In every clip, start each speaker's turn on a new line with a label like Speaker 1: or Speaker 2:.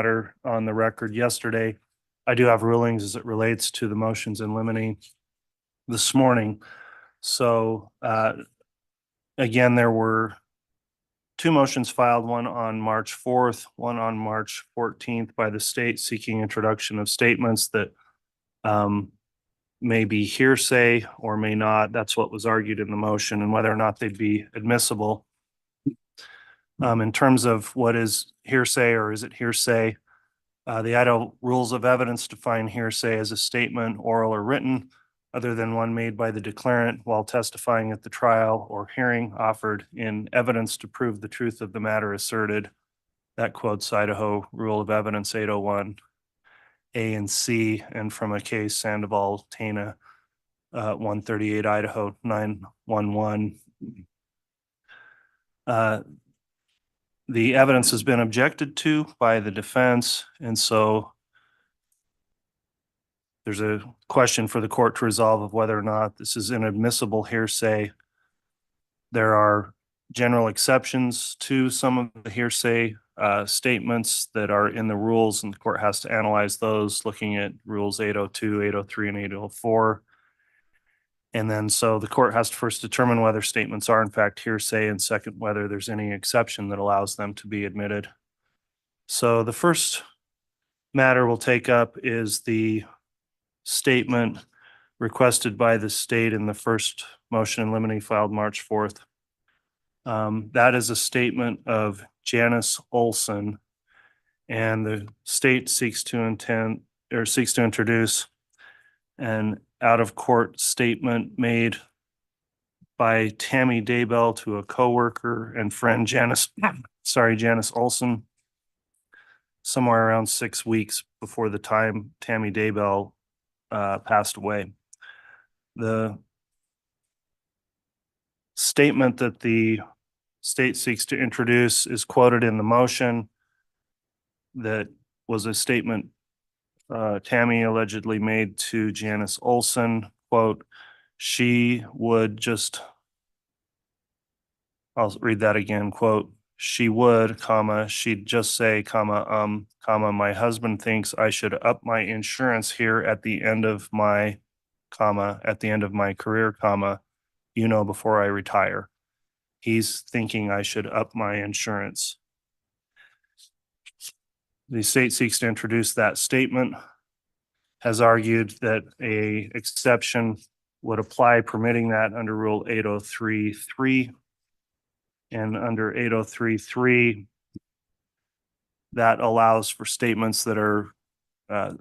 Speaker 1: matter on the record yesterday. I do have rulings as it relates to the motions in limine this morning. So again, there were two motions filed, one on March 4th, one on March 14th by the state seeking introduction of statements that may be hearsay or may not. That's what was argued in the motion, and whether or not they'd be admissible. In terms of what is hearsay or is it hearsay, the Idaho Rules of Evidence define hearsay as a statement, oral or written, other than one made by the declarant while testifying at the trial or hearing, offered in evidence to prove the truth of the matter asserted. That quotes Idaho Rule of Evidence 801 A and C, and from a case Sandoval Tana 138 Idaho 911. The evidence has been objected to by the defense, and so there's a question for the court to resolve of whether or not this is inadmissible hearsay. There are general exceptions to some of the hearsay statements that are in the rules, and the court has to analyze those, looking at rules 802, 803, and 804. And then so the court has to first determine whether statements are in fact hearsay, and second, whether there's any exception that allows them to be admitted. So the first matter we'll take up is the statement requested by the state in the first motion in limine filed March 4th. That is a statement of Janice Olson, and the state seeks to introduce an out-of-court statement made by Tammy Daybell to a coworker and friend, Janice Olson, somewhere around 6 weeks before the time Tammy Daybell passed away. The statement that the state seeks to introduce is quoted in the motion. That was a statement Tammy allegedly made to Janice Olson, quote, she would just, I'll read that again, quote, she would, comma, she'd just say, comma, my husband thinks I should up my insurance here at the end of my, comma, at the end of my career, comma, before I retire. He's thinking I should up my insurance. The state seeks to introduce that statement, has argued that a exception would apply permitting that under Rule 803.3. And under 803.3, that allows for statements that are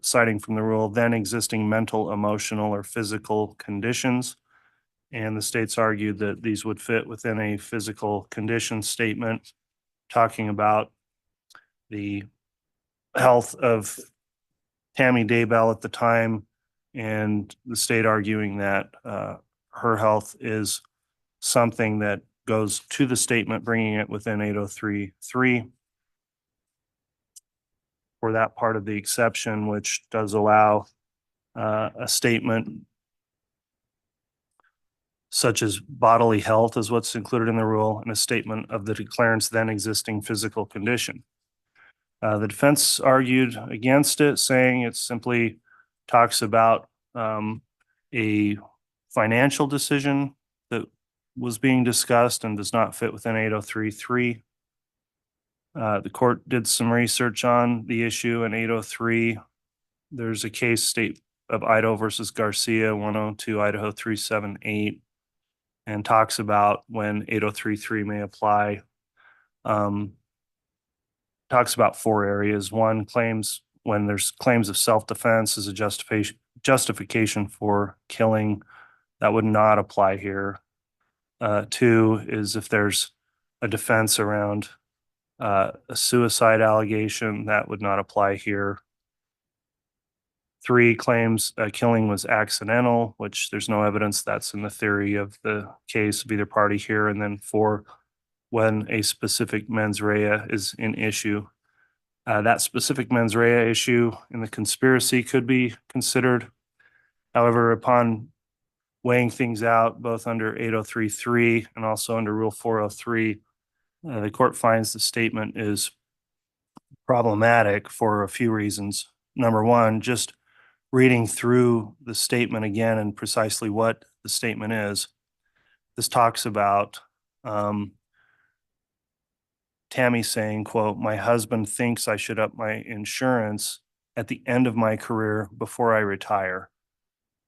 Speaker 1: citing from the rule, then existing mental, emotional, or physical conditions. And the state's argued that these would fit within a physical condition statement, talking about the health of Tammy Daybell at the time, and the state arguing that her health is something that goes to the statement, bringing it within 803.3 for that part of the exception, which does allow a statement such as bodily health is what's included in the rule, and a statement of the declarant's then existing physical condition. The defense argued against it, saying it simply talks about a financial decision that was being discussed and does not fit within 803.3. The court did some research on the issue in 803. There's a case, State of Idaho versus Garcia, 102 Idaho 378, and talks about when 803.3 may apply. Talks about four areas. One, claims when there's claims of self-defense as a justification for killing, that would not apply here. Two is if there's a defense around a suicide allegation, that would not apply here. Three, claims killing was accidental, which there's no evidence that's in the theory of the case of either party here. And then four, when a specific mens rea is an issue. That specific mens rea issue in the conspiracy could be considered. However, upon weighing things out, both under 803.3 and also under Rule 403, the court finds the statement is problematic for a few reasons. Number one, just reading through the statement again and precisely what the statement is. This talks about Tammy saying, quote, "My husband thinks I should up my insurance at the end of my career before I retire."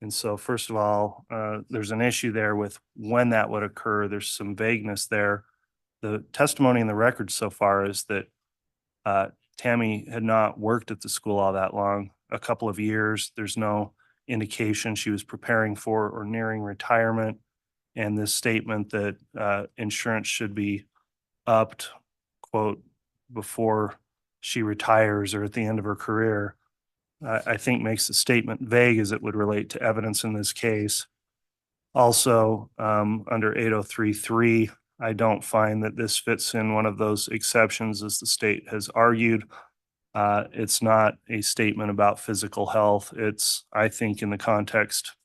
Speaker 1: And so first of all, there's an issue there with when that would occur. There's some vagueness there. The testimony in the record so far is that Tammy had not worked at the school all that long, a couple of years. There's no indication she was preparing for or nearing retirement. And this statement that insurance should be upped, quote, before she retires or at the end of her career, I think makes the statement vague as it would relate to evidence in this case. Also, under 8033, I don't find that this fits in one of those exceptions as the state has argued. It's not a statement about physical health. It's, I think, in the context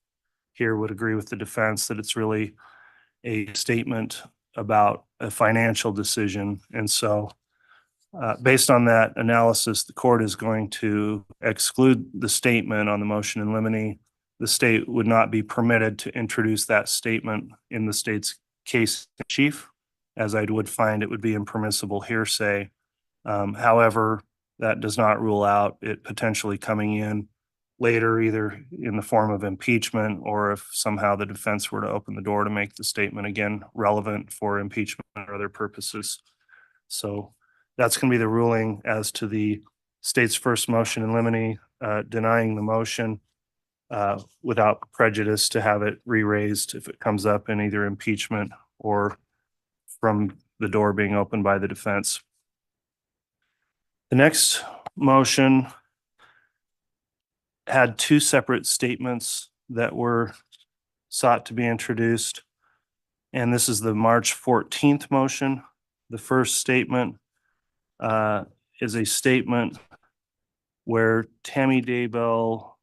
Speaker 1: here would agree with the defense that it's really a statement about a financial decision. And so based on that analysis, the court is going to exclude the statement on the motion in limine. The state would not be permitted to introduce that statement in the state's case in chief, as I would find it would be impermissible hearsay. However, that does not rule out it potentially coming in later, either in the form of impeachment or if somehow the defense were to open the door to make the statement again relevant for impeachment or other purposes. So that's going to be the ruling as to the state's first motion in limine, denying the motion without prejudice to have it re-raised if it comes up in either impeachment or from the door being opened by the defense. The next motion had two separate statements that were sought to be introduced. And this is the March 14th motion. The first statement is a statement where Tammy Daybell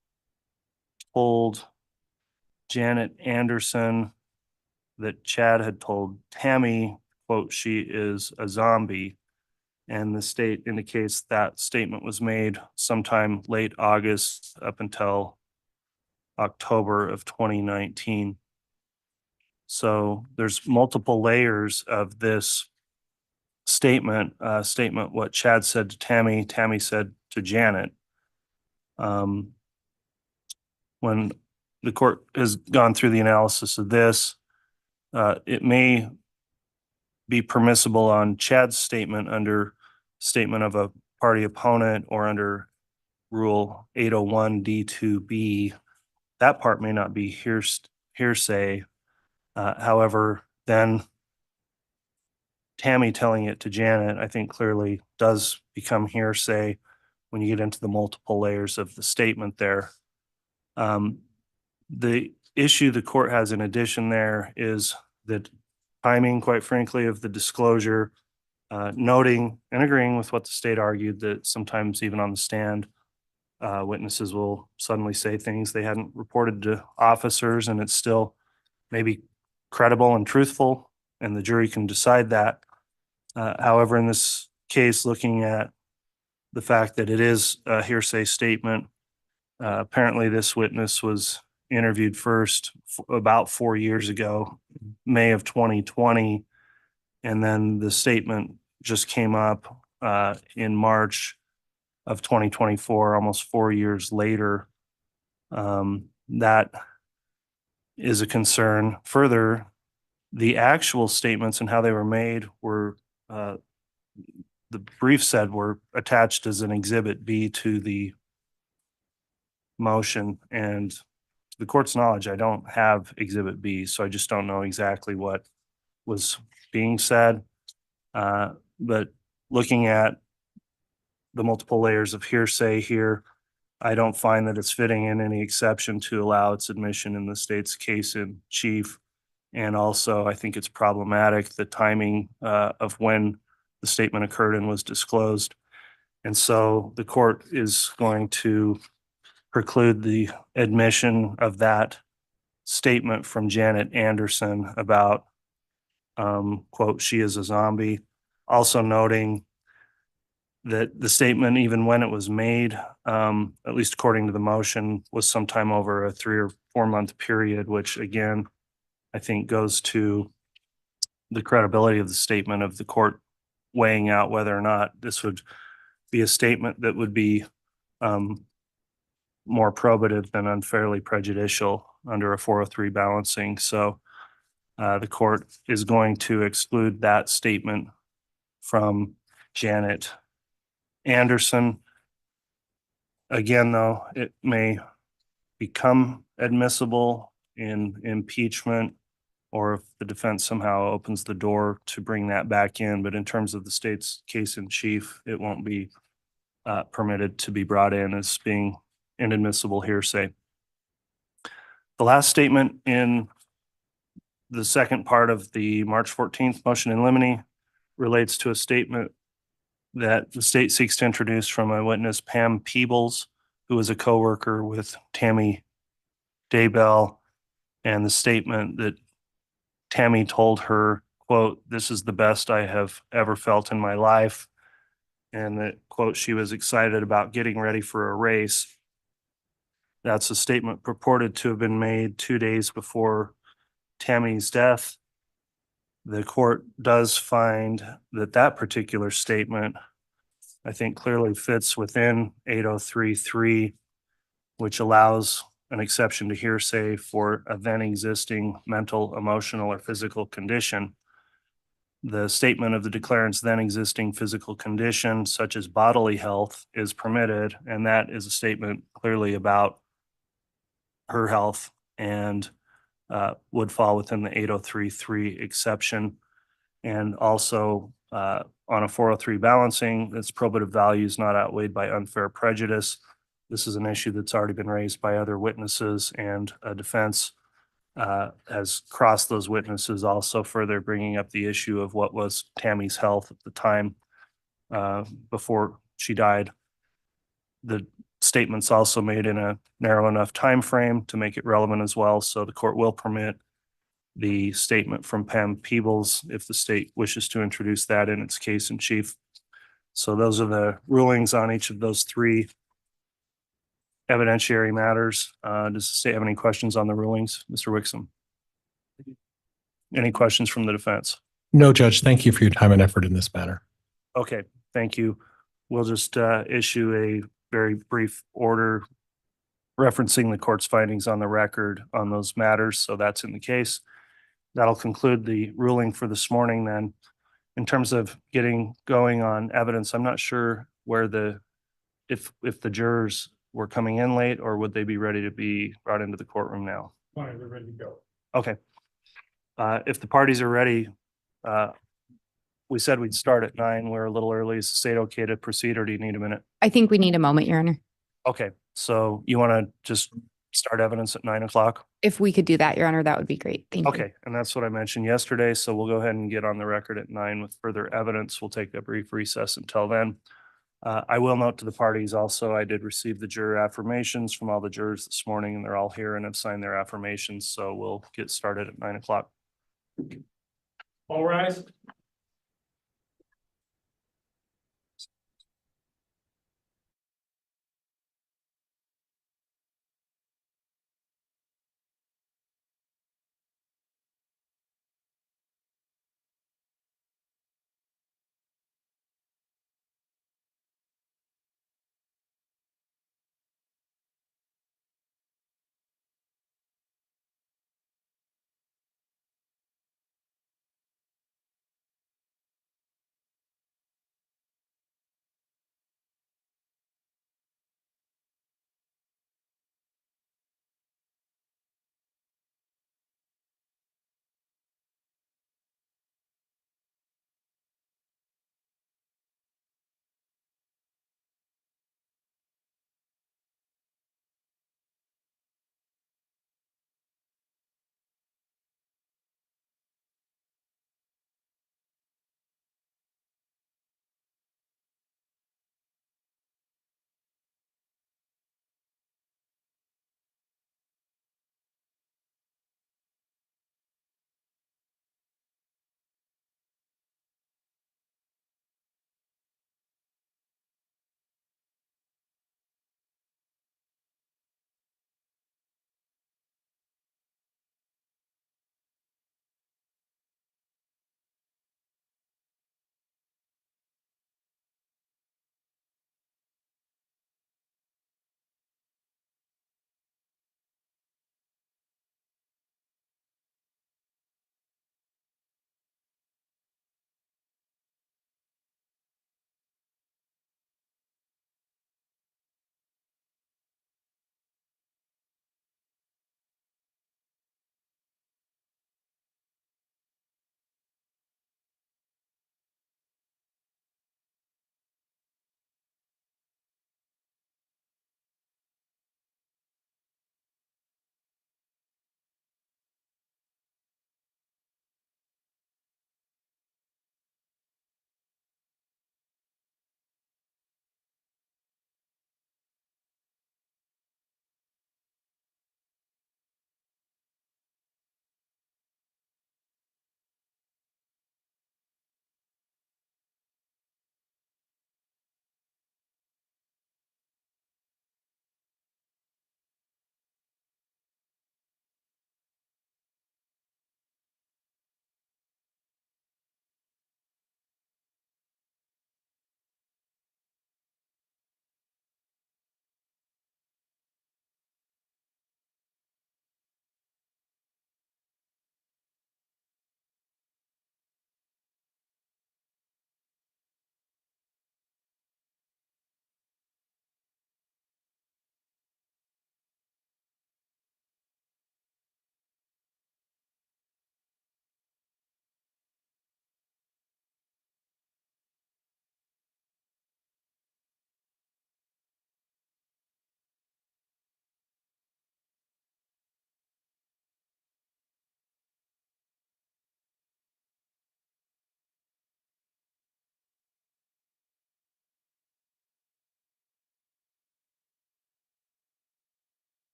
Speaker 1: told Janet Anderson that Chad had told Tammy, quote, "She is a zombie." And the state indicates that statement was made sometime late August up until October of 2019. So there's multiple layers of this statement, what Chad said to Tammy, Tammy said to Janet. When the court has gone through the analysis of this, it may be permissible on Chad's statement under statement of a party opponent or under Rule 801 D2B. That part may not be hearsay. However, then Tammy telling it to Janet, I think clearly does become hearsay when you get into the multiple layers of the statement there. The issue the court has in addition there is the timing, quite frankly, of the disclosure, noting and agreeing with what the state argued that sometimes even on the stand, witnesses will suddenly say things they hadn't reported to officers, and it's still maybe credible and truthful, and the jury can decide that. However, in this case, looking at the fact that it is a hearsay statement, apparently this witness was interviewed first about 4 years ago, May of 2020, and then the statement just came up in March of 2024, almost 4 years later. That is a concern. Further, the actual statements and how they were made were, the brief said, were attached as an Exhibit B to the motion. And to the court's knowledge, I don't have Exhibit B, so I just don't know exactly what was being said. But looking at the multiple layers of hearsay here, I don't find that it's fitting in any exception to allow its admission in the state's case in chief. And also, I think it's problematic, the timing of when the statement occurred and was disclosed. And so the court is going to preclude the admission of that statement from Janet Anderson about, quote, "She is a zombie." Also noting that the statement, even when it was made, at least according to the motion, was sometime over a 3 or 4 month period, which again, I think goes to the credibility of the statement of the court weighing out whether or not this would be a statement that would be more probative than unfairly prejudicial under a 403 balancing. So the court is going to exclude that statement from Janet Anderson. Again, though, it may become admissible in impeachment, or if the defense somehow opens the door to bring that back in. But in terms of the state's case in chief, it won't be permitted to be brought in as being inadmissible hearsay. The last statement in the second part of the March 14th motion in limine relates to a statement that the state seeks to introduce from a witness, Pam Peebles, who was a coworker with Tammy Daybell, and the statement that Tammy told her, quote, "This is the best I have ever felt in my life," and that, quote, she was excited about getting ready for a race. That's a statement purported to have been made 2 days before Tammy's death. The court does find that that particular statement, I think, clearly fits within 803.3, which allows an exception to hearsay for a then existing mental, emotional, or physical condition. The statement of the declarant's then existing physical condition, such as bodily health, is permitted, and that is a statement clearly about her health and would fall within the 803.3 exception. And also on a 403 balancing, its probative value is not outweighed by unfair prejudice. This is an issue that's already been raised by other witnesses, and a defense has crossed those witnesses, also further bringing up the issue of what was Tammy's health at the time before she died. The statement's also made in a narrow enough time frame to make it relevant as well, so the court will permit the statement from Pam Peebles if the state wishes to introduce that in its case in chief. So those are the rulings on each of those 3 evidentiary matters. Does the state have any questions on the rulings, Mr. Wixom? Any questions from the defense?
Speaker 2: No, Judge. Thank you for your time and effort in this matter.
Speaker 1: Okay, thank you. We'll just issue a very brief order referencing the court's findings on the record on those matters. So that's in the case. That'll conclude the ruling for this morning. Then in terms of getting going on evidence, I'm not sure where if the jurors were coming in late, or would they be ready to be brought into the courtroom now?
Speaker 3: Fine, they're ready to go.
Speaker 1: Okay. If the parties are ready, we said we'd start at 9. We're a little early. Is the state okay to proceed, or do you need a minute?
Speaker 4: I think we need a moment, Your Honor.
Speaker 1: Okay, so you want to just start evidence at 9 o'clock?
Speaker 4: If we could do that, Your Honor, that would be great. Thank you.
Speaker 1: Okay, and that's what I mentioned yesterday. So we'll go ahead and get on the record at 9 with further evidence. We'll take a brief recess until then. I will note to the parties also, I did receive the juror affirmations from all the jurors this morning, and they're all here and have signed their affirmations. So we'll get started at 9 o'clock.
Speaker 3: All rise.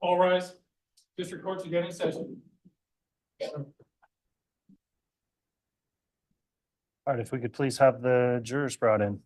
Speaker 3: All rise. District Court's again in session.
Speaker 1: All right, if we could please have the jurors brought in.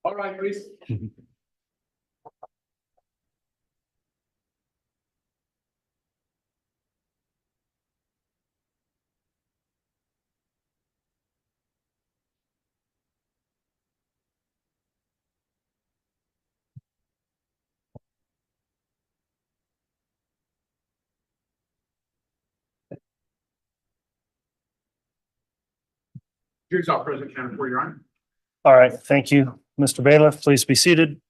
Speaker 3: All right, please. Here's our present counter for your honor.
Speaker 1: All right, thank you. Mr. Bailiff, please be seated.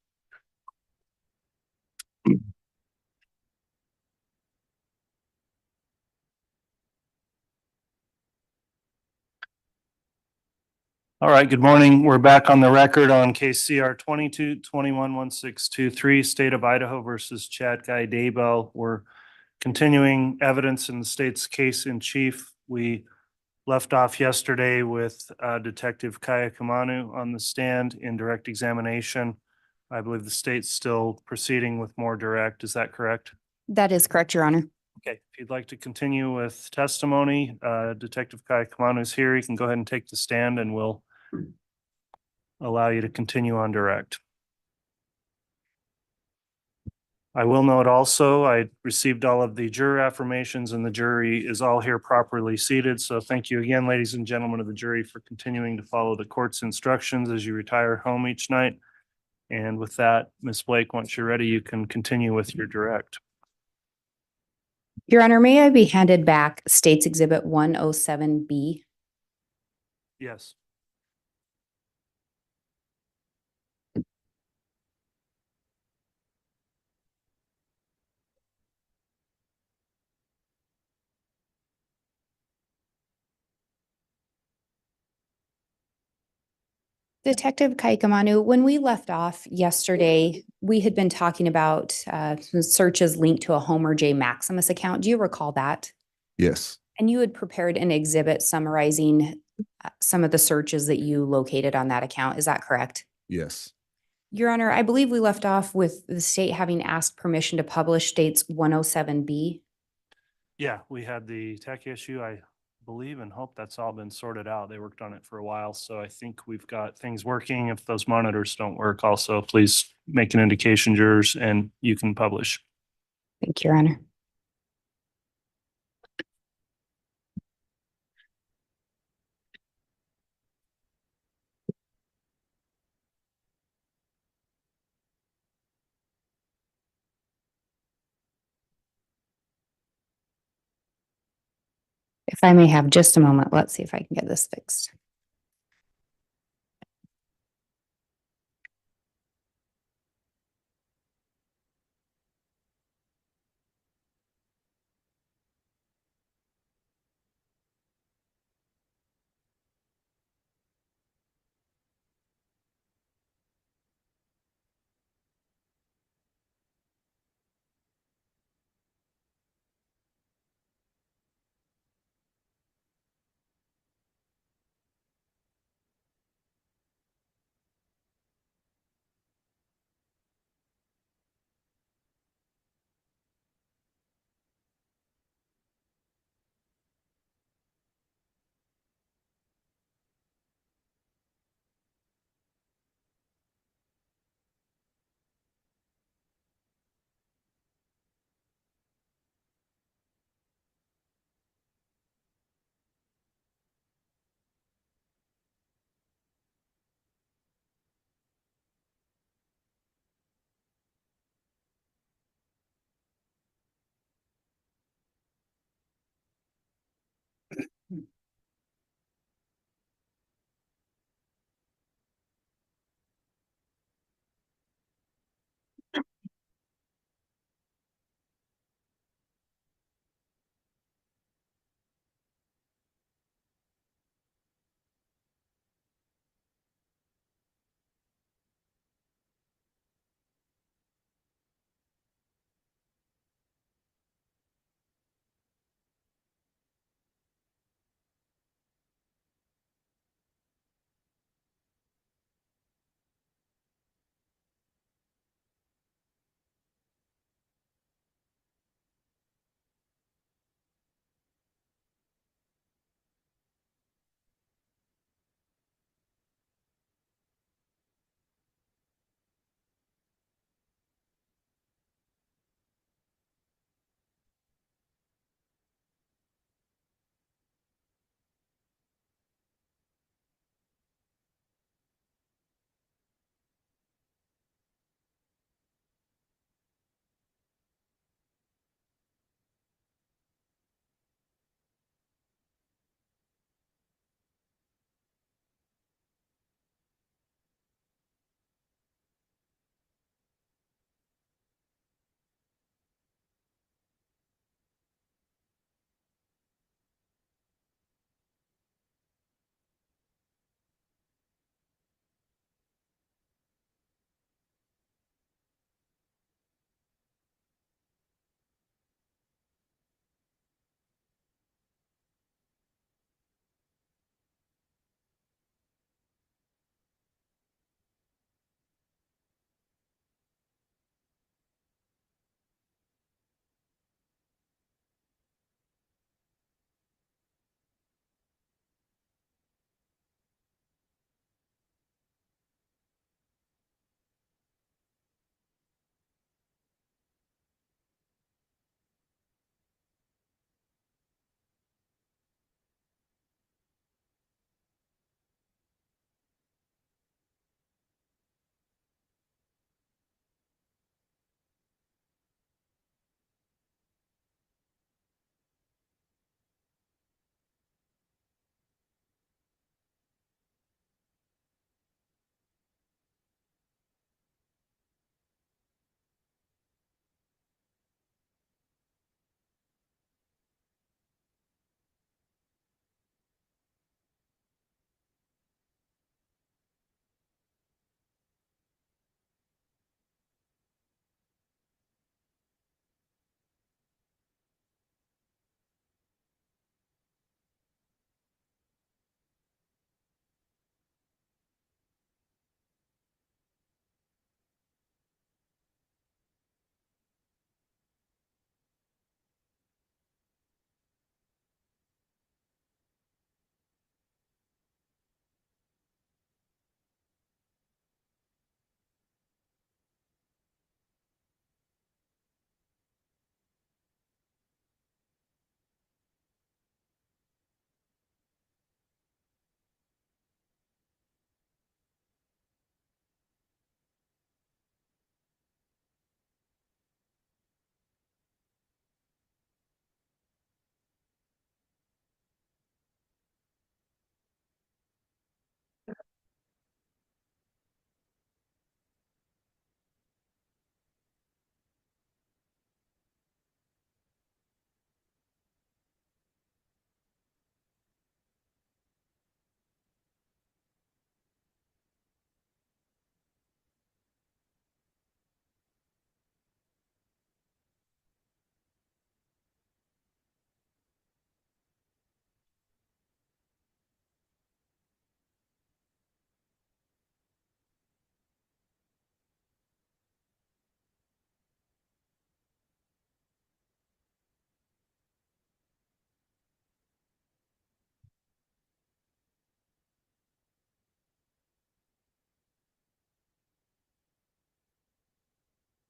Speaker 1: All right, good morning. We're back on the record on case CR 22-21-1623, State of Idaho versus Tylee Daybell. We're continuing evidence in the state's case in chief. We left off yesterday with Detective Kaya Kamanu on the stand in direct examination. I believe the state's still proceeding with more direct. Is that correct?
Speaker 4: That is correct, Your Honor.
Speaker 1: Okay, if you'd like to continue with testimony, Detective Kaya Kamanu is here. You can go ahead and take the stand and we'll allow you to continue on direct. I will note also, I received all of the juror affirmations and the jury is all here properly seated. So thank you again, ladies and gentlemen of the jury, for continuing to follow the court's instructions as you retire home each night. And with that, Ms. Blake, once you're ready, you can continue with your direct.
Speaker 4: Your Honor, may I be handed back State's Exhibit 107B?
Speaker 1: Yes.
Speaker 4: Detective Kaikamanu, when we left off yesterday, we had been talking about some searches linked to a Homer J. Maximus account. Do you recall that?
Speaker 5: Yes,
Speaker 4: And you had prepared an exhibit summarizing some of the searches that you located on that account. Is that correct?
Speaker 5: yes,
Speaker 4: Your Honor, I believe we left off with the state having asked permission to publish State's 107B.
Speaker 1: Yeah, we had the tech issue. I believe and hope that's all been sorted out. They worked on it for a while, so I think we've got things working. If those monitors don't work also, please make an indication, jurors, and you can publish.
Speaker 4: Thank you, Your Honor. If I may have just a moment, let's see if I can get this fixed.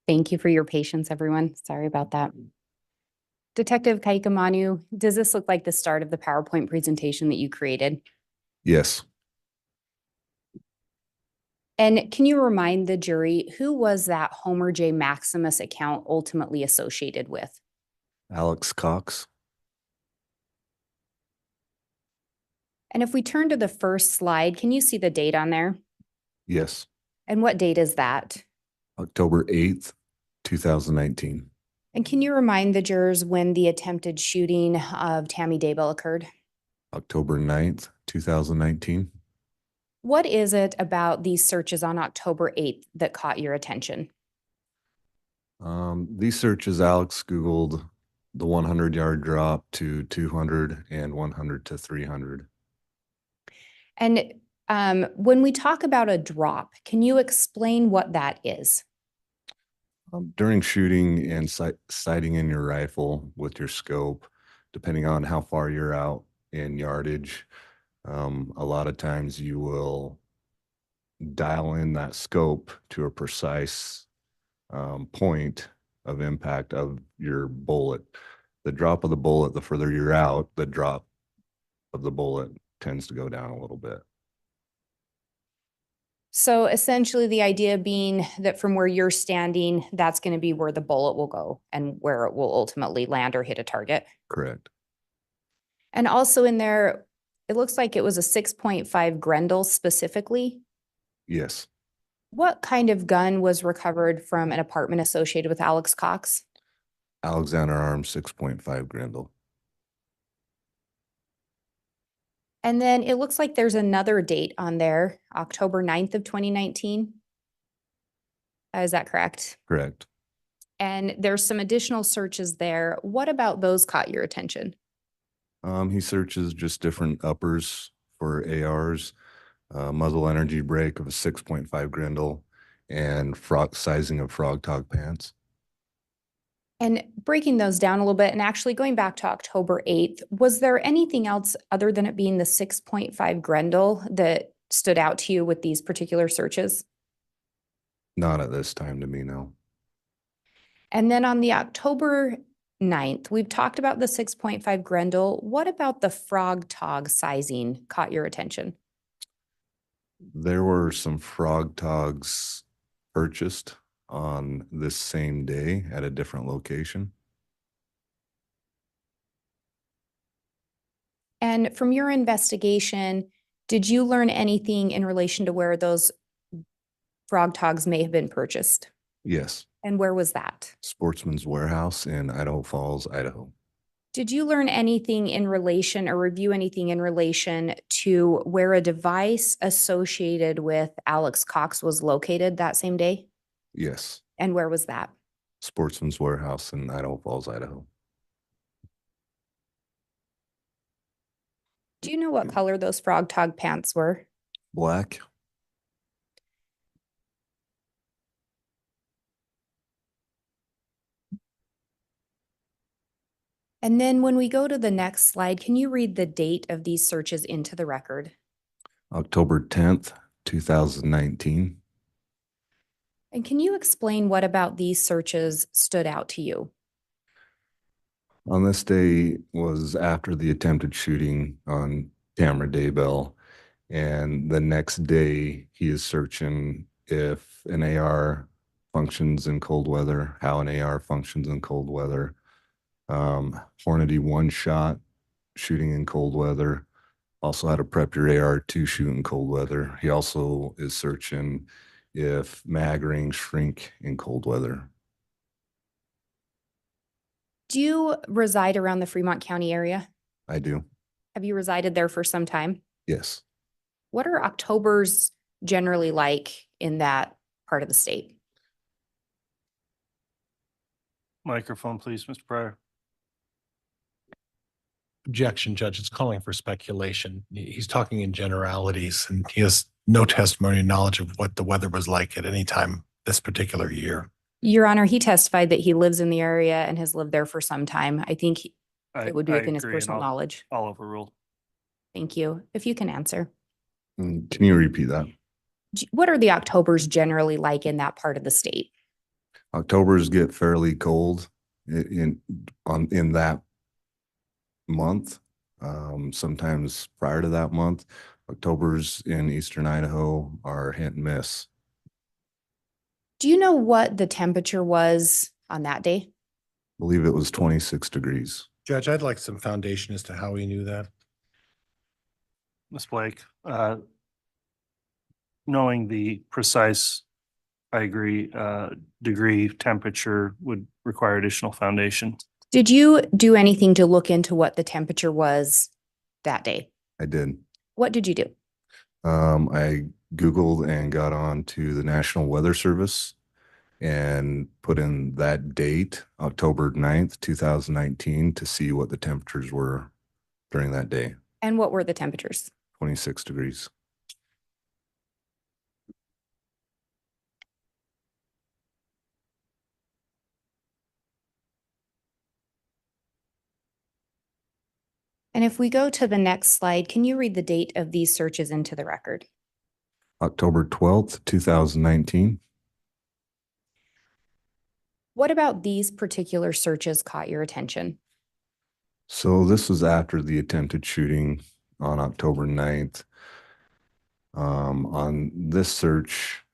Speaker 4: Thank you for your patience, everyone. Sorry about that. Detective Kaikamanu, does this look like the start of the PowerPoint presentation that you created?
Speaker 5: Yes.
Speaker 4: And can you remind the jury, who was that Homer J. Maximus account ultimately associated with?
Speaker 5: Alex Cox.
Speaker 4: And if we turn to the first slide, can you see the date on there?
Speaker 5: Yes.
Speaker 4: And what date is that?
Speaker 5: October 8th, 2019.
Speaker 4: And can you remind the jurors when the attempted shooting of Tammy Daybell occurred?
Speaker 5: October 9th, 2019.
Speaker 4: What is it about these searches on October 8th that caught your attention?
Speaker 5: These searches, Alex Googled the 100-yard drop to 200 and 100 to 300.
Speaker 4: And when we talk about a drop, can you explain what that is?
Speaker 5: During shooting and sighting in your rifle with your scope, depending on how far you're out in yardage, a lot of times you will dial in that scope to a precise point of impact of your bullet. The drop of the bullet, the further you're out, the drop of the bullet tends to go down a little bit.
Speaker 4: So essentially the idea being that from where you're standing, that's going to be where the bullet will go and where it will ultimately land or hit a target.
Speaker 5: Correct.
Speaker 4: And also in there, it looks like it was a 6.5 Grendel specifically.
Speaker 5: Yes.
Speaker 4: What kind of gun was recovered from an apartment associated with Alex Cox?
Speaker 5: Alexander Arms 6.5 Grendel.
Speaker 4: And then it looks like there's another date on there, October 9th of 2019. Is that correct?
Speaker 5: Correct.
Speaker 4: And there's some additional searches there. What about those caught your attention?
Speaker 5: He searches just different uppers for ARs, muzzle energy brake of a 6.5 Grendel, and sizing of frog tog pants.
Speaker 4: And breaking those down a little bit and actually going back to October 8th, was there anything else other than it being the 6.5 Grendel that stood out to you with these particular searches?
Speaker 5: Not at this time to me, no.
Speaker 4: And then on the October 9th, we've talked about the 6.5 Grendel. What about the frog tog sizing caught your attention?
Speaker 5: There were some frog togs purchased on this same day at a different location.
Speaker 4: And from your investigation, did you learn anything in relation to where those frog togs may have been purchased?
Speaker 5: Yes.
Speaker 4: And where was that?
Speaker 5: Sportsman's Warehouse in Idaho Falls, Idaho.
Speaker 4: Did you learn anything in relation or review anything in relation to where a device associated with Alex Cox was located that same day?
Speaker 5: Yes.
Speaker 4: And where was that?
Speaker 5: Sportsman's Warehouse in Idaho Falls, Idaho.
Speaker 4: Do you know what color those frog tog pants were?
Speaker 5: Black.
Speaker 4: And then when we go to the next slide, can you read the date of these searches into the record?
Speaker 5: October 10th, 2019.
Speaker 4: And can you explain what about these searches stood out to you?
Speaker 5: On this day was after the attempted shooting on Tammy Daybell. And the next day he is searching if an AR functions in cold weather, how an AR functions in cold weather. Hornady one shot shooting in cold weather. Also had a prep your AR to shoot in cold weather. He also is searching if mag rings shrink in cold weather.
Speaker 4: Do you reside around the Fremont County area?
Speaker 5: I do.
Speaker 4: Have you resided there for some time?
Speaker 5: Yes.
Speaker 4: What are Octobers generally like in that part of the state?
Speaker 1: Microphone, please, Mr. Pryor.
Speaker 2: Objection, Judge. It's calling for speculation. He's talking in generalities, and he has no testimony or knowledge of what the weather was like at any time this particular year.
Speaker 4: Your Honor, he testified that he lives in the area and has lived there for some time. I think it would be
Speaker 1: I
Speaker 4: within his
Speaker 1: agree, and
Speaker 4: personal knowledge.
Speaker 1: I'll overrule.
Speaker 4: Thank you. If you can answer.
Speaker 5: Can you repeat that?
Speaker 4: What are the Octobers generally like in that part of the state?
Speaker 5: Octobers get fairly cold in that month. Sometimes prior to that month, Octobers in eastern Idaho are hit and miss.
Speaker 4: Do you know what the temperature was on that day?
Speaker 5: Believe it was 26 degrees.
Speaker 2: Judge, I'd like some foundation as to how he knew that.
Speaker 1: Ms. Blake, knowing the precise, I agree, degree temperature would require additional foundation.
Speaker 4: Did you do anything to look into what the temperature was that day?
Speaker 5: I did.
Speaker 4: What did you do?
Speaker 5: I Googled and got on to the National Weather Service and put in that date, October 9th, 2019, to see what the temperatures were during that day.
Speaker 4: And what were the temperatures?
Speaker 5: 26 degrees.
Speaker 4: And if we go to the next slide, can you read the date of these searches into the record?
Speaker 5: October 12th, 2019.
Speaker 4: What about these particular searches caught your attention?
Speaker 5: So this was after the attempted shooting on October 9th. On this search,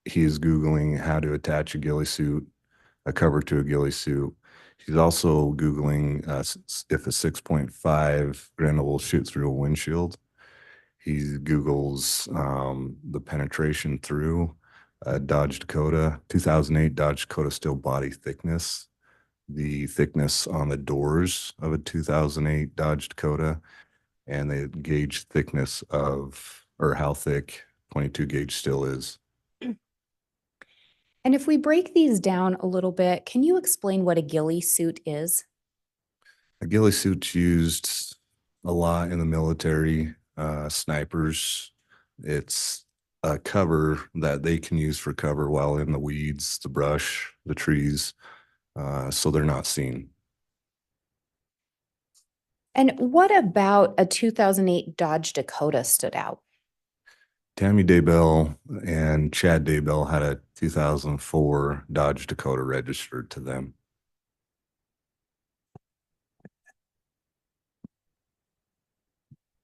Speaker 5: he's Googling how to attach a ghillie suit, a cover to a ghillie suit. He's also Googling if a 6.5 Grendel will shoot through a windshield. He Googles the penetration through Dodge Dakota, 2008 Dodge Dakota steel body thickness, the thickness on the doors of a 2008 Dodge Dakota, and the gauge thickness of, or how thick 22 gauge steel is.
Speaker 4: And if we break these down a little bit, can you explain what a ghillie suit is?
Speaker 5: A ghillie suit's used a lot in the military, snipers. It's a cover that they can use for cover while in the weeds, the brush, the trees, so they're not seen.
Speaker 4: And what about a 2008 Dodge Dakota stood out?
Speaker 5: Tammy Daybell and Chad Daybell had a 2004 Dodge Dakota registered to them.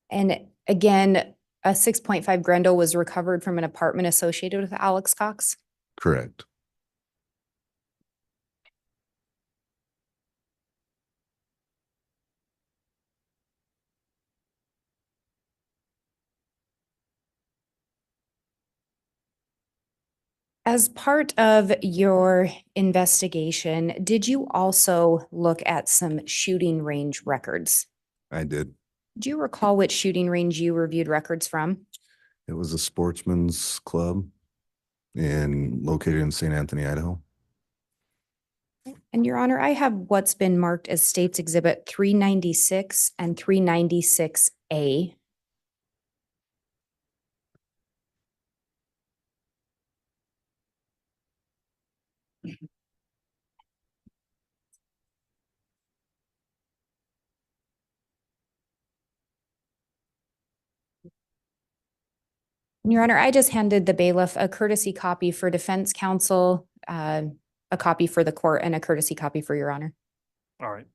Speaker 4: And again, a 6.5 Grendel was recovered from an apartment associated with Alex Cox.
Speaker 5: Correct.
Speaker 4: As part of your investigation, did you also look at some shooting range records?
Speaker 5: I did.
Speaker 4: Do you recall which shooting range you reviewed records from?
Speaker 5: It was a sportsman's club located in St. Anthony, Idaho.
Speaker 4: And Your Honor, I have what's been marked as States Exhibit 396 and 396A. Your Honor, I just handed the bailiff a courtesy copy for defense counsel, a copy for the court, and a courtesy copy for Your Honor.
Speaker 1: All right.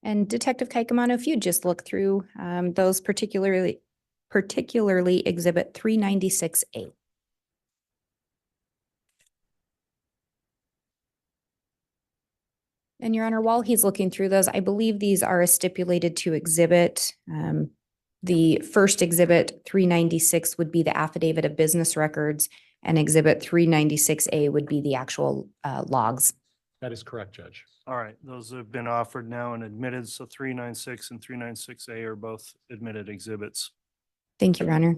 Speaker 4: And Detective Kaikamano, if you just look through those particularly Exhibit 396A. And Your Honor, while he's looking through those, I believe these are a stipulated to exhibit. The first exhibit 396 would be the affidavit of business records, and exhibit 396A would be the actual logs.
Speaker 2: That is correct, Judge.
Speaker 1: All right, those have been offered now and admitted, so 396 and 396A are both admitted exhibits.
Speaker 4: Thank you, Your Honor.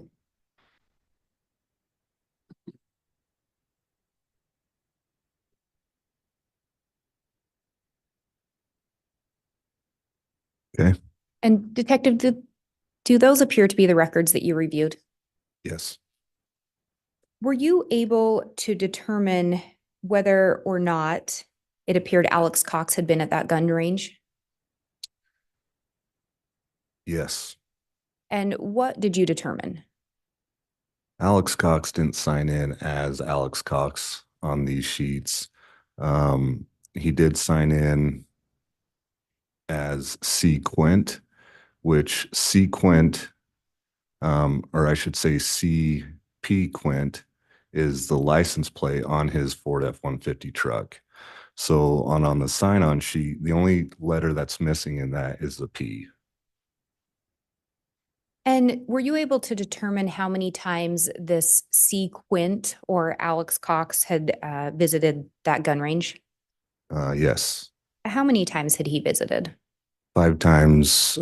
Speaker 5: Okay.
Speaker 4: And Detective, do those appear to be the records that you reviewed?
Speaker 5: Yes.
Speaker 4: Were you able to determine whether or not it appeared Alex Cox had been at that gun range?
Speaker 5: Yes.
Speaker 4: And what did you determine?
Speaker 5: Alex Cox didn't sign in as Alex Cox on these sheets. He did sign in as C. Quint, which C. Quint, or I should say C.P. Quint, is the license plate on his Ford F-150 truck. So on the sign-on sheet, the only letter that's missing in that is the P.
Speaker 4: And were you able to determine how many times this C. Quint or Alex Cox had visited that gun range?
Speaker 5: Yes.
Speaker 4: How many times had he visited?
Speaker 5: 5 times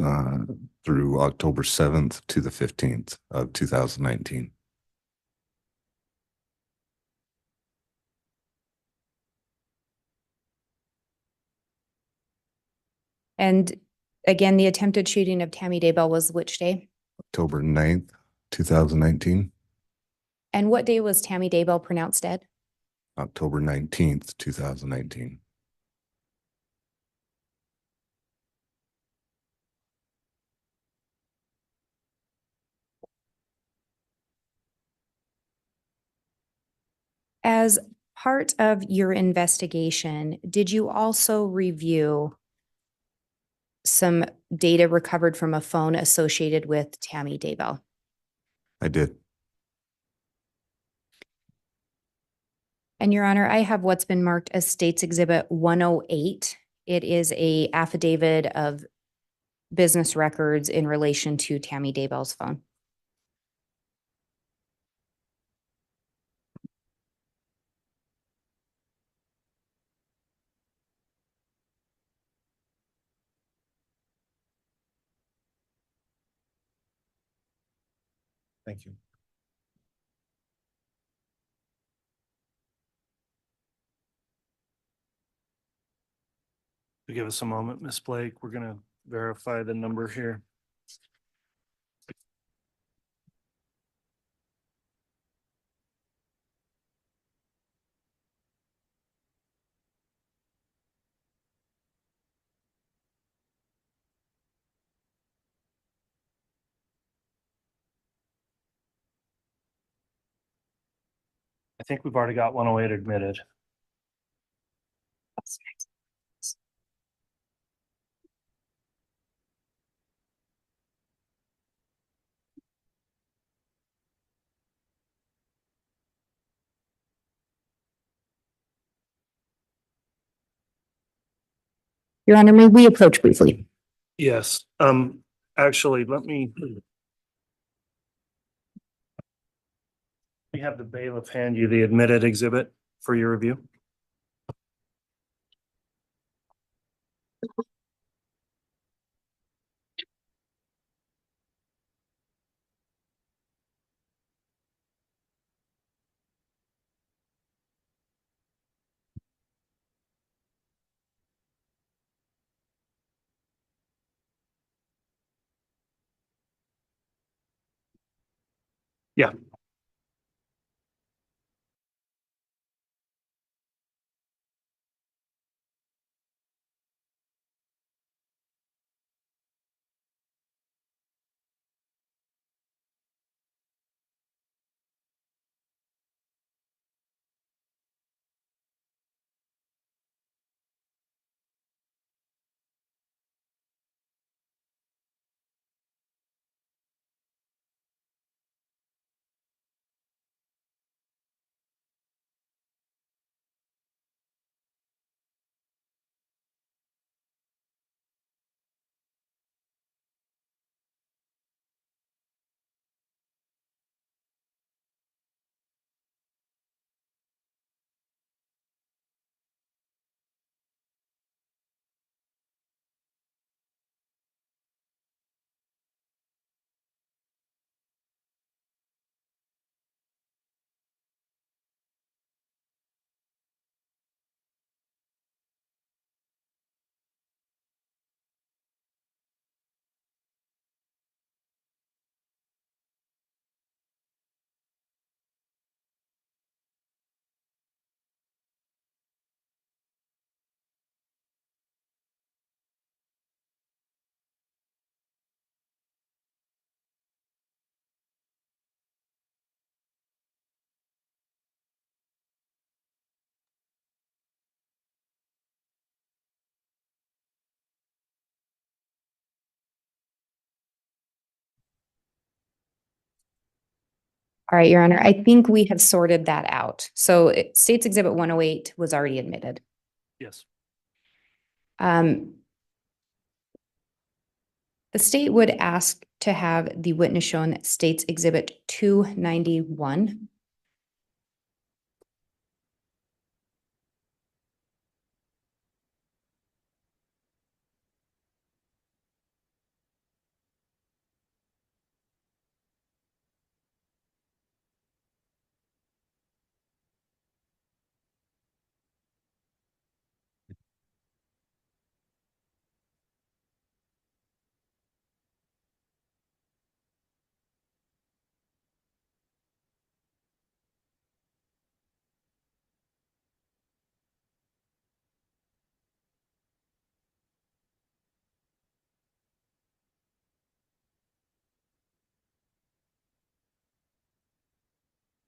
Speaker 5: through October 7th to the 15th of 2019.
Speaker 4: And again, the attempted shooting of Tammy Daybell was which day?
Speaker 5: October 9th, 2019.
Speaker 4: And what day was Tammy Daybell pronounced dead?
Speaker 5: October 19th, 2019.
Speaker 4: As part of your investigation, did you also review some data recovered from a phone associated with Tammy Daybell?
Speaker 5: I did.
Speaker 4: And Your Honor, I have what's been marked as States Exhibit 108. It is a affidavit of business records in relation to Tammy Daybell's phone.
Speaker 2: Thank you.
Speaker 1: Give us a moment, Ms. Blake. We're gonna verify the number here. I think we've already got 108 admitted.
Speaker 4: Your Honor, may we approach briefly?
Speaker 1: Yes, actually, let me have the bailiff hand you the admitted exhibit for your review. Yeah.
Speaker 4: All right, Your Honor, I think we have sorted that out. So State's Exhibit 108 was already admitted.
Speaker 1: Yes.
Speaker 4: The state would ask to have the witness shown State's Exhibit 291.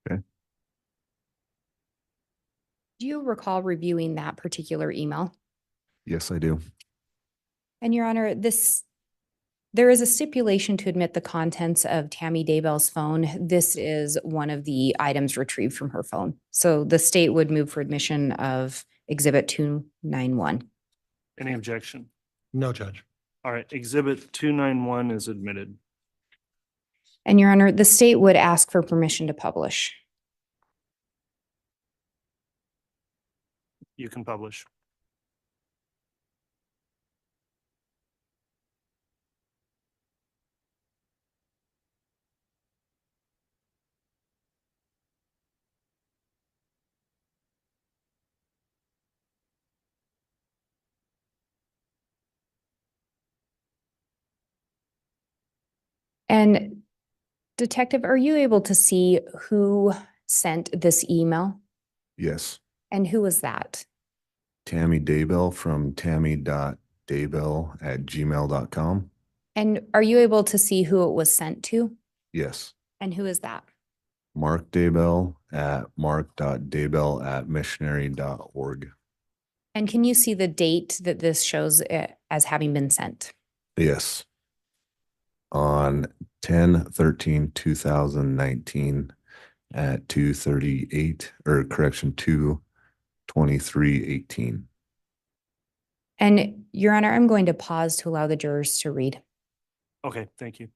Speaker 5: Okay.
Speaker 4: Do you recall reviewing that particular email?
Speaker 5: Yes, I do.
Speaker 4: And Your Honor, there is a stipulation to admit the contents of Tammy Daybell's phone. This is one of the items retrieved from her phone. So the state would move for admission of Exhibit 291.
Speaker 1: Any objection?
Speaker 2: No, Judge.
Speaker 1: All right, Exhibit 291 is admitted.
Speaker 4: And Your Honor, the state would ask for permission to publish.
Speaker 1: You can publish.
Speaker 4: And Detective, are you able to see who sent this email?
Speaker 5: Yes.
Speaker 4: And who was that?
Speaker 5: Tammy Daybell from tammy.daybell@gmail.com.
Speaker 4: And are you able to see who it was sent to?
Speaker 5: Yes.
Speaker 4: And who is that?
Speaker 5: Mark Daybell at mark.daybell@missionary.org.
Speaker 4: And can you see the date that this shows it as having been sent?
Speaker 5: Yes. On 10/13/2019 at 2:38, or correction, 2:23:18.
Speaker 4: And Your Honor, I'm going to pause to allow the jurors to read.
Speaker 1: Okay, thank you.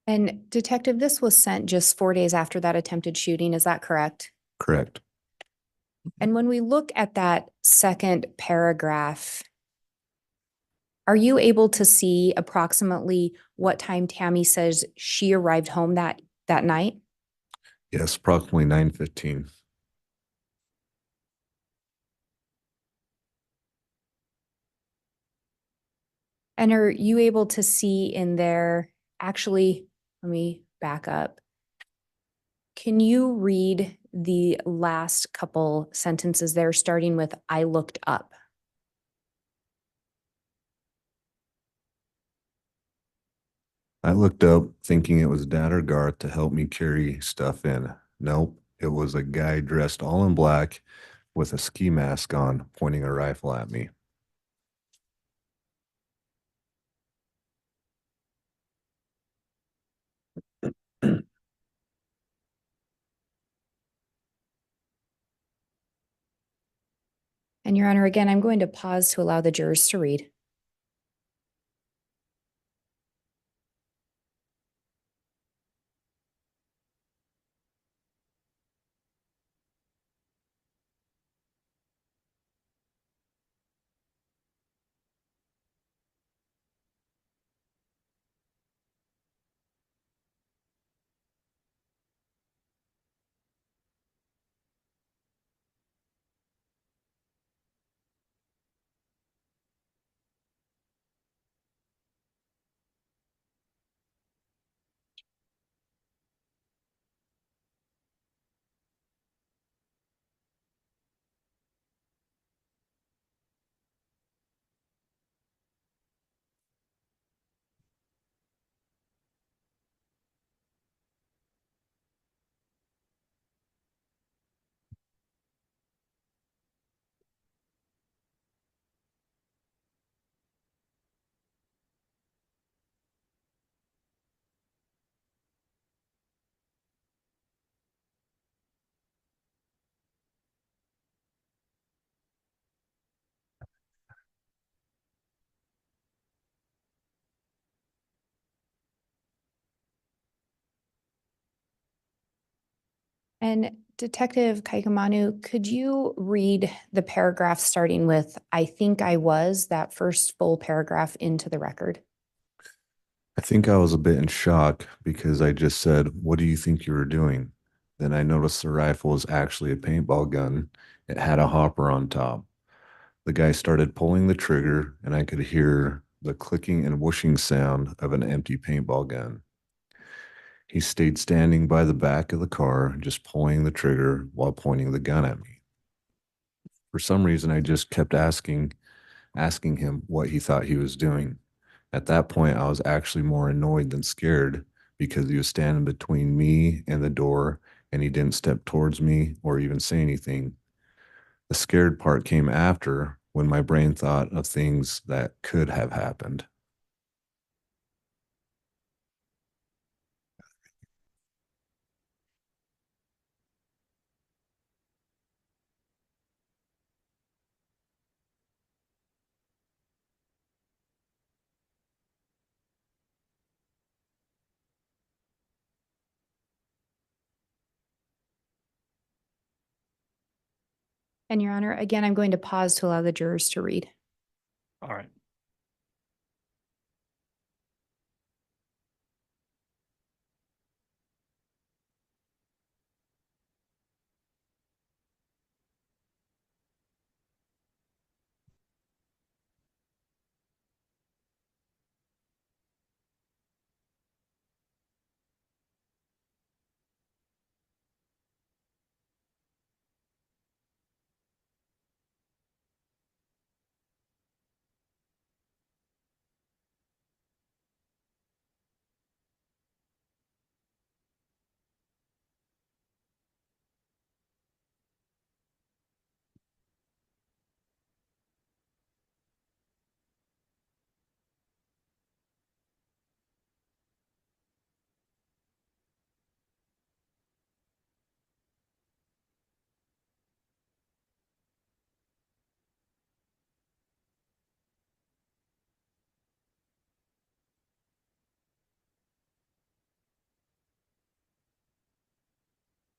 Speaker 4: And Detective, this was sent just 4 days after that attempted shooting. Is that correct?
Speaker 5: Correct.
Speaker 4: And when we look at that second paragraph, are you able to see approximately what time Tammy says she arrived home that night?
Speaker 5: Yes, approximately 9:15.
Speaker 4: And are you able to see in there, actually, let me back up. Can you read the last couple sentences there, starting with "I looked up"?
Speaker 5: I looked up thinking it was Dad or Garth to help me carry stuff in. Nope, it was a guy dressed all in black with a ski mask on, pointing a rifle at me.
Speaker 4: And Your Honor, again, I'm going to pause to allow the jurors to read. And Detective Kaikamanu, could you read the paragraph starting with, "I think I was," that first full paragraph into the record?
Speaker 5: I think I was a bit in shock because I just said, "What do you think you were doing?" Then I noticed the rifle was actually a paintball gun. It had a hopper on top. The guy started pulling the trigger, and I could hear the clicking and whooshing sound of an empty paintball gun. He stayed standing by the back of the car, just pulling the trigger while pointing the gun at me. For some reason, I just kept asking him what he thought he was doing. At that point, I was actually more annoyed than scared because he was standing between me and the door and he didn't step towards me or even say anything. The scared part came after when my brain thought of things that could have happened.
Speaker 4: And Your Honor, again, I'm going to pause to allow the jurors to read.
Speaker 1: All right.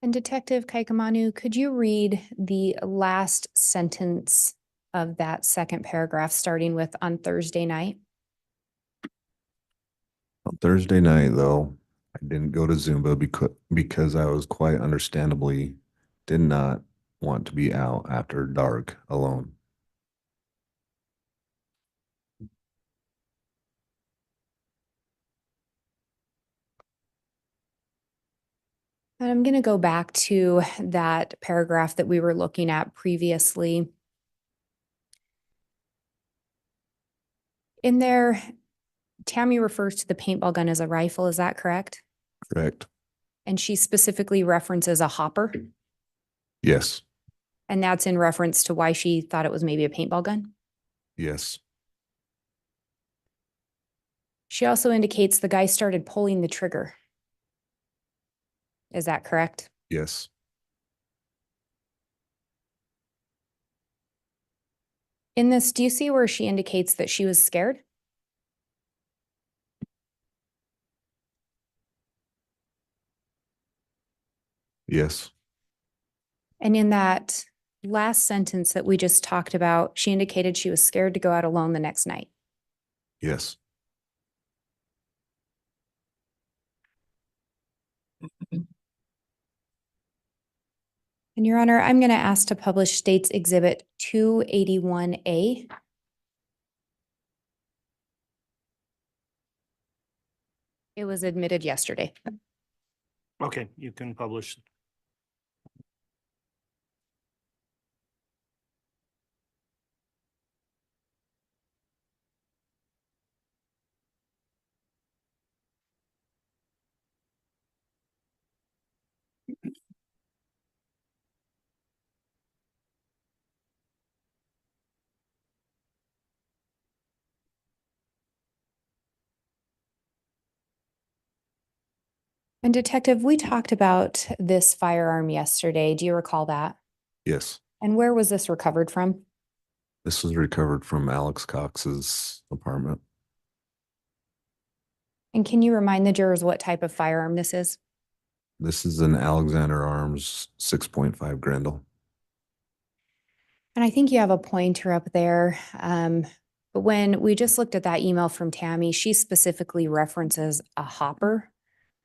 Speaker 4: And Detective Kaikamanu, could you read the last sentence of that second paragraph, starting with "on Thursday night"?
Speaker 5: On Thursday night, though, I didn't go to Zumba because I was quite understandably did not want to be out after dark alone.
Speaker 4: And I'm going to go back to that paragraph that we were looking at previously. In there, Tammy refers to the paintball gun as a rifle. Is that correct?
Speaker 5: Correct.
Speaker 4: And she specifically references a hopper.
Speaker 5: Yes.
Speaker 4: And that's in reference to why she thought it was maybe a paintball gun.
Speaker 5: Yes.
Speaker 4: She also indicates the guy started pulling the trigger. Is that correct?
Speaker 5: Yes.
Speaker 4: In this, do you see where she indicates that she was scared?
Speaker 5: Yes.
Speaker 4: And in that last sentence that we just talked about, she indicated she was scared to go out alone the next night.
Speaker 5: Yes.
Speaker 4: And Your Honor, I'm going to ask to publish State's Exhibit 281A. It was admitted yesterday.
Speaker 1: Okay, you can publish.
Speaker 4: And Detective, we talked about this firearm yesterday. Do you recall that?
Speaker 5: Yes.
Speaker 4: And where was this recovered from?
Speaker 5: This was recovered from Alex Cox's apartment.
Speaker 4: And can you remind the jurors what type of firearm this is?
Speaker 5: This is an Alexander Arms 6.5 Grendel.
Speaker 4: And I think you have a pointer up there. But when we just looked at that email from Tammy, she specifically references a hopper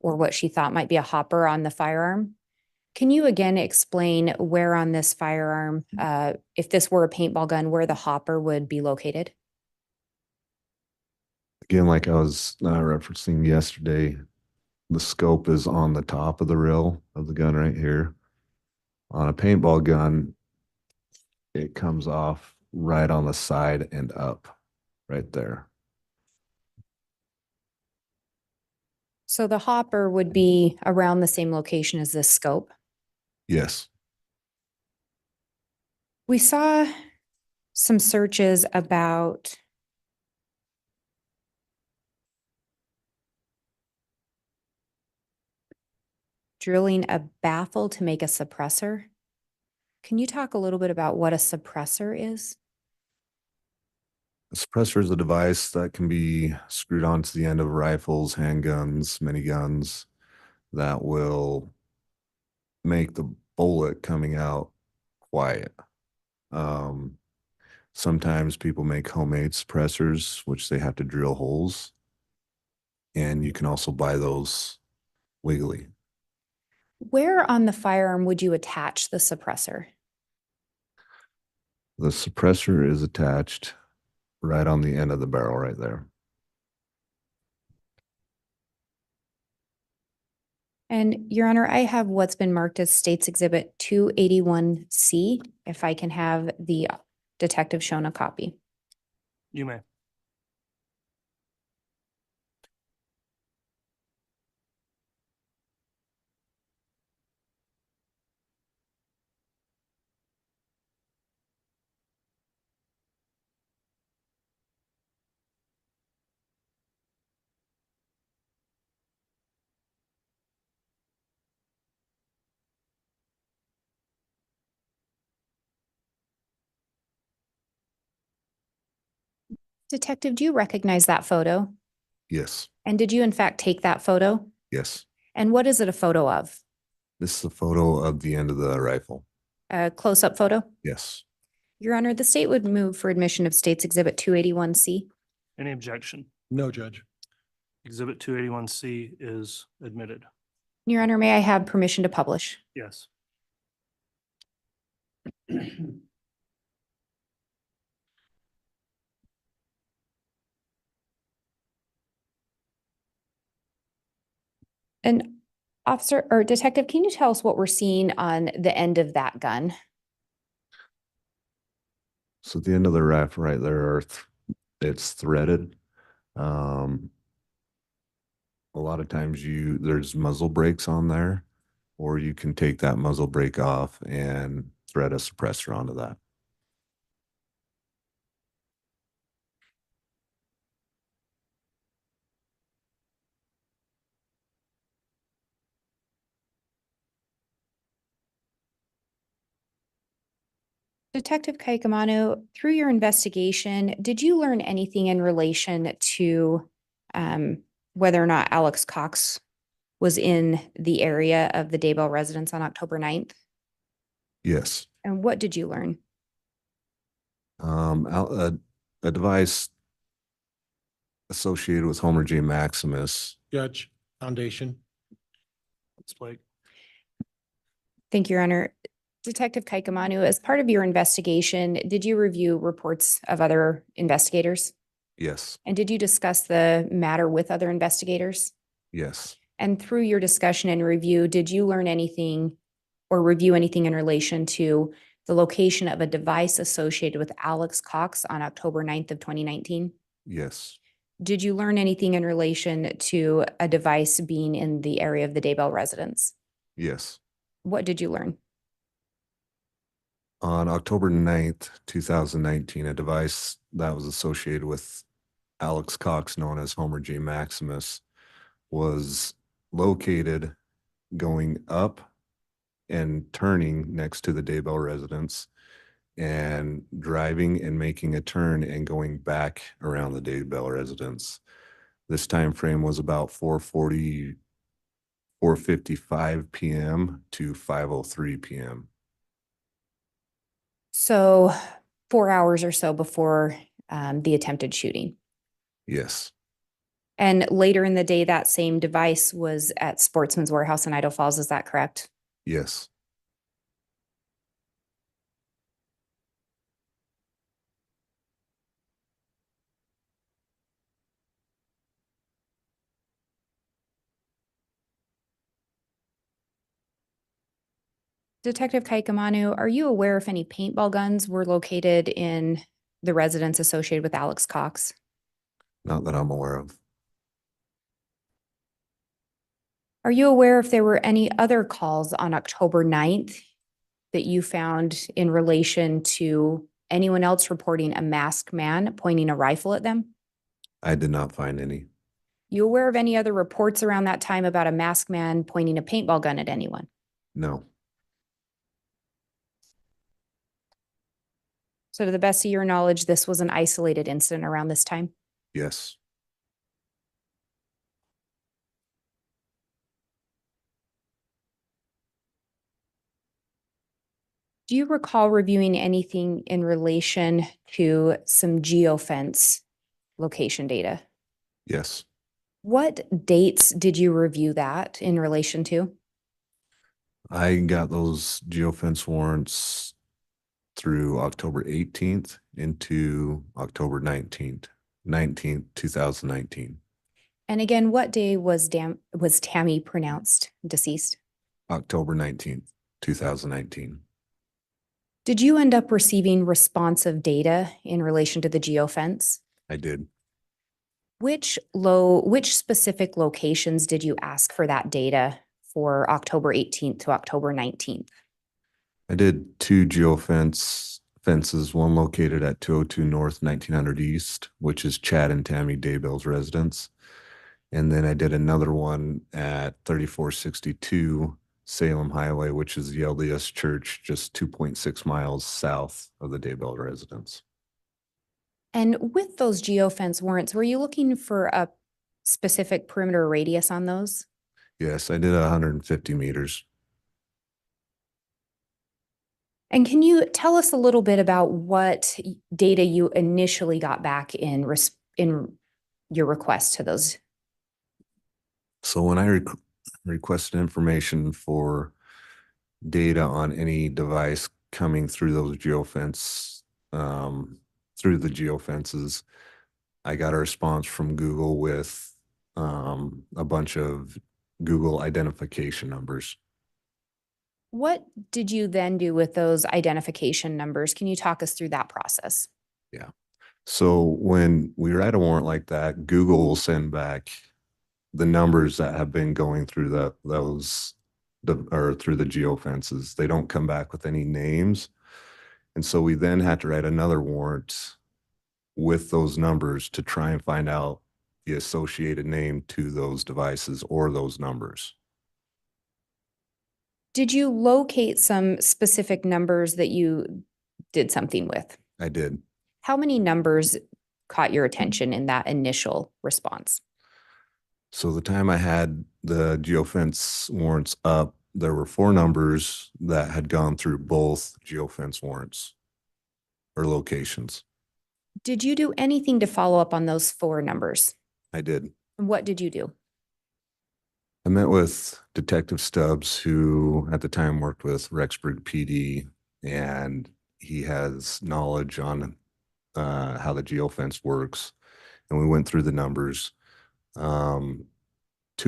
Speaker 4: or what she thought might be a hopper on the firearm. Can you again explain where on this firearm, if this were a paintball gun, where the hopper would be located?
Speaker 5: Again, like I was referencing yesterday, the scope is on the top of the rail of the gun right here. On a paintball gun, it comes off right on the side and up right there.
Speaker 4: So the hopper would be around the same location as this scope.
Speaker 5: Yes.
Speaker 4: We saw some searches about drilling a baffle to make a suppressor. Can you talk a little bit about what a suppressor is?
Speaker 5: A suppressor is a device that can be screwed onto the end of rifles, handguns, miniguns that will make the bullet coming out quiet. Sometimes people make homemade suppressors, which they have to drill holes. And you can also buy those wiggly.
Speaker 4: Where on the firearm would you attach the suppressor?
Speaker 5: The suppressor is attached right on the end of the barrel right there.
Speaker 4: And Your Honor, I have what's been marked as State's Exhibit 281C, if I can have the detective shown a copy.
Speaker 1: You may.
Speaker 4: Detective, do you recognize that photo?
Speaker 5: Yes.
Speaker 4: And did you in fact take that photo?
Speaker 5: Yes.
Speaker 4: And what is it a photo of?
Speaker 5: This is a photo of the end of the rifle.
Speaker 4: A close-up photo?
Speaker 5: Yes.
Speaker 4: Your Honor, the state would move for admission of State's Exhibit 281C.
Speaker 1: Any objection?
Speaker 2: No, Judge.
Speaker 1: Exhibit 281C is admitted.
Speaker 4: Your Honor, may I have permission to publish?
Speaker 1: Yes.
Speaker 4: And officer or detective, can you tell us what we're seeing on the end of that gun?
Speaker 5: So at the end of the rifle right there, it's threaded. A lot of times there's muzzle brakes on there, or you can take that muzzle brake off and thread a suppressor onto that.
Speaker 4: Detective Kaikamanu, through your investigation, did you learn anything in relation to whether or not Alex Cox was in the area of the Daybell residence on October 9th?
Speaker 5: Yes.
Speaker 4: And what did you learn?
Speaker 5: A device associated with Homer J. Maximus.
Speaker 2: Judge, foundation.
Speaker 1: It's Blake.
Speaker 4: Thank you, Your Honor. Detective Kaikamanu, as part of your investigation, did you review reports of other investigators?
Speaker 5: Yes.
Speaker 4: And did you discuss the matter with other investigators?
Speaker 5: Yes.
Speaker 4: And through your discussion and review, did you learn anything or review anything in relation to the location of a device associated with Alex Cox on October 9th of 2019?
Speaker 5: Yes.
Speaker 4: Did you learn anything in relation to a device being in the area of the Daybell residence?
Speaker 5: Yes.
Speaker 4: What did you learn?
Speaker 5: On October 9th, 2019, a device that was associated with Alex Cox, known as Homer J. Maximus, was located going up and turning next to the Daybell residence and driving and making a turn and going back around the Daybell residence. This time frame was about 4:55 p.m. to 5:03 p.m.
Speaker 4: So 4 hours or so before the attempted shooting.
Speaker 5: Yes.
Speaker 4: And later in the day, that same device was at Sportsman's Warehouse in Idaho Falls. Is that correct?
Speaker 5: Yes.
Speaker 4: Detective Kaikamanu, are you aware if any paintball guns were located in the residence associated with Alex Cox?
Speaker 5: Not that I'm aware of.
Speaker 4: Are you aware if there were any other calls on October 9th that you found in relation to anyone else reporting a masked man pointing a rifle at them?
Speaker 5: I did not find any.
Speaker 4: You aware of any other reports around that time about a masked man pointing a paintball gun at anyone?
Speaker 5: No.
Speaker 4: So to the best of your knowledge, this was an isolated incident around this time?
Speaker 5: Yes.
Speaker 4: Do you recall reviewing anything in relation to some geofence location data?
Speaker 5: Yes.
Speaker 4: What dates did you review that in relation to?
Speaker 5: I got those geofence warrants through October 18th into October 19th, 2019.
Speaker 4: And again, what day was Tammy pronounced deceased?
Speaker 5: October 19th, 2019.
Speaker 4: Did you end up receiving responsive data in relation to the geofence?
Speaker 5: I did.
Speaker 4: Which specific locations did you ask for that data for October 18th to October 19th?
Speaker 5: I did two fences, one located at 202 North, 1900 East, which is Chad and Tammy Daybell's residence. And then I did another one at 3462 Salem Highway, which is the LDS Church, just 2.6 miles south of the Daybell residence.
Speaker 4: And with those geofence warrants, were you looking for a specific perimeter radius on those?
Speaker 5: Yes, I did 150 meters.
Speaker 4: And can you tell us a little bit about what data you initially got back in your request to those?
Speaker 5: So when I requested information for data on any device coming through those through the geofences, I got a response from Google with a bunch of Google identification numbers.
Speaker 4: What did you then do with those identification numbers? Can you talk us through that process?
Speaker 5: Yeah. So when we write a warrant like that, Google will send back the numbers that have been going through through the geofences. They don't come back with any names. And so we then had to write another warrant with those numbers to try and find out the associated name to those devices or those numbers.
Speaker 4: Did you locate some specific numbers that you did something with.
Speaker 5: I did.
Speaker 4: How many numbers caught your attention in that initial response?
Speaker 5: So the time I had the geofence warrants up, there were 4 numbers that had gone through both geofence warrants or locations.
Speaker 4: Did you do anything to follow up on those 4 numbers?
Speaker 5: I did.
Speaker 4: What did you do?
Speaker 5: I met with Detective Stubbs, who at the time worked with Rexburg PD, and he has knowledge on how the geofence works. And we went through the numbers. 2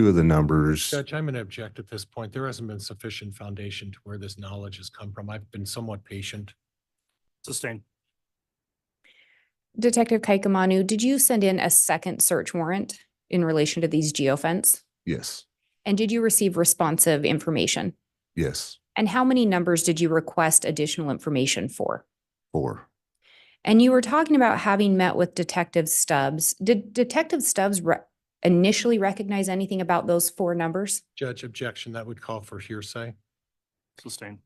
Speaker 5: of the numbers,
Speaker 2: Judge, I'm going to object at this point. There hasn't been sufficient foundation to where this knowledge has come from. I've been somewhat patient.
Speaker 1: Sustained.
Speaker 4: Detective Kaikamanu, did you send in a second search warrant in relation to these geofence?
Speaker 5: yes,
Speaker 4: And did you receive responsive information?
Speaker 5: yes,
Speaker 4: And how many numbers did you request additional information for?
Speaker 5: 4.
Speaker 4: And you were talking about having met with Detective Stubbs. Did Detective Stubbs initially recognize anything about those 4 numbers?
Speaker 2: Judge, objection, that would call for hearsay.
Speaker 1: Sustained.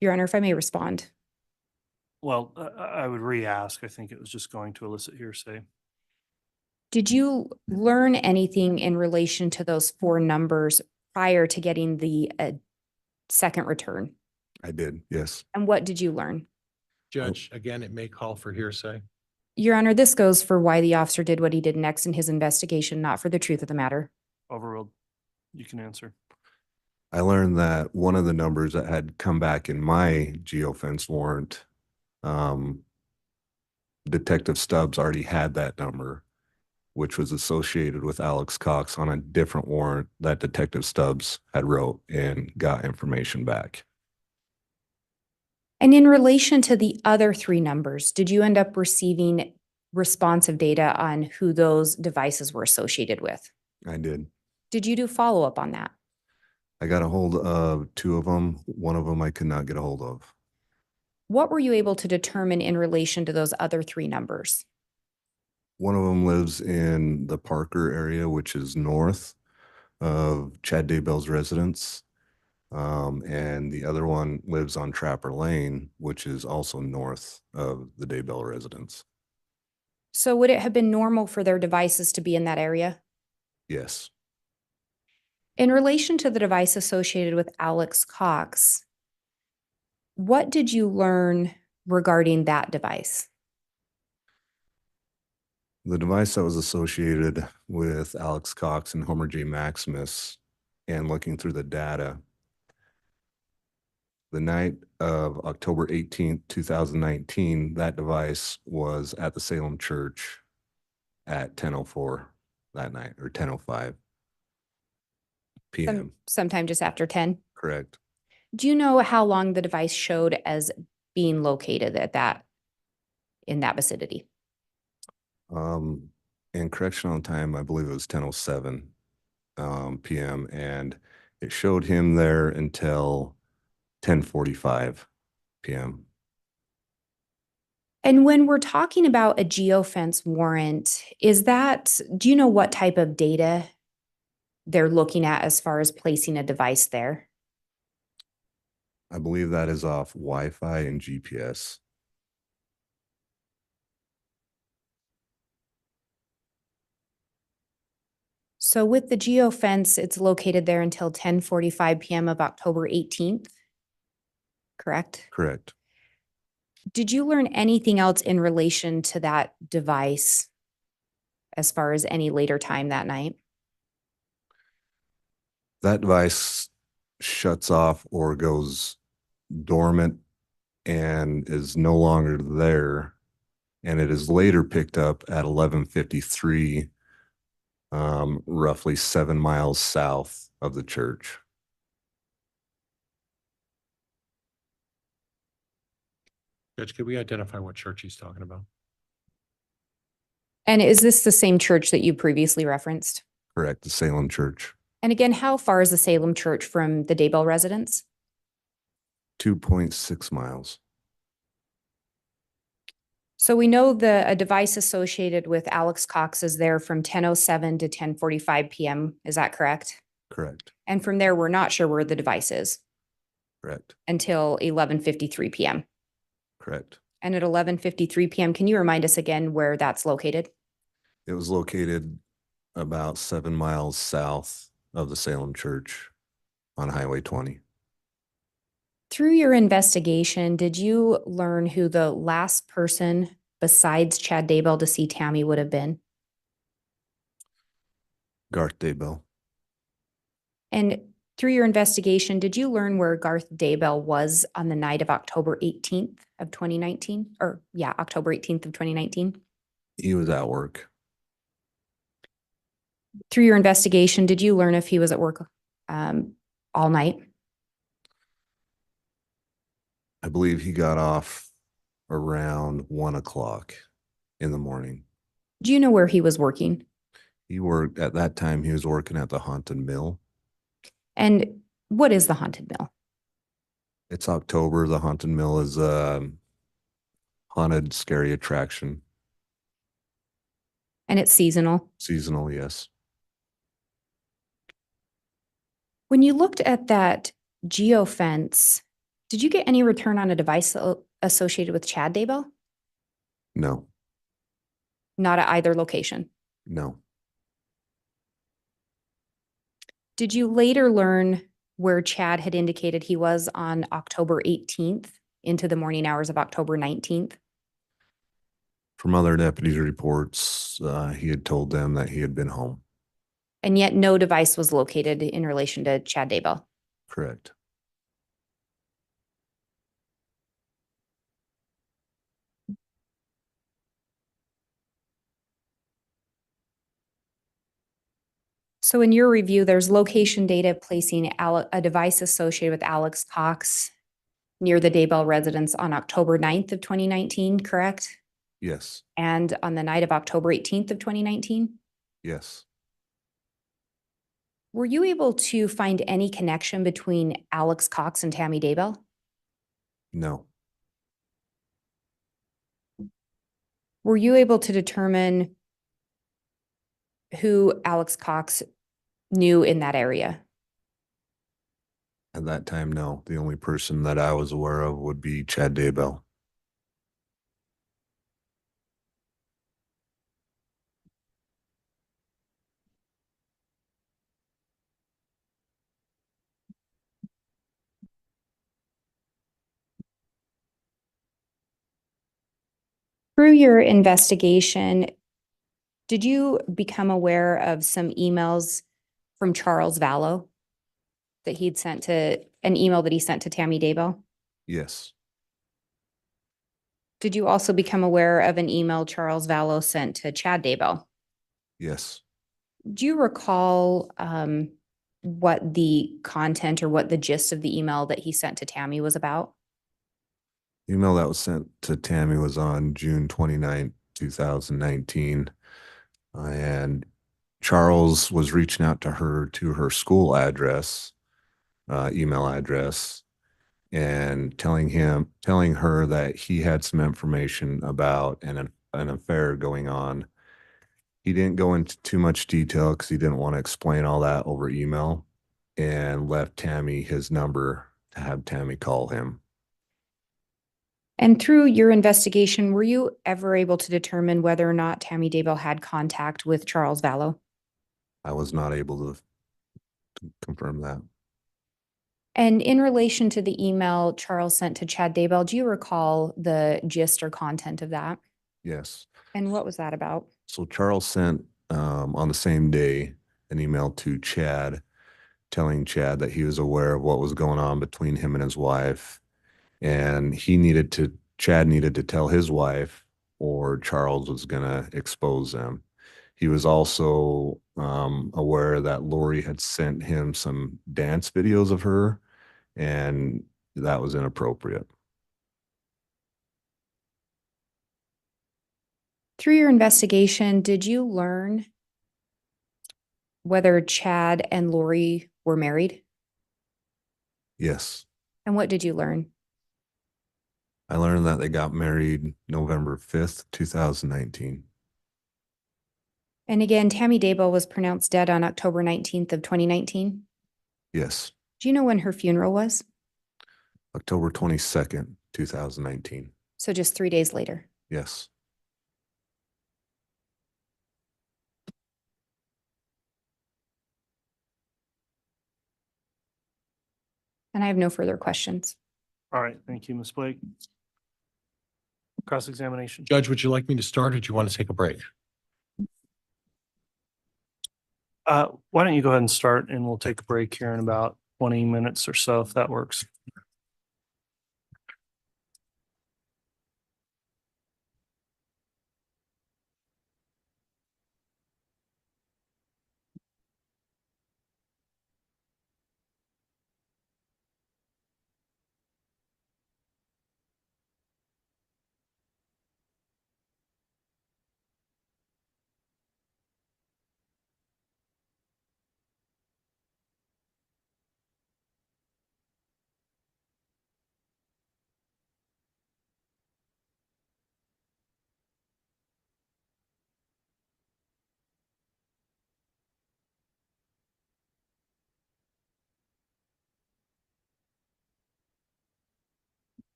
Speaker 4: Your Honor, if I may respond.
Speaker 1: Well, I would re-ask. I think it was just going to elicit hearsay.
Speaker 4: Did you learn anything in relation to those 4 numbers prior to getting the second return?
Speaker 5: I did, yes.
Speaker 4: And what did you learn?
Speaker 2: Judge, again, it may call for hearsay.
Speaker 4: Your Honor, this goes for why the officer did what he did next in his investigation, not for the truth of the matter.
Speaker 1: Overruled. You can answer.
Speaker 5: I learned that one of the numbers that had come back in my geofence warrant, Detective Stubbs already had that number, which was associated with Alex Cox on a different warrant that Detective Stubbs had wrote and got information back.
Speaker 4: And in relation to the other 3 numbers, did you end up receiving responsive data on who those devices were associated with?
Speaker 5: I did.
Speaker 4: Did you do follow-up on that?
Speaker 5: I got a hold of 2 of them. One of them I could not get a hold of.
Speaker 4: What were you able to determine in relation to those other 3 numbers?
Speaker 5: One of them lives in the Parker area, which is north of Chad Daybell's residence. And the other one lives on Trapper Lane, which is also north of the Daybell residence.
Speaker 4: So would it have been normal for their devices to be in that area?
Speaker 5: Yes.
Speaker 4: In relation to the device associated with Alex Cox, what did you learn regarding that device?
Speaker 5: The device that was associated with Alex Cox and Homer J. Maximus, and looking through the data, the night of October 18th, 2019, that device was at the Salem Church at 10:04 that night, or 10:05 p.m.
Speaker 4: Sometime just after 10?
Speaker 5: Correct.
Speaker 4: Do you know how long the device showed as being located in that vicinity?
Speaker 5: In correctional time, I believe it was 10:07 p.m. and it showed him there until 10:45 p.m.
Speaker 4: And when we're talking about a geofence warrant, do you know what type of data they're looking at as far as placing a device there?
Speaker 5: I believe that is off Wi-Fi and GPS.
Speaker 4: So with the geofence, it's located there until 10:45 p.m. of October 18th, correct?
Speaker 5: Correct.
Speaker 4: Did you learn anything else in relation to that device as far as any later time that night?
Speaker 5: That device shuts off or goes dormant and is no longer there. And it is later picked up at 11:53, roughly 7 miles south of the church.
Speaker 2: Judge, could we identify what church he's talking about?
Speaker 4: And is this the same church that you previously referenced?
Speaker 5: Correct, the Salem Church.
Speaker 4: And again, how far is the Salem Church from the Daybell residence?
Speaker 5: 2.6 miles.
Speaker 4: So we know a device associated with Alex Cox is there from 10:07 to 10:45 p.m. Is that correct?
Speaker 5: Correct.
Speaker 4: And from there, we're not sure where the device is
Speaker 5: Correct.
Speaker 4: until 11:53 p.m.
Speaker 5: Correct.
Speaker 4: And at 11:53 PM, can you remind us again where that's located?
Speaker 5: It was located about 7 miles south of the Salem Church on Highway 20.
Speaker 4: Through your investigation, did you learn who the last person besides Chad Daybell to see Tammy would have been?
Speaker 5: Garth Daybell.
Speaker 4: And through your investigation, did you learn where Garth Daybell was on the night of October 18th of 2019? Or yeah, October 18th of 2019?
Speaker 5: He was at work.
Speaker 4: Through your investigation, did you learn if he was at work all night?
Speaker 5: I believe he got off around 1 o'clock in the morning.
Speaker 4: Do you know where he was working?
Speaker 5: He worked at that time, he was working at the Haunted Mill.
Speaker 4: And what is the Haunted Mill?
Speaker 5: It's October. The Haunted Mill is a haunted, scary attraction.
Speaker 4: And it's seasonal.
Speaker 5: Seasonal, yes.
Speaker 4: When you looked at that geofence, did you get any return on a device associated with Chad Daybell?
Speaker 5: No,
Speaker 4: Not at either location.
Speaker 5: no.
Speaker 4: Did you later learn where Chad had indicated he was on October 18th into the morning hours of October 19th?
Speaker 5: From other deputies' reports, he had told them that he had been home.
Speaker 4: And yet no device was located in relation to Chad Daybell.
Speaker 5: Correct.
Speaker 4: So in your review, there's location data placing a device associated with Alex Cox near the Daybell residence on October 9th of 2019, correct?
Speaker 5: Yes,
Speaker 4: And on the night of October 18th of 2019?
Speaker 5: yes.
Speaker 4: Were you able to find any connection between Alex Cox and Tammy Daybell?
Speaker 5: No,
Speaker 4: Were you able to determine who Alex Cox knew in that area?
Speaker 5: at that time, no. The only person that I was aware of would be Chad Daybell.
Speaker 4: Through your investigation, did you become aware of some emails from Charles Vallow that he'd sent to, an email that he sent to Tammy Daybell?
Speaker 5: Yes,
Speaker 4: Did you also become aware of an email Charles Vallow sent to Chad Daybell?
Speaker 5: yes.
Speaker 4: Do you recall what the content or what the gist of the email that he sent to Tammy was about?
Speaker 5: The email that was sent to Tammy was on June 29th, 2019. And Charles was reaching out to her school address, email address, and telling her that he had some information about an affair going on. He didn't go into too much detail because he didn't want to explain all that over email, and left Tammy his number to have Tammy call him.
Speaker 4: And through your investigation, were you ever able to determine whether or not Tammy Daybell had contact with Charles Vallow?
Speaker 5: I was not able to confirm that.
Speaker 4: And in relation to the email Charles sent to Chad Daybell, do you recall the gist or content of that?
Speaker 5: Yes.
Speaker 4: And what was that about?
Speaker 5: So Charles sent on the same day an email to Chad, telling Chad that he was aware of what was going on between him and his wife, and Chad needed to tell his wife, or Charles was gonna expose them. He was also aware that Lori had sent him some dance videos of her, and that was inappropriate.
Speaker 4: Through your investigation, did you learn whether Chad and Lori were married?
Speaker 5: Yes.
Speaker 4: And what did you learn?
Speaker 5: I learned that they got married November 5th, 2019.
Speaker 4: And again, Tammy Daybell was pronounced dead on October 19th of 2019.
Speaker 5: Yes.
Speaker 4: Do you know when her funeral was?
Speaker 5: October 22nd, 2019.
Speaker 4: So just 3 days later.
Speaker 5: Yes.
Speaker 4: And I have no further questions.
Speaker 1: All right, thank you, Ms. Blake. Cross-examination.
Speaker 2: Judge, would you like me to start or do you want to take a break?
Speaker 1: Why don't you go ahead and start and we'll take a break here in about 20 minutes or so, if that works.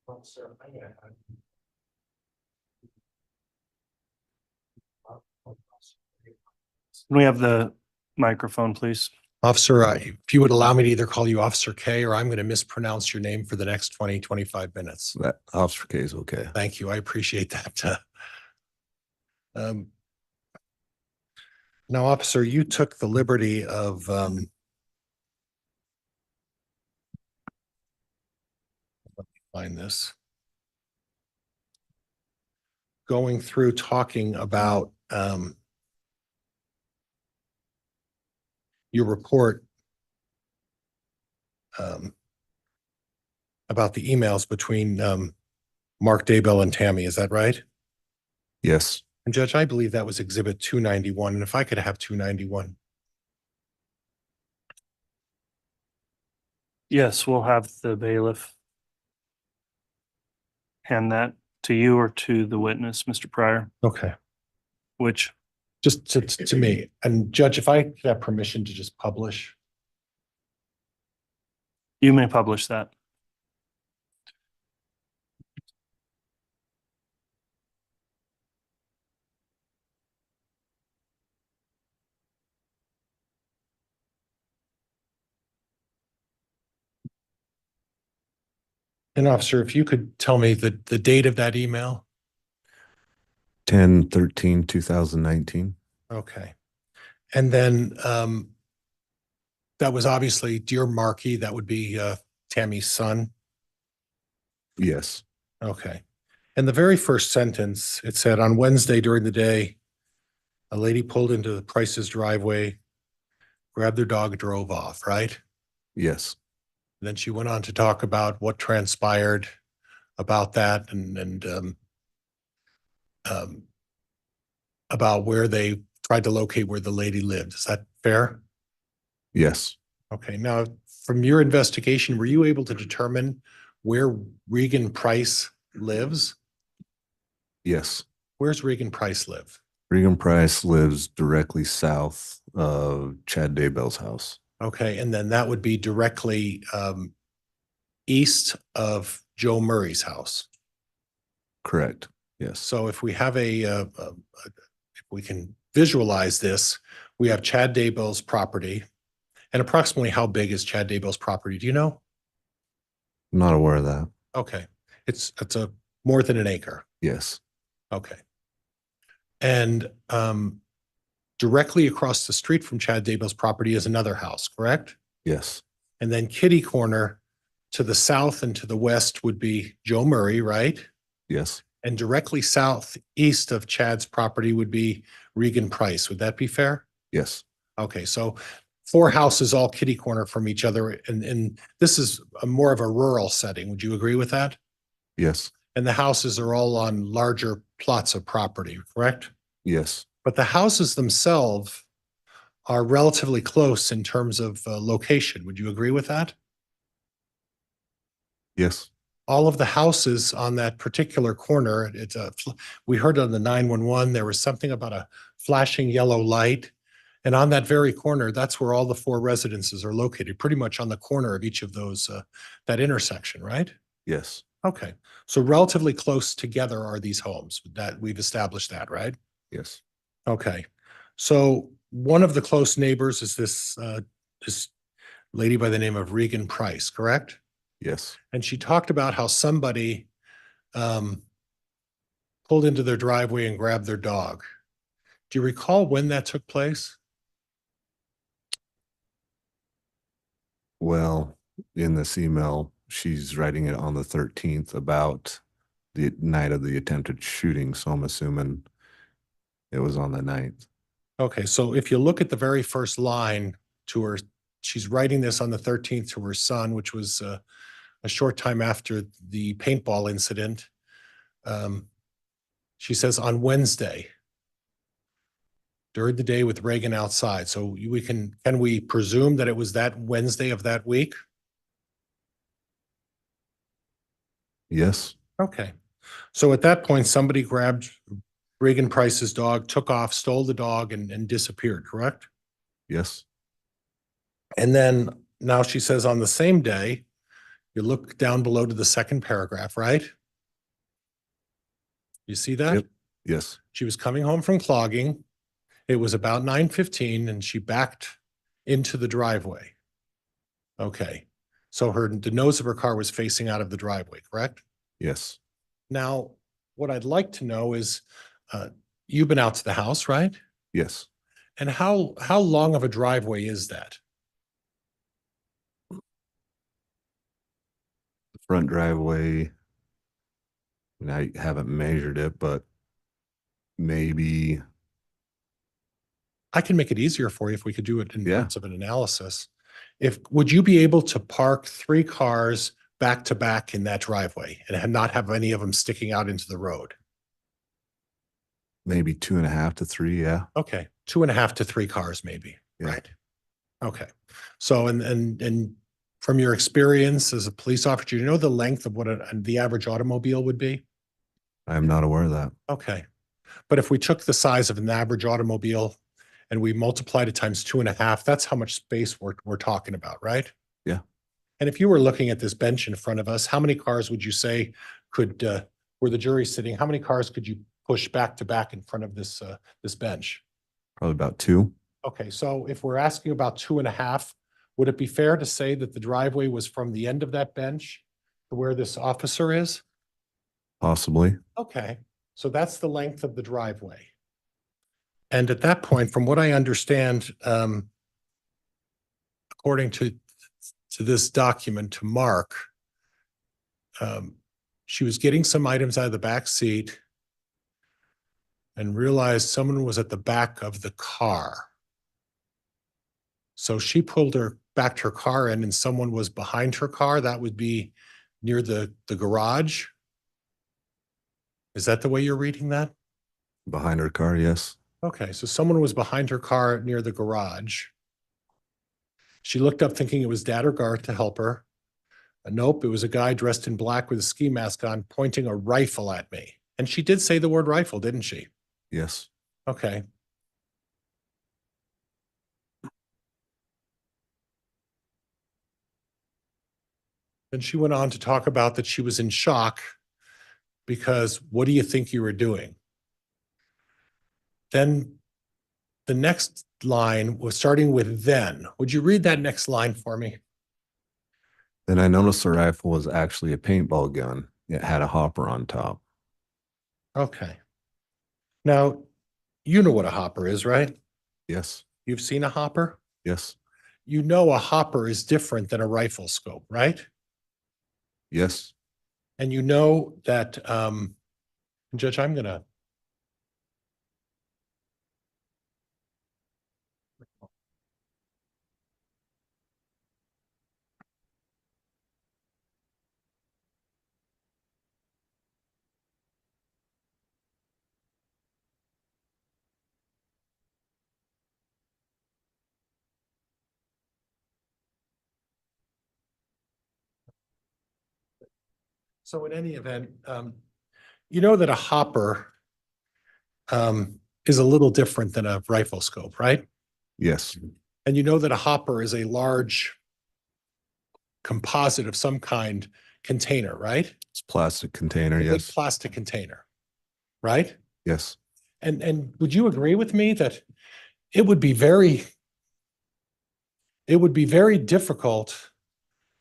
Speaker 1: Can we have the microphone, please?
Speaker 2: Officer, if you would allow me to either call you Officer K or I'm going to mispronounce your name for the next 20, 25 minutes.
Speaker 5: That Officer K is okay.
Speaker 2: Thank you. I appreciate that. Now, officer, you took the liberty of let me find this. Going through talking about your report about the emails between Mark Daybell and Tammy. Is that right?
Speaker 5: Yes.
Speaker 2: And Judge, I believe that was Exhibit 291. And if I could have 291.
Speaker 1: Yes, we'll have the bailiff hand that to you or to the witness, Mr. Pryor,
Speaker 2: Okay.
Speaker 1: which
Speaker 2: Just to me. And Judge, if I could have permission to just publish.
Speaker 1: you may publish that.
Speaker 2: And officer, if you could tell me the date of that email.
Speaker 5: 10/13/2019.
Speaker 2: Okay. And then that was obviously Dear Markey. That would be Tammy's son.
Speaker 5: Yes.
Speaker 2: Okay. And the very first sentence, it said, on Wednesday during the day, a lady pulled into the Price's driveway, grabbed their dog, drove off, right?
Speaker 5: Yes.
Speaker 2: And then she went on to talk about what transpired about that and about where they tried to locate where the lady lived. Is that fair?
Speaker 5: Yes.
Speaker 2: Okay. Now, from your investigation, were you able to determine where Regan Price lives?
Speaker 5: Yes.
Speaker 2: Where's Regan Price live?
Speaker 5: Regan Price lives directly south of Chad Daybell's house.
Speaker 2: Okay. And then that would be directly east of Joe Murray's house.
Speaker 5: Correct. Yes.
Speaker 2: So if we have if we can visualize this, we have Chad Daybell's property. And approximately how big is Chad Daybell's property? Do you know?
Speaker 5: I'm not aware of that.
Speaker 2: Okay. It's a more than an acre.
Speaker 5: Yes.
Speaker 2: Okay. And directly across the street from Chad Daybell's property is another house, correct?
Speaker 5: Yes.
Speaker 2: And then kitty corner to the south and to the west would be Joe Murray, right?
Speaker 5: Yes.
Speaker 2: And directly southeast of Chad's property would be Regan Price. Would that be fair?
Speaker 5: Yes.
Speaker 2: Okay, so 4 houses all kitty corner from each other. And this is more of a rural setting. Would you agree with that?
Speaker 5: Yes.
Speaker 2: And the houses are all on larger plots of property, correct?
Speaker 5: Yes.
Speaker 2: But the houses themselves are relatively close in terms of location. Would you agree with that?
Speaker 5: Yes.
Speaker 2: All of the houses on that particular corner, we heard on the 911, there was something about a flashing yellow light. And on that very corner, that's where all the four residences are located, pretty much on the corner of each of those, that intersection, right?
Speaker 5: Yes,
Speaker 2: Okay, so relatively close together are these homes that we've established that, right?
Speaker 5: yes,
Speaker 2: Okay, so one of the close neighbors is this lady by the name of Regan Price, correct?
Speaker 5: yes.
Speaker 2: And she talked about how somebody pulled into their driveway and grabbed their dog. Do you recall when that took place?
Speaker 5: Well, in this email, she's writing it on the 13th about the night of the attempted shooting, so I'm assuming it was on the 9th.
Speaker 2: Okay, so if you look at the very first line to her, she's writing this on the 13th to her son, which was a short time after the paintball incident. She says on Wednesday, during the day with Reagan outside. So can we presume that it was that Wednesday of that week?
Speaker 5: Yes,
Speaker 2: Okay. So at that point, somebody grabbed Reagan Price's dog, took off, stole the dog and disappeared, correct?
Speaker 5: yes,
Speaker 2: And then now she says on the same day, you look down below to the second paragraph, right? You see that?
Speaker 5: Yep. yes,
Speaker 2: She was coming home from clogging. It was about 9:15 and she backed into the driveway. Okay. So the nose of her car was facing out of the driveway, correct?
Speaker 5: yes,
Speaker 2: Now, what I'd like to know is, you've been out to the house, right?
Speaker 5: yes.
Speaker 2: And how long of a driveway is that?
Speaker 5: The front driveway, and I haven't measured it, but maybe,
Speaker 2: I can make it easier for you if we could do it in
Speaker 5: Yeah.
Speaker 2: terms of an analysis. Would you be able to park 3 cars back to back in that driveway and not have any of them sticking out into the road?
Speaker 5: maybe 2.5 to 3. Yeah.
Speaker 2: Okay, 2.5 to 3 cars maybe,
Speaker 5: Yeah.
Speaker 2: right? Okay, so and from your experience as a police officer, do you know the length of what the average automobile would be?
Speaker 5: I am not aware of that.
Speaker 2: Okay, but if we took the size of an average automobile and we multiplied it times 2.5, that's how much space we're talking about, right?
Speaker 5: Yeah.
Speaker 2: And if you were looking at this bench in front of us, how many cars would you say could, were the jury sitting, how many cars could you push back to back in front of this bench?
Speaker 5: Probably about 2.
Speaker 2: Okay, so if we're asking about 2.5, would it be fair to say that the driveway was from the end of that bench to where this officer is?
Speaker 5: Possibly.
Speaker 2: Okay, so that's the length of the driveway. And at that point, from what I understand, according to this document, to Mark, she was getting some items out of the back seat and realized someone was at the back of the car. So she backed her car in and someone was behind her car. That would be near the garage. Is that the way you're reading that?
Speaker 5: Behind her car, yes.
Speaker 2: Okay, so someone was behind her car near the garage. She looked up thinking it was Dad or Garth to help her. Nope, it was a guy dressed in black with a ski mask on pointing a rifle at me. And she did say the word rifle, didn't she?
Speaker 5: Yes.
Speaker 2: Okay. Then she went on to talk about that she was in shock because what do you think you were doing? Then the next line was starting with then. Would you read that next line for me?
Speaker 5: Then I noticed the rifle was actually a paintball gun. It had a hopper on top.
Speaker 2: Okay. Now, you know what a hopper is, right?
Speaker 5: Yes.
Speaker 2: You've seen a hopper?
Speaker 5: Yes.
Speaker 2: You know a hopper is different than a rifle scope, right?
Speaker 5: Yes.
Speaker 2: And you know that, Judge, I'm gonna. So in any event, you know that a hopper is a little different than a rifle scope, right?
Speaker 5: Yes,
Speaker 2: And you know that a hopper is a large composite of some kind container, right?
Speaker 5: it's plastic container.
Speaker 2: A big
Speaker 5: Yes,
Speaker 2: plastic container, right?
Speaker 5: yes.
Speaker 2: And would you agree with me that it would be very difficult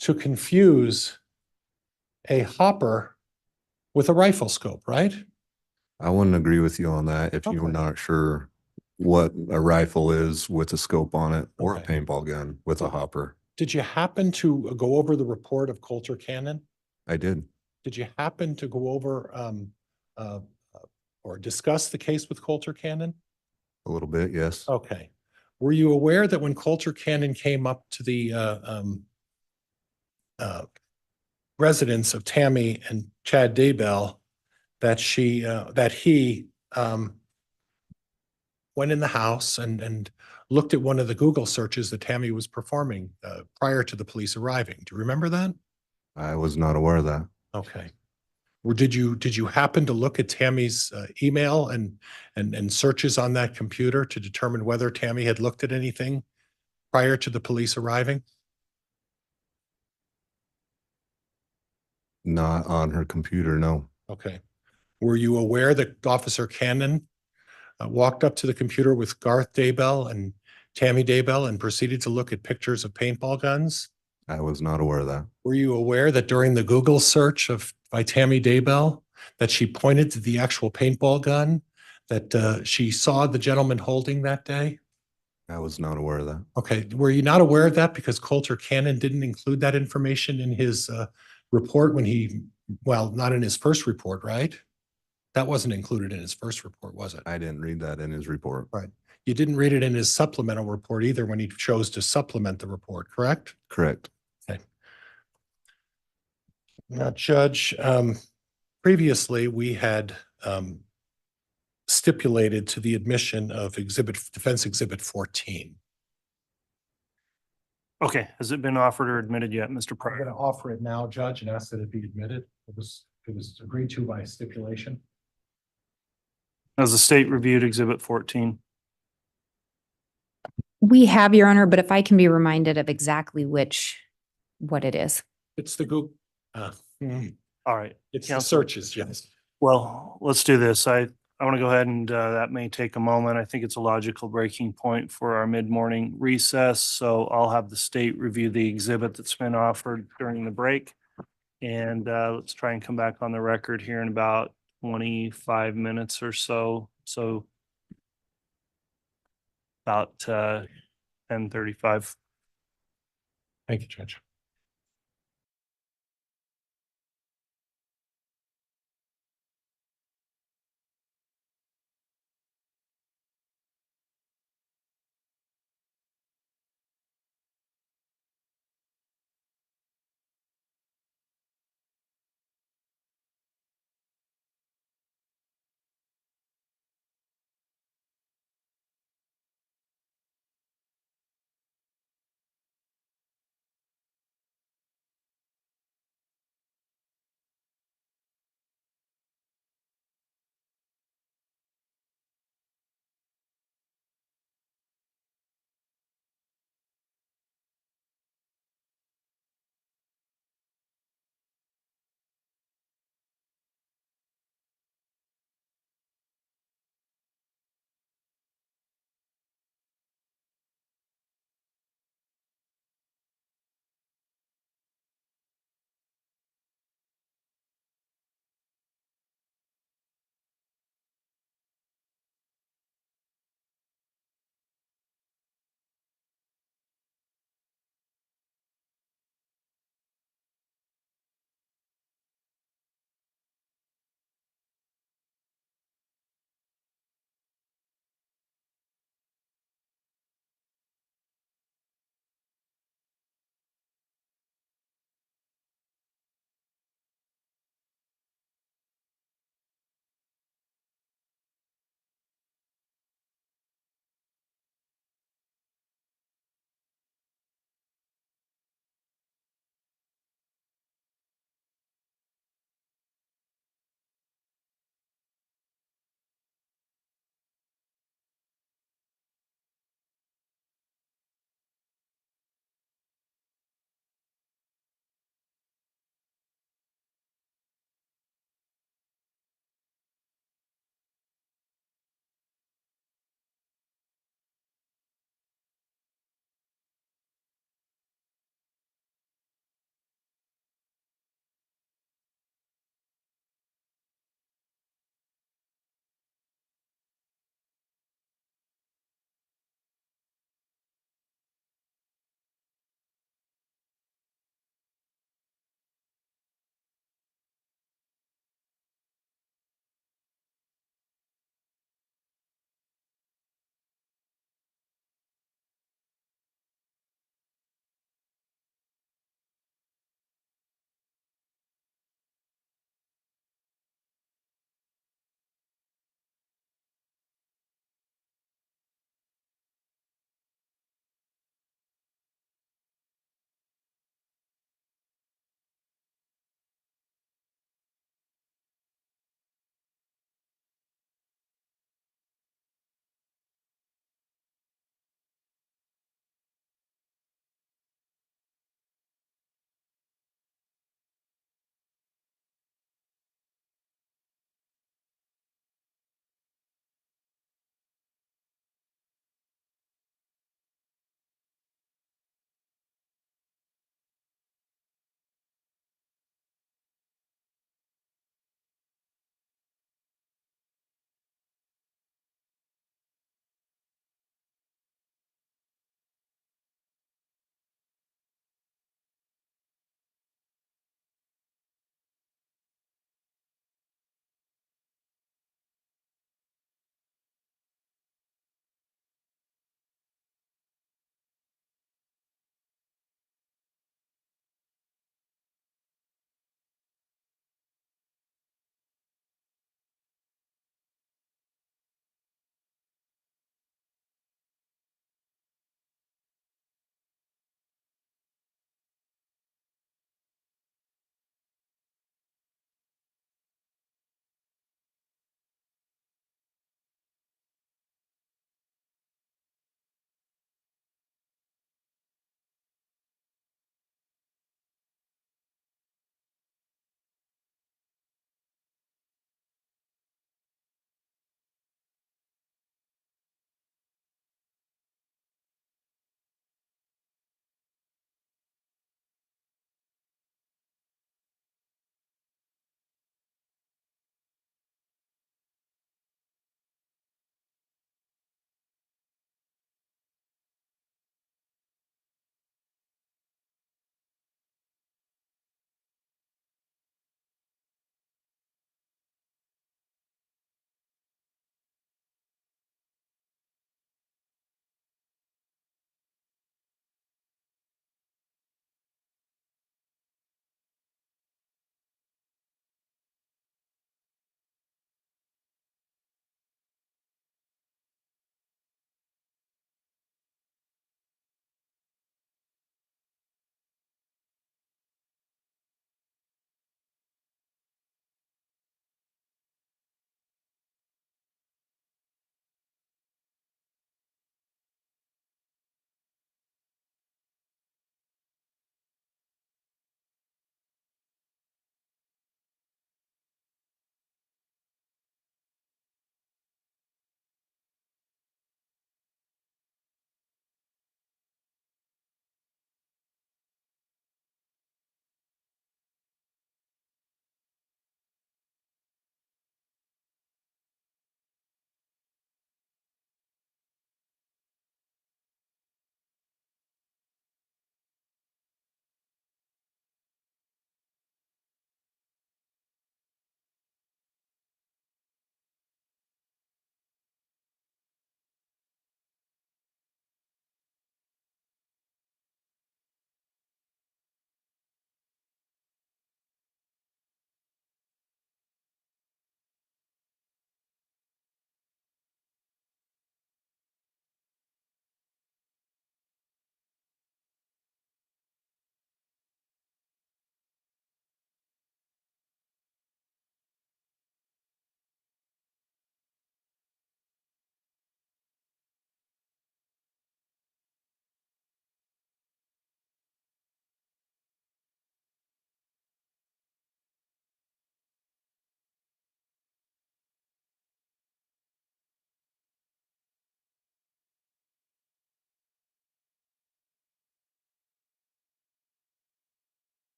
Speaker 2: to confuse a hopper with a rifle scope, right?
Speaker 5: I wouldn't agree with you on that if you're
Speaker 2: Okay.
Speaker 5: not sure what a rifle is with a scope on it or a
Speaker 2: Okay.
Speaker 5: paintball gun with a hopper.
Speaker 2: Did you happen to go over the report of Coulter Cannon?
Speaker 5: I did.
Speaker 2: Did you happen to go over uh, or discuss the case with Coulter Cannon?
Speaker 5: A little bit, yes.
Speaker 2: Okay. Were you aware that when Coulter Cannon came up to the residence of Tammy and Chad Daybell, that he went in the house and looked at one of the Google searches that Tammy was performing prior to the police arriving? Do you remember that?
Speaker 5: I was not aware of that.
Speaker 2: Okay. Or did you happen to look at Tammy's email and searches on that computer to determine whether Tammy had looked at anything prior to the police arriving?
Speaker 5: Not on her computer, no.
Speaker 2: Okay. Were you aware that Officer Cannon walked up to the computer with Garth Daybell and Tammy Daybell and proceeded to look at pictures of paintball guns?
Speaker 5: I was not aware of that.
Speaker 2: Were you aware that during the Google search by Tammy Daybell, that she pointed to the actual paintball gun that she saw the gentleman holding that day?
Speaker 5: I was not aware of that.
Speaker 2: Okay, were you not aware of that because Coulter Cannon didn't include that information in his report well, not in his first report, right? That wasn't included in his first report, was it?
Speaker 5: I didn't read that in his report.
Speaker 2: Right. You didn't read it in his supplemental report either when he chose to supplement the report, correct?
Speaker 5: Correct.
Speaker 2: Okay. Now, Judge, previously we had stipulated to the admission of Defense Exhibit 14.
Speaker 1: Okay, has it been offered or admitted yet, Mr.
Speaker 2: I'm
Speaker 1: Pryor?
Speaker 2: going to offer it now, Judge, and ask that it be admitted. It was agreed to by stipulation.
Speaker 1: Has the state reviewed Exhibit 14?
Speaker 4: We have, Your Honor, but if I can be reminded of exactly what it is.
Speaker 2: It's the Google,
Speaker 1: All right.
Speaker 2: it's the
Speaker 1: Counselor.
Speaker 2: searches, yes.
Speaker 1: Well, let's do this. I want to go ahead and that may take a moment. I think it's a logical breaking point for our mid-morning recess. So I'll have the state review the exhibit that's been offered during the break. And let's try and come back on the record here in about 25 minutes or so. So about 10:35.
Speaker 2: Thank you, Judge.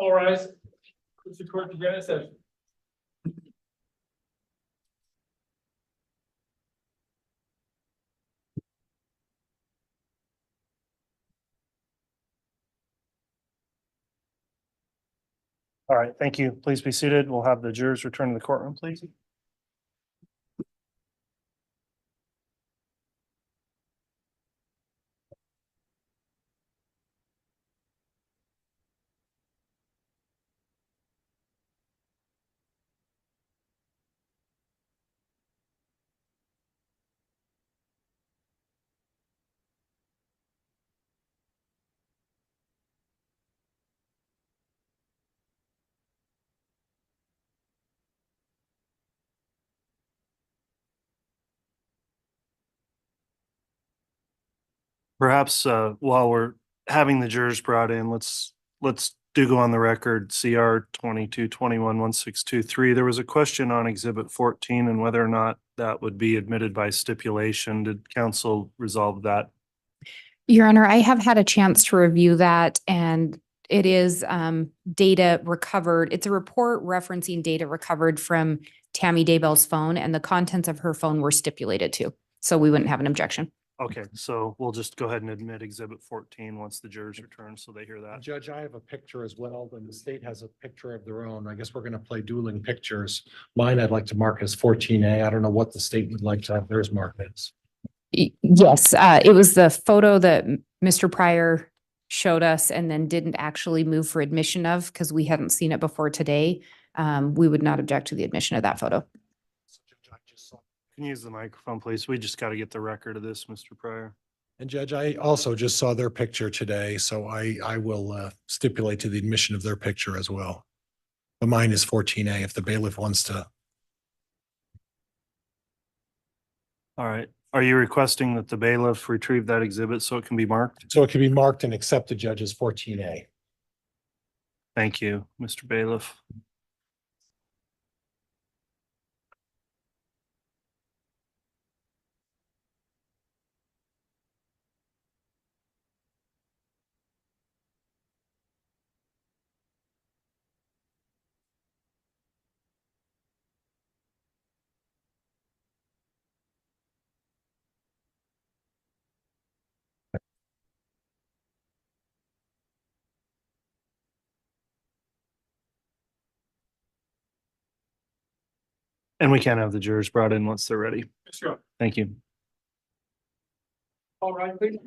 Speaker 3: All rise. District Court again in session.
Speaker 1: All right, thank you. Please be seated. We'll have the jurors return to the courtroom, please. Perhaps while we're having the jurors brought in, let's do go on the record, CR 22211623. There was a question on Exhibit 14 and whether or not that would be admitted by stipulation. Did counsel resolve that?
Speaker 4: Your Honor, I have had a chance to review that, and it is data recovered. It's a report referencing data recovered from Tammy Daybell's phone, and the contents of her phone were stipulated to. So we wouldn't have an objection.
Speaker 1: Okay, so we'll just go ahead and admit Exhibit 14 once the jurors return, so they hear that.
Speaker 2: Judge, I have a picture as well, and the state has a picture of their own. I guess we're gonna play dueling pictures. Mine, I'd like to mark as 14A. I don't know what the state would like to have theirs marked as.
Speaker 4: Yes, it was the photo that Mr. Pryor showed us and then didn't actually move for admission of because we hadn't seen it before today. We would not object to the admission of that photo.
Speaker 1: Can you use the microphone, please? We just got to get the record of this, Mr. Pryor.
Speaker 2: And Judge, I also just saw their picture today, so I will stipulate to the admission of their picture as well. But mine is 14A if the bailiff wants to.
Speaker 1: All right. Are you requesting that the bailiff retrieve that exhibit so it can be marked?
Speaker 2: So it can be marked and accepted, Judge, as 14A.
Speaker 1: Thank you, Mr. Bailiff. And we can have the jurors brought in once they're ready.
Speaker 3: Sure.
Speaker 1: Thank you.
Speaker 3: All right, please.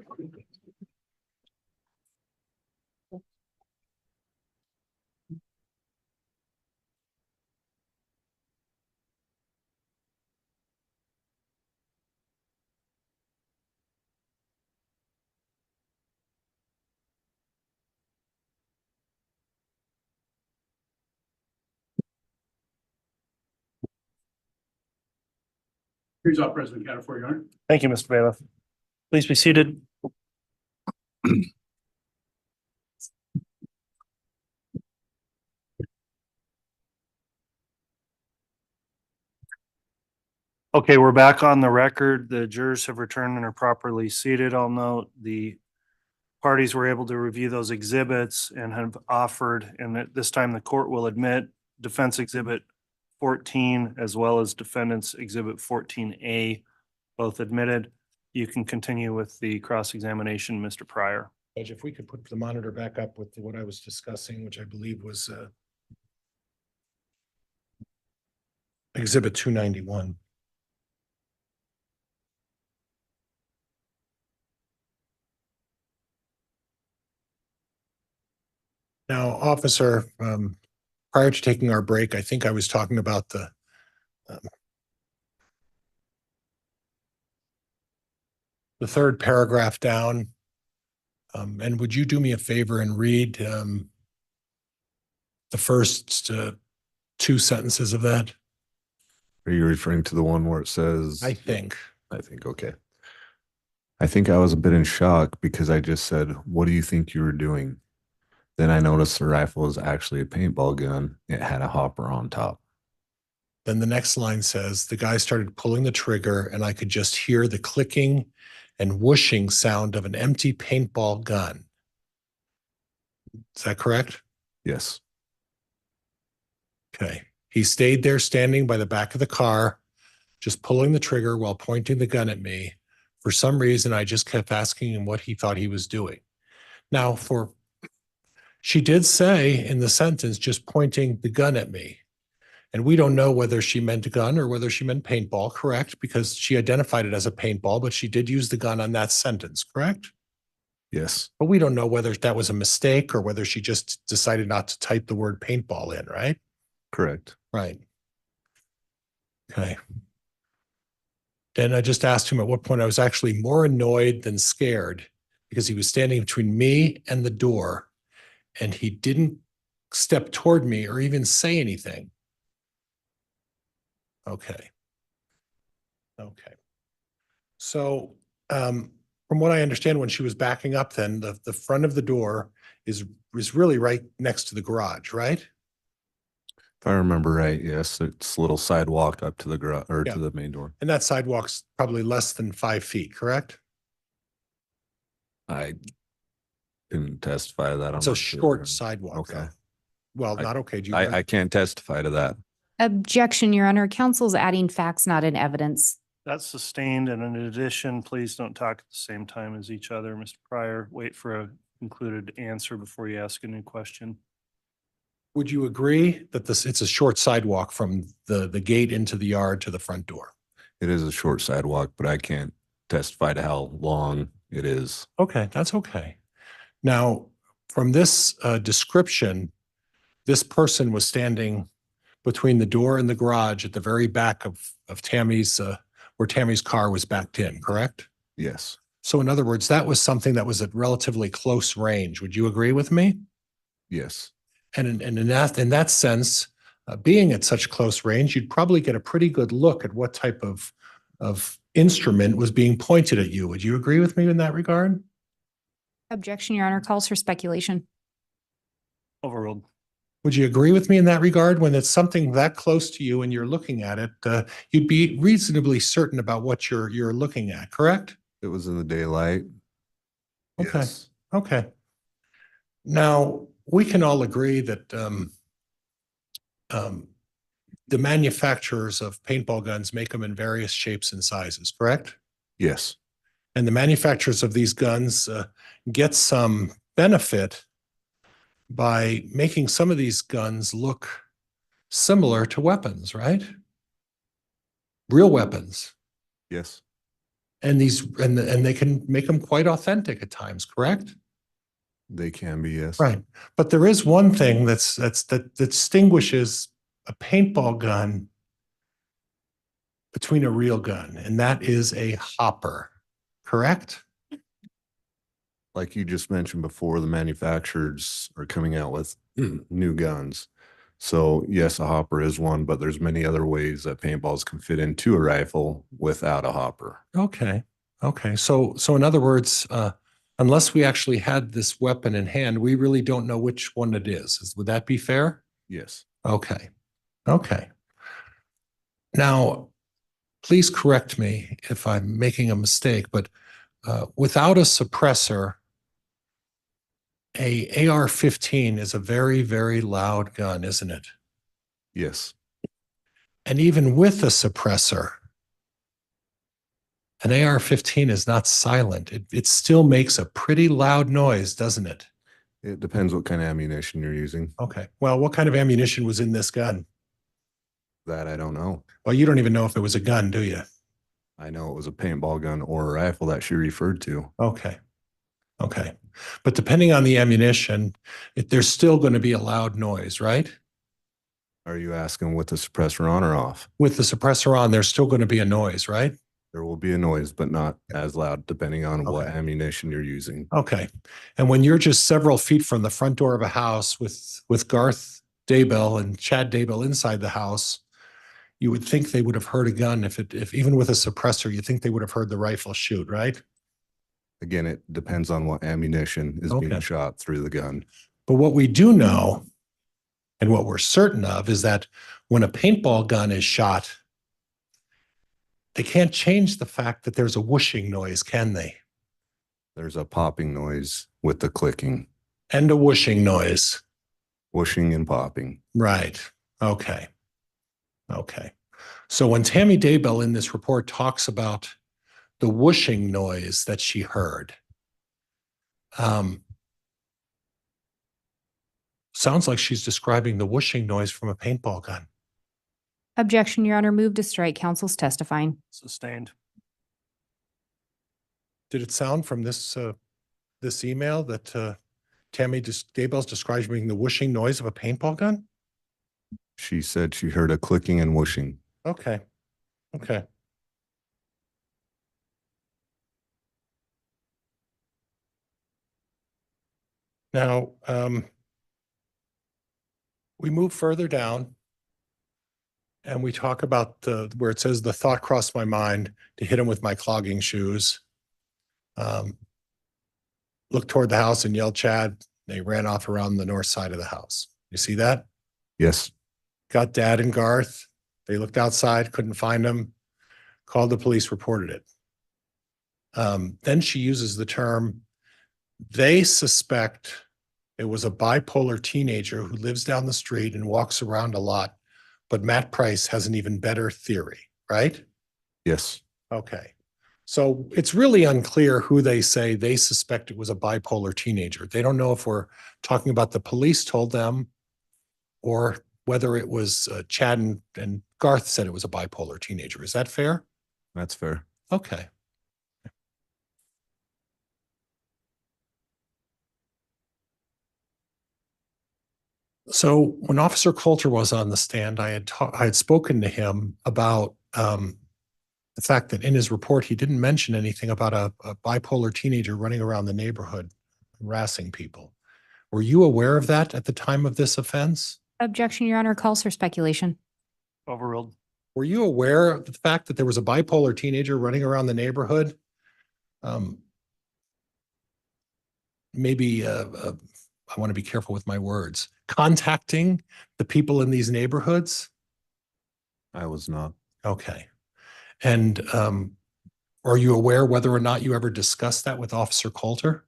Speaker 3: Here's our President County for your honor.
Speaker 1: Thank you, Mr. Bailiff. Please be seated. Okay, we're back on the record. The jurors have returned and are properly seated. I'll note the parties were able to review those exhibits and have offered, and at this time the court will admit Defense Exhibit 14 as well as Defendant's Exhibit 14A, both admitted. You can continue with the cross-examination, Mr. Pryor.
Speaker 2: Judge, if we could put the monitor back up with what I was discussing, which I believe was Exhibit 291. Now, officer, prior to taking our break, I think I was talking about the third paragraph down. And would you do me a favor and read the first two sentences of that?
Speaker 5: Are you referring to the one where it says?
Speaker 2: I think.
Speaker 5: Okay. I think I was a bit in shock because I just said, what do you think you were doing? Then I noticed the rifle was actually a paintball gun. It had a hopper on top.
Speaker 2: Then the next line says, the guy started pulling the trigger and I could just hear the clicking and whooshing sound of an empty paintball gun. Is that correct?
Speaker 5: Yes.
Speaker 2: Okay. He stayed there standing by the back of the car, just pulling the trigger while pointing the gun at me. For some reason, I just kept asking him what he thought he was doing. Now, she did say in the sentence, just pointing the gun at me. And we don't know whether she meant a gun or whether she meant paintball, correct? Because she identified it as a paintball, but she did use the gun on that sentence, correct?
Speaker 5: Yes,
Speaker 2: But we don't know whether that was a mistake or whether she just decided not to type the word paintball in, right?
Speaker 5: correct.
Speaker 2: Right. Okay. And I just asked him at what point I was actually more annoyed than scared because he was standing between me and the door and he didn't step toward me or even say anything. Okay. Okay. So from what I understand, when she was backing up, then the front of the door is really right next to the garage, right?
Speaker 5: If I remember right, yes, it's a little sidewalk up to the garage or
Speaker 2: Yeah.
Speaker 5: to the main door.
Speaker 2: And that sidewalk's probably less than 5 feet, correct?
Speaker 5: I couldn't testify to that. I'm
Speaker 2: It's a
Speaker 5: not sure.
Speaker 2: short sidewalk.
Speaker 5: Okay.
Speaker 2: Though. Well,
Speaker 5: I-
Speaker 2: not okay. Do you
Speaker 5: I can't testify to that.
Speaker 4: Objection, Your Honor. Counsel's adding facts, not in evidence.
Speaker 1: That's sustained. And in addition, please don't talk at the same time as each other. Mr. Pryor, wait for a concluded answer before you ask a new question.
Speaker 2: Would you agree that it's a short sidewalk from the gate into the yard to the front door?
Speaker 5: It is a short sidewalk, but I can't testify to how long it is.
Speaker 2: Okay, that's okay. Now, from this description, this person was standing between the door and the garage at the very back of Tammy's, where Tammy's car was backed in, correct?
Speaker 5: Yes,
Speaker 2: So in other words, that was something that was at relatively close range. Would you agree with me?
Speaker 5: yes,
Speaker 2: And in that sense, being at such close range, you'd probably get a pretty good look at what type of instrument was being pointed at you. Would you agree with me in that regard?
Speaker 4: Objection, Your Honor. Calls for speculation.
Speaker 1: Overruled.
Speaker 2: Would you agree with me in that regard? When it's something that close to you and you're looking at it, you'd be reasonably certain about what you're looking at, correct?
Speaker 5: it was in the daylight.
Speaker 2: Okay.
Speaker 5: Yes.
Speaker 2: Okay. Now, we can all agree that the manufacturers of paintball guns make them in various shapes and sizes, correct?
Speaker 5: Yes,
Speaker 2: And the manufacturers of these guns get some benefit by making some of these guns look similar to weapons, right? Real weapons.
Speaker 5: yes,
Speaker 2: And they can make them quite authentic at times, correct?
Speaker 5: they can be, yes.
Speaker 2: Right. But there is one thing that distinguishes a paintball gun between a real gun, and that is a hopper, correct?
Speaker 5: Like you just mentioned before, the manufacturers are coming out with new guns. So yes, a hopper is one, but there's many other ways that paintballs can fit into a rifle without a hopper.
Speaker 2: Okay. Okay. So in other words, unless we actually had this weapon in hand, we really don't know which one it is. Would that be fair?
Speaker 5: Yes,
Speaker 2: Okay. Okay. Now, please correct me if I'm making a mistake, but without a suppressor, a AR-15 is a very, very loud gun, isn't it?
Speaker 5: yes,
Speaker 2: And even with a suppressor, an AR-15 is not silent. It still makes a pretty loud noise, doesn't it?
Speaker 5: it depends what kind of ammunition you're using.
Speaker 2: Okay. Well, what kind of ammunition was in this gun?
Speaker 5: That I don't know.
Speaker 2: Well, you don't even know if it was a gun, do you?
Speaker 5: I know it was a paintball gun or a rifle that she referred to.
Speaker 2: Okay. Okay. But depending on the ammunition, there's still going to be a loud noise, right?
Speaker 5: Are you asking with the suppressor on or off?
Speaker 2: With the suppressor on, there's still going to be a noise, right?
Speaker 5: There will be a noise, but not as loud depending on what
Speaker 2: Okay.
Speaker 5: ammunition you're using.
Speaker 2: Okay. And when you're just several feet from the front door of a house with Garth Daybell and Chad Daybell inside the house, you would think they would have heard a gun if even with a suppressor, you think they would have heard the rifle shoot, right?
Speaker 5: Again, it depends on what ammunition is
Speaker 2: Okay.
Speaker 5: being shot through the gun.
Speaker 2: But what we do know and what we're certain of is that when a paintball gun is shot, they can't change the fact that there's a whooshing noise, can they?
Speaker 5: There's a popping noise with the clicking,
Speaker 2: And a whooshing noise.
Speaker 5: whooshing and popping.
Speaker 2: Right. Okay. Okay. So when Tammy Daybell in this report talks about the whooshing noise that she heard, sounds like she's describing the whooshing noise from a paintball gun.
Speaker 4: Objection, Your Honor. Move to strike. Counsel's testifying.
Speaker 1: Sustained.
Speaker 2: Did it sound from this this email that Tammy Daybell's describing the whooshing noise of a paintball gun?
Speaker 5: She said she heard a clicking and whooshing.
Speaker 2: Okay. Okay. Now, we move further down and we talk about where it says the thought crossed my mind to hit him with my clogging shoes. Looked toward the house and yelled, Chad. They ran off around the north side of the house. You see that?
Speaker 5: Yes.
Speaker 2: Got Dad and Garth. They looked outside, couldn't find him, called the police, reported it. Then she uses the term, they suspect it was a bipolar teenager who lives down the street and walks around a lot, but Matt Price has an even better theory, right?
Speaker 5: Yes.
Speaker 2: Okay. So it's really unclear who they say they suspect it was a bipolar teenager. They don't know if we're talking about the police told them or whether it was Chad and Garth said it was a bipolar teenager. Is that fair?
Speaker 5: That's fair.
Speaker 2: Okay. So when Officer Coulter was on the stand, I had spoken to him about the fact that in his report, he didn't mention anything about a bipolar teenager running around the neighborhood harassing people. Were you aware of that at the time of this offense?
Speaker 4: Objection, Your Honor. Calls for speculation.
Speaker 1: Overruled.
Speaker 2: Were you aware of the fact that there was a bipolar teenager running around the neighborhood? Maybe I want to be careful with my words. Contacting the people in these neighborhoods?
Speaker 5: I was not.
Speaker 2: Okay. And are you aware whether or not you ever discussed that with Officer Coulter?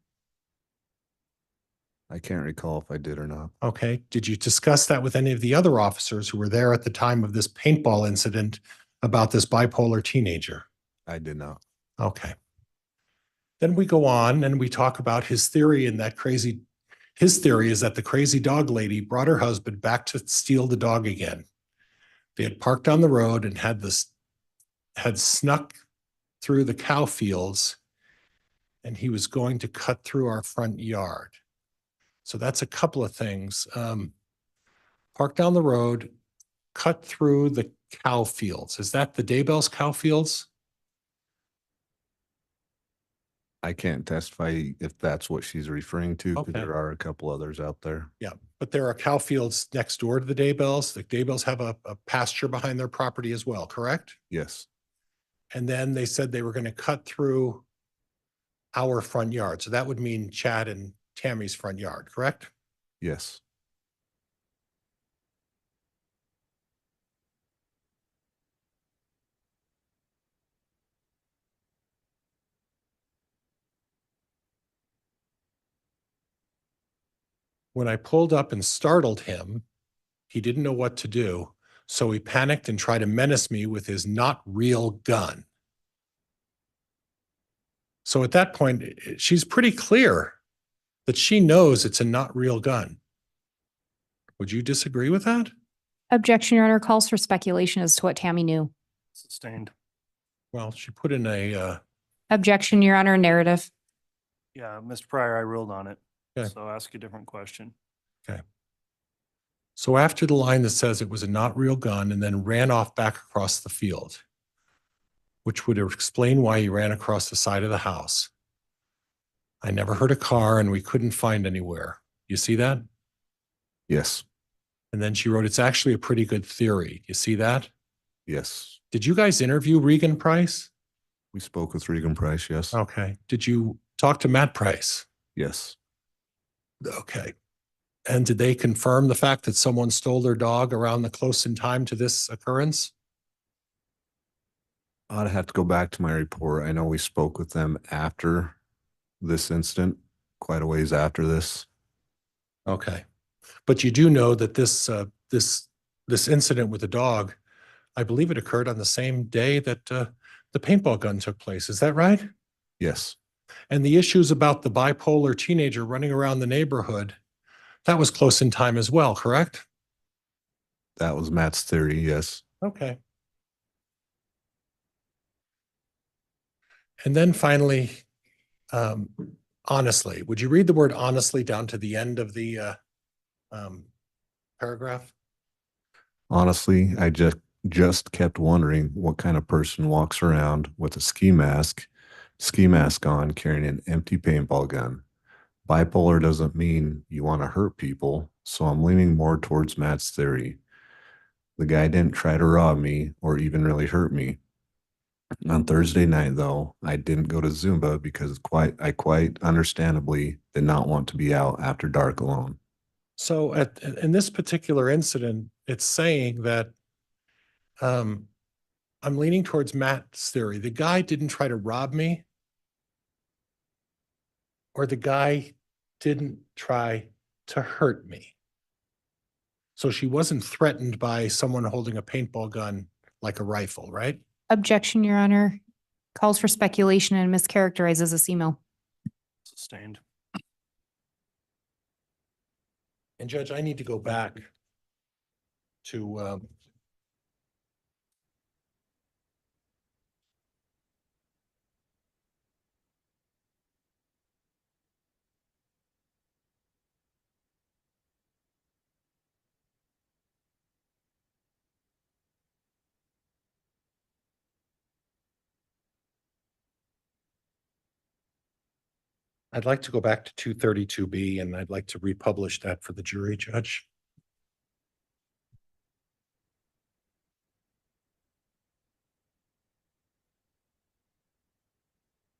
Speaker 5: I can't recall if I did or not.
Speaker 2: Okay. Did you discuss that with any of the other officers who were there at the time of this paintball incident about this bipolar teenager?
Speaker 5: I did not.
Speaker 2: Okay. Then we go on and we talk about his theory and his theory is that the crazy dog lady brought her husband back to steal the dog again. They had parked on the road and had snuck through the cow fields and he was going to cut through our front yard. So that's a couple of things. Park down the road, cut through the cow fields. Is that the Daybell's cow fields?
Speaker 5: I can't testify if that's what she's referring to, because
Speaker 2: Okay.
Speaker 5: there are a couple others out there.
Speaker 2: Yeah, but there are cow fields next door to the Daybells. The Daybells have a pasture behind their property as well, correct?
Speaker 5: Yes.
Speaker 2: And then they said they were going to cut through our front yard. So that would mean Chad and Tammy's front yard, correct?
Speaker 5: Yes.
Speaker 2: When I pulled up and startled him, he didn't know what to do. So he panicked and tried to menace me with his not real gun. So at that point, she's pretty clear that she knows it's a not real gun. Would you disagree with that?
Speaker 4: Objection, Your Honor. Calls for speculation as to what Tammy knew.
Speaker 1: Sustained.
Speaker 2: Well, she put in a,
Speaker 4: Objection, Your Honor. Narrative.
Speaker 1: Yeah, Mr. Pryor, I ruled on it.
Speaker 2: Okay.
Speaker 1: So ask a different question.
Speaker 2: so after the line that says it was a not real gun and then ran off back across the field, which would explain why he ran across the side of the house. I never heard a car and we couldn't find anywhere. You see that?
Speaker 5: Yes.
Speaker 2: And then she wrote, it's actually a pretty good theory. You see that?
Speaker 5: Yes.
Speaker 2: Did you guys interview Regan Price?
Speaker 5: We spoke with Regan Price. Yes.
Speaker 2: Okay. Did you talk to Matt Price?
Speaker 5: Yes.
Speaker 2: Okay. And did they confirm the fact that someone stole their dog around the close in time to this occurrence?
Speaker 5: I'd have to go back to my report. I know we spoke with them after this incident, quite a ways after this.
Speaker 2: Okay. But you do know that this this incident with the dog, I believe it occurred on the same day that the paintball gun took place. Is that right?
Speaker 5: Yes,
Speaker 2: And the issues about the bipolar teenager running around the neighborhood, that was close in time as well, correct?
Speaker 5: that was Matt's theory. Yes.
Speaker 2: Okay. And then finally, honestly, would you read the word honestly down to the end of the paragraph?
Speaker 5: Honestly, I just kept wondering what kind of person walks around with a ski mask on, carrying an empty paintball gun. Bipolar doesn't mean you want to hurt people, so I'm leaning more towards Matt's theory. The guy didn't try to rob me or even really hurt me. On Thursday night, though, I didn't go to Zumba because I quite understandably did not want to be out after dark alone.
Speaker 2: So in this particular incident, it's saying that I'm leaning towards Matt's theory. The guy didn't try to rob me, or the guy didn't try to hurt me. So she wasn't threatened by someone holding a paintball gun like a rifle, right?
Speaker 4: Objection, Your Honor. Calls for speculation and mischaracterizes this email.
Speaker 1: Sustained.
Speaker 2: And Judge, I need to go back to I'd like to go back to 232B, and I'd like to republish that for the jury, Judge.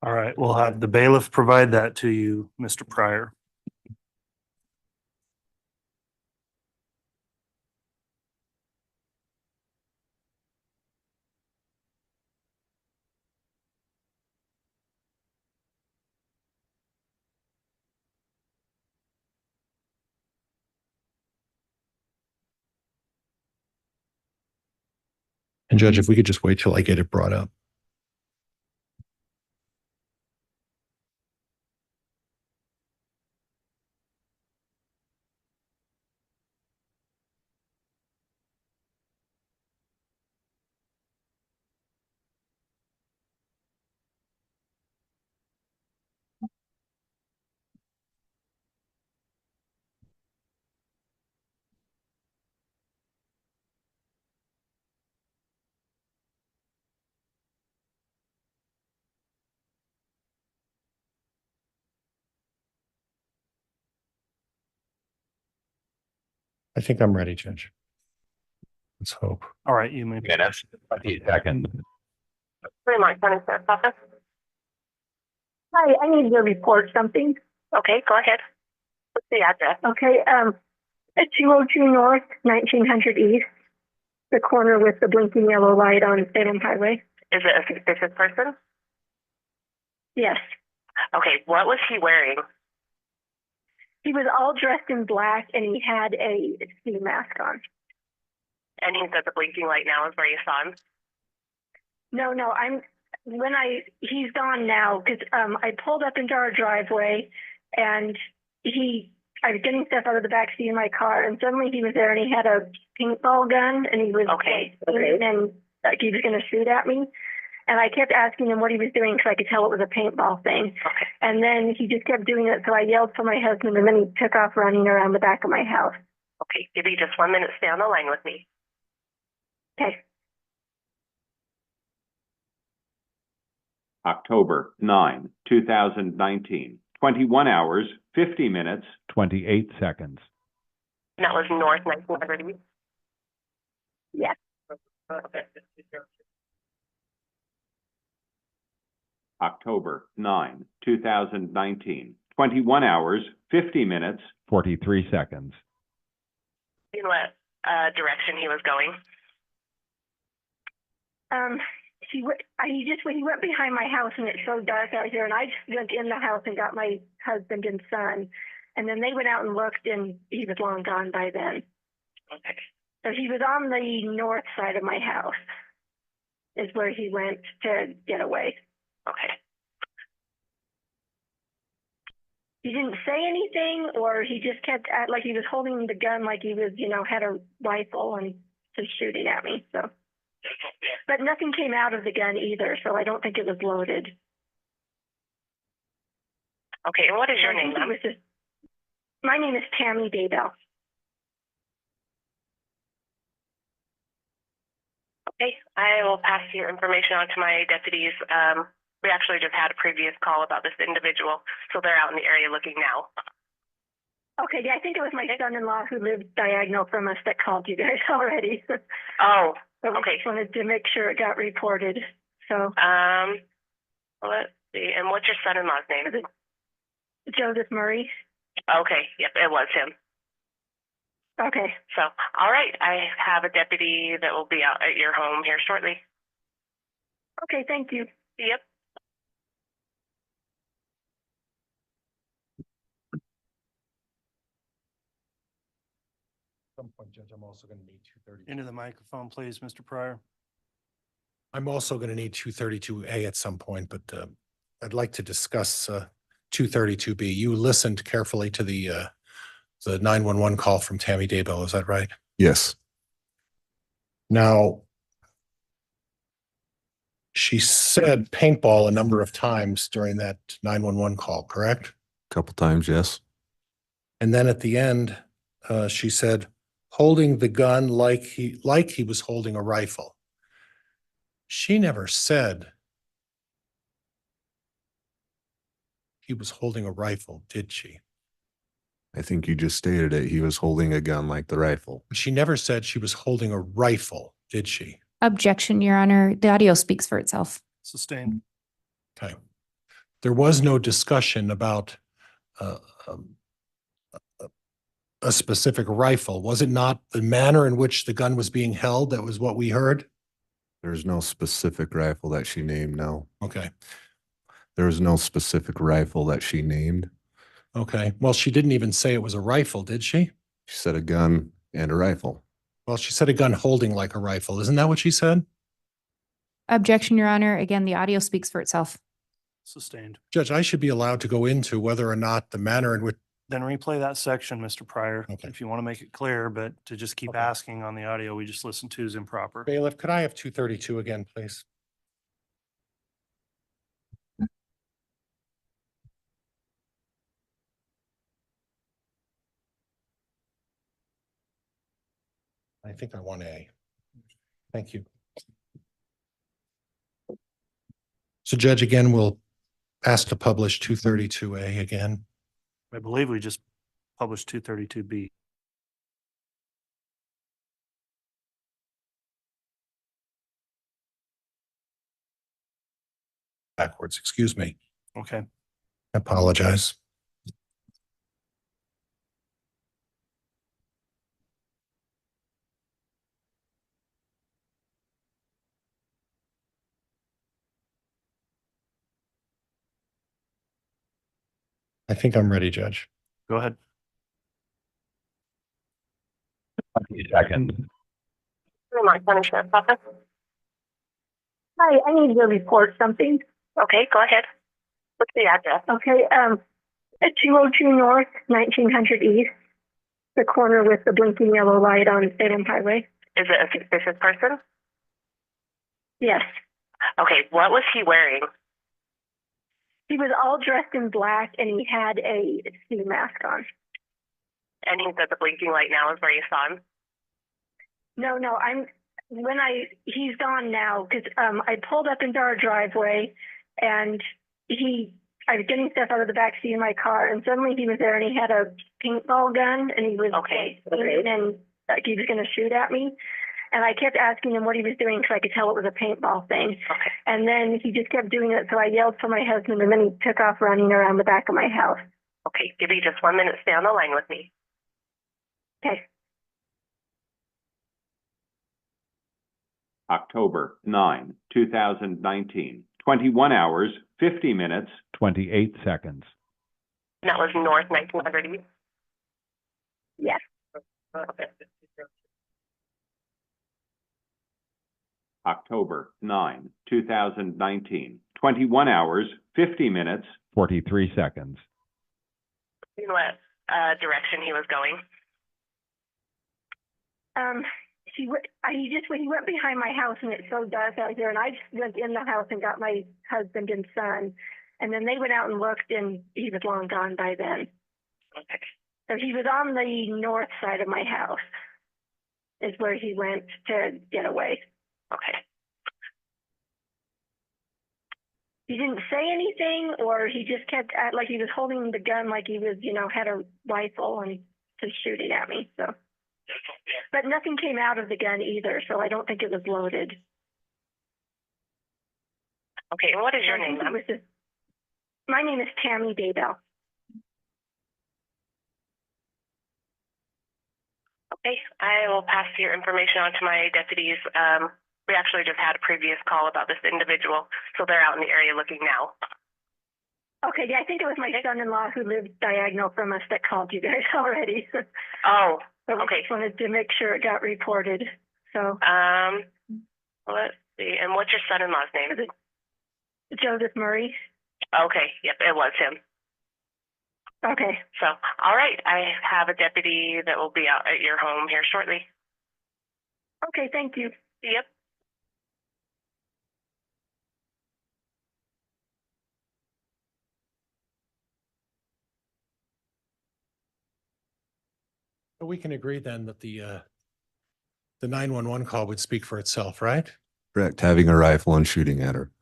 Speaker 1: All right, we'll have the bailiff provide that to you, Mr. Pryor.
Speaker 2: And Judge, if we could just wait till I get it brought up. I think I'm ready, Judge. Let's hope.
Speaker 1: All right, you may.
Speaker 6: Minutes, 20 seconds.
Speaker 7: Fremont County Sheriff's Office. Hi, I need to report something. Okay, go ahead. What's the address? Okay, at 202 North, 1900 East, the corner with the blinking yellow light on Salem Highway. Is it a suspicious person? Yes. Okay, what was he wearing? He was all dressed in black and he had a ski mask on. And he said the blinking light now is where you saw him? No, he's gone now because I pulled up into our driveway and I was getting stuff out of the backseat of my car and suddenly he was there and he had a paintball gun and he was and like he was going to shoot at me. And I kept asking him what he was doing because I could tell it was a paintball thing. Okay. And then he just kept doing it. So I yelled for my husband and then he took off running around the back of my house. Okay, give me just 1 minute. Stay on the line with me. Okay.
Speaker 8: October 9, 2019, 21 hours, 50 minutes,
Speaker 6: 28 seconds.
Speaker 7: And that was north 1900 East? Yes.
Speaker 8: October 9, 2019, 21 hours, 50 minutes,
Speaker 6: 43 seconds.
Speaker 7: In what direction he was going? He went behind my house and it's so dark out here and I just went in the house and got my husband and son and then they went out and looked and he was long gone by then. Okay. So he was on the north side of my house is where he went to get away. Okay. He didn't say anything, or he just kept like he was holding the gun like he was, you know, had a rifle and just shooting at me. So, but nothing came out of the gun either, so I don't think it was loaded. Okay, and what is your name? My name is Tammy Daybell. Okay, I will pass your information on to my deputies. We actually just had a previous call about this individual, so they're out in the area looking now. Okay, yeah, I think it was my son-in-law who lived diagonal from us that called you guys already. Oh, so we just wanted to make sure it got reported. So, let's see. And what's your son-in-law's name? Joseph Murray. Okay, yep, it was him. Okay. So, all right, I have a deputy that will be out at your home here shortly. Okay, thank you. Yep.
Speaker 2: At some point, Judge, I'm also going to need 232.
Speaker 1: Into the microphone, please, Mr. Pryor.
Speaker 2: I'm also going to need 232A at some point, but I'd like to discuss 232B. You listened carefully to the 911 call from Tammy Daybell. Is that right?
Speaker 5: Yes.
Speaker 2: Now, she said paintball a number of times during that 911 call, correct?
Speaker 5: A couple times, yes.
Speaker 2: And then at the end, she said, holding the gun like he was holding a rifle. She never said he was holding a rifle, did she?
Speaker 5: I think you just stated it. He was holding a gun like the rifle.
Speaker 2: She never said she was holding a rifle, did she?
Speaker 4: Objection, Your Honor. The audio speaks for itself.
Speaker 1: Sustained.
Speaker 2: Okay. There was no discussion about a specific rifle. Was it not the manner in which the gun was being held? That was what we heard?
Speaker 5: There's no specific rifle that she named, no.
Speaker 2: Okay.
Speaker 5: There was no specific rifle that she named.
Speaker 2: Okay. Well, she didn't even say it was a rifle, did she?
Speaker 5: She said a gun and a rifle.
Speaker 2: Well, she said a gun holding like a rifle. Isn't that what she said?
Speaker 4: Objection, Your Honor. Again, the audio speaks for itself.
Speaker 1: Sustained.
Speaker 2: Judge, I should be allowed to go into whether or not the manner in which.
Speaker 1: Then replay that section, Mr. Pryor,
Speaker 2: Okay.
Speaker 1: if you want to make it clear, but to just keep
Speaker 2: Okay.
Speaker 1: asking on the audio we just listened to is improper.
Speaker 2: Bailiff, could I have 232 again, please? I think I want A. Thank you. So Judge, again, we'll ask to publish 232A again.
Speaker 1: I believe we just published 232B.
Speaker 2: Backwards, excuse me.
Speaker 1: Okay.
Speaker 2: I apologize. I think I'm ready, Judge.
Speaker 1: Go ahead.
Speaker 6: 20 seconds.
Speaker 7: Hi, I need to report something. Okay, go ahead. What's the address? Okay, at 202 North, 1900 East, the corner with the blinking yellow light on Salem Highway. Is it a suspicious person? Yes. Okay, what was he wearing? He was all dressed in black and he had a ski mask on. And he said the blinking light now is where you saw him? No, he's gone now because I pulled up into our driveway and I was getting stuff out of the back seat of my car and suddenly he was there and he had a paintball gun and he was and like he was going to shoot at me. And I kept asking him what he was doing because I could tell it was a paintball thing. Okay. And then he just kept doing it. So I yelled for my husband and then he took off running around the back of my house. Okay. Give me just 1 minute. Stay on the line with me. Okay.
Speaker 8: October 9, 2019, 21 hours, 50 minutes.
Speaker 6: 28 seconds.
Speaker 7: And that was North 1900 East? Yes. Okay.
Speaker 8: October 9, 2019. 21 hours, 50 minutes.
Speaker 6: 43 seconds.
Speaker 7: In what direction he was going? He went behind my house, and it's so dark out here, and I just went in the house and got my husband and son, and then they went out and looked, and he was long gone by then. Okay. So he was on the north side of my house, is where he went to get away. Okay. He didn't say anything, or he just kept like he was holding the gun, like he was, had a rifle and just shooting at me. So, but nothing came out of the gun either, so I don't think it was loaded. Okay, and what is your name? My name is Tammy Daybell. Okay, I will pass your information on to my deputies. We actually just had a previous call about this individual, so they're out in the area looking now. Okay, yeah, I think it was my son-in-law who lived diagonal from us that called you guys already. Oh, but okay. Just wanted to make sure it got reported. So, let's see. And what's your son-in-law's name? Is it Joseph Murray? Okay, yep, it was him. Okay. So, all right, I have a deputy that will be out at your home here shortly. Okay, thank you. Yep.
Speaker 2: We can agree then that the 911 call would speak for itself, right?
Speaker 5: Correct. Having a rifle and shooting at her.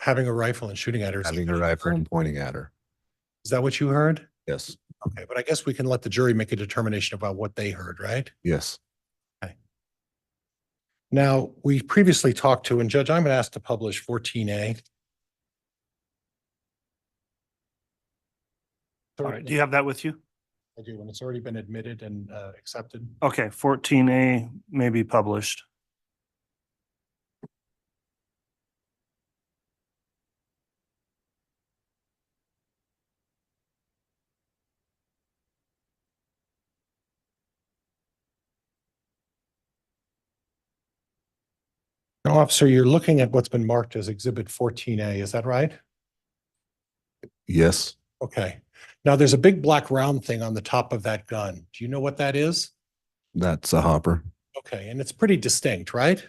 Speaker 2: Having a rifle and shooting at her.
Speaker 5: Having a rifle and pointing at her.
Speaker 2: Is that what you heard?
Speaker 5: Yes.
Speaker 2: Okay, but I guess we can let the jury make a determination about what they heard, right?
Speaker 5: Yes.
Speaker 2: Okay. Now, we previously talked to, and Judge, I'm going to ask to publish 14A.
Speaker 1: All right, do you have that with you?
Speaker 2: I do, and it's already been admitted and accepted.
Speaker 1: Okay, 14A may be published.
Speaker 2: Now, officer, you're looking at what's been marked as Exhibit 14A, is that right?
Speaker 5: Yes.
Speaker 2: Okay. Now, there's a big black round thing on the top of that gun. Do you know what that is?
Speaker 5: That's a hopper.
Speaker 2: Okay, and it's pretty distinct, right?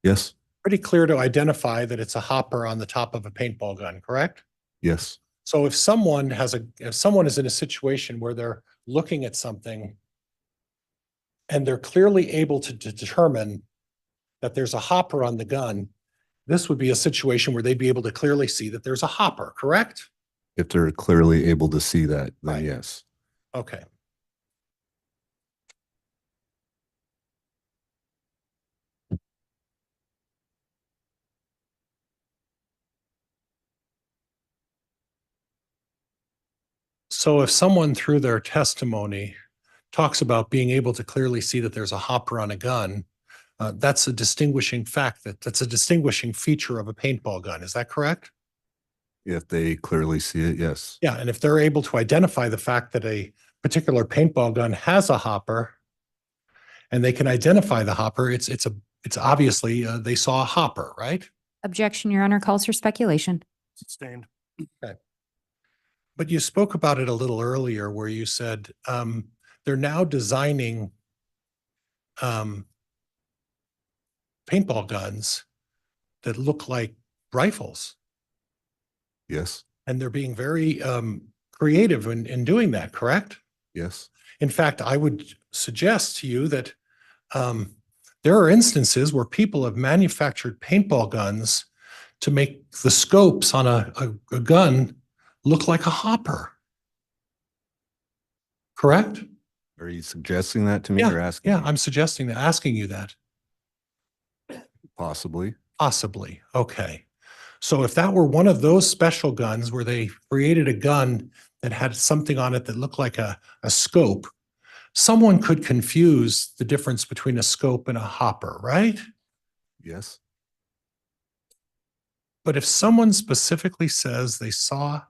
Speaker 5: Yes.
Speaker 2: Pretty clear to identify that it's a hopper on the top of a paintball gun, correct?
Speaker 5: Yes.
Speaker 2: So if someone is in a situation where they're looking at something and they're clearly able to determine that there's a hopper on the gun, this would be a situation where they'd be able to clearly see that there's a hopper, correct?
Speaker 5: If they're clearly able to see that, then
Speaker 2: Right.
Speaker 5: yes.
Speaker 2: Okay. So if someone through their testimony talks about being able to clearly see that there's a hopper on a gun, that's a distinguishing fact, that's a distinguishing feature of a paintball gun. Is that correct?
Speaker 5: If they clearly see it, yes.
Speaker 2: Yeah, and if they're able to identify the fact that a particular paintball gun has a hopper and they can identify the hopper, it's obviously they saw a hopper, right?
Speaker 4: Objection, Your Honor, calls for speculation.
Speaker 1: Sustained.
Speaker 2: But you spoke about it a little earlier where you said they're now designing paintball guns that look like rifles.
Speaker 5: Yes.
Speaker 2: And they're being very creative in doing that, correct?
Speaker 5: Yes.
Speaker 2: In fact, I would suggest to you that there are instances where people have manufactured paintball guns to make the scopes on a gun look like a hopper. Correct?
Speaker 5: Are you suggesting that to me or asking?
Speaker 2: Yeah,
Speaker 5: me?
Speaker 2: I'm suggesting that, asking you that.
Speaker 5: Possibly.
Speaker 2: Possibly. Okay. So if that were one of those special guns where they created a gun that had something on it that looked like a scope, someone could confuse the difference between a scope and a hopper, right?
Speaker 5: Yes.
Speaker 2: But if someone specifically says they saw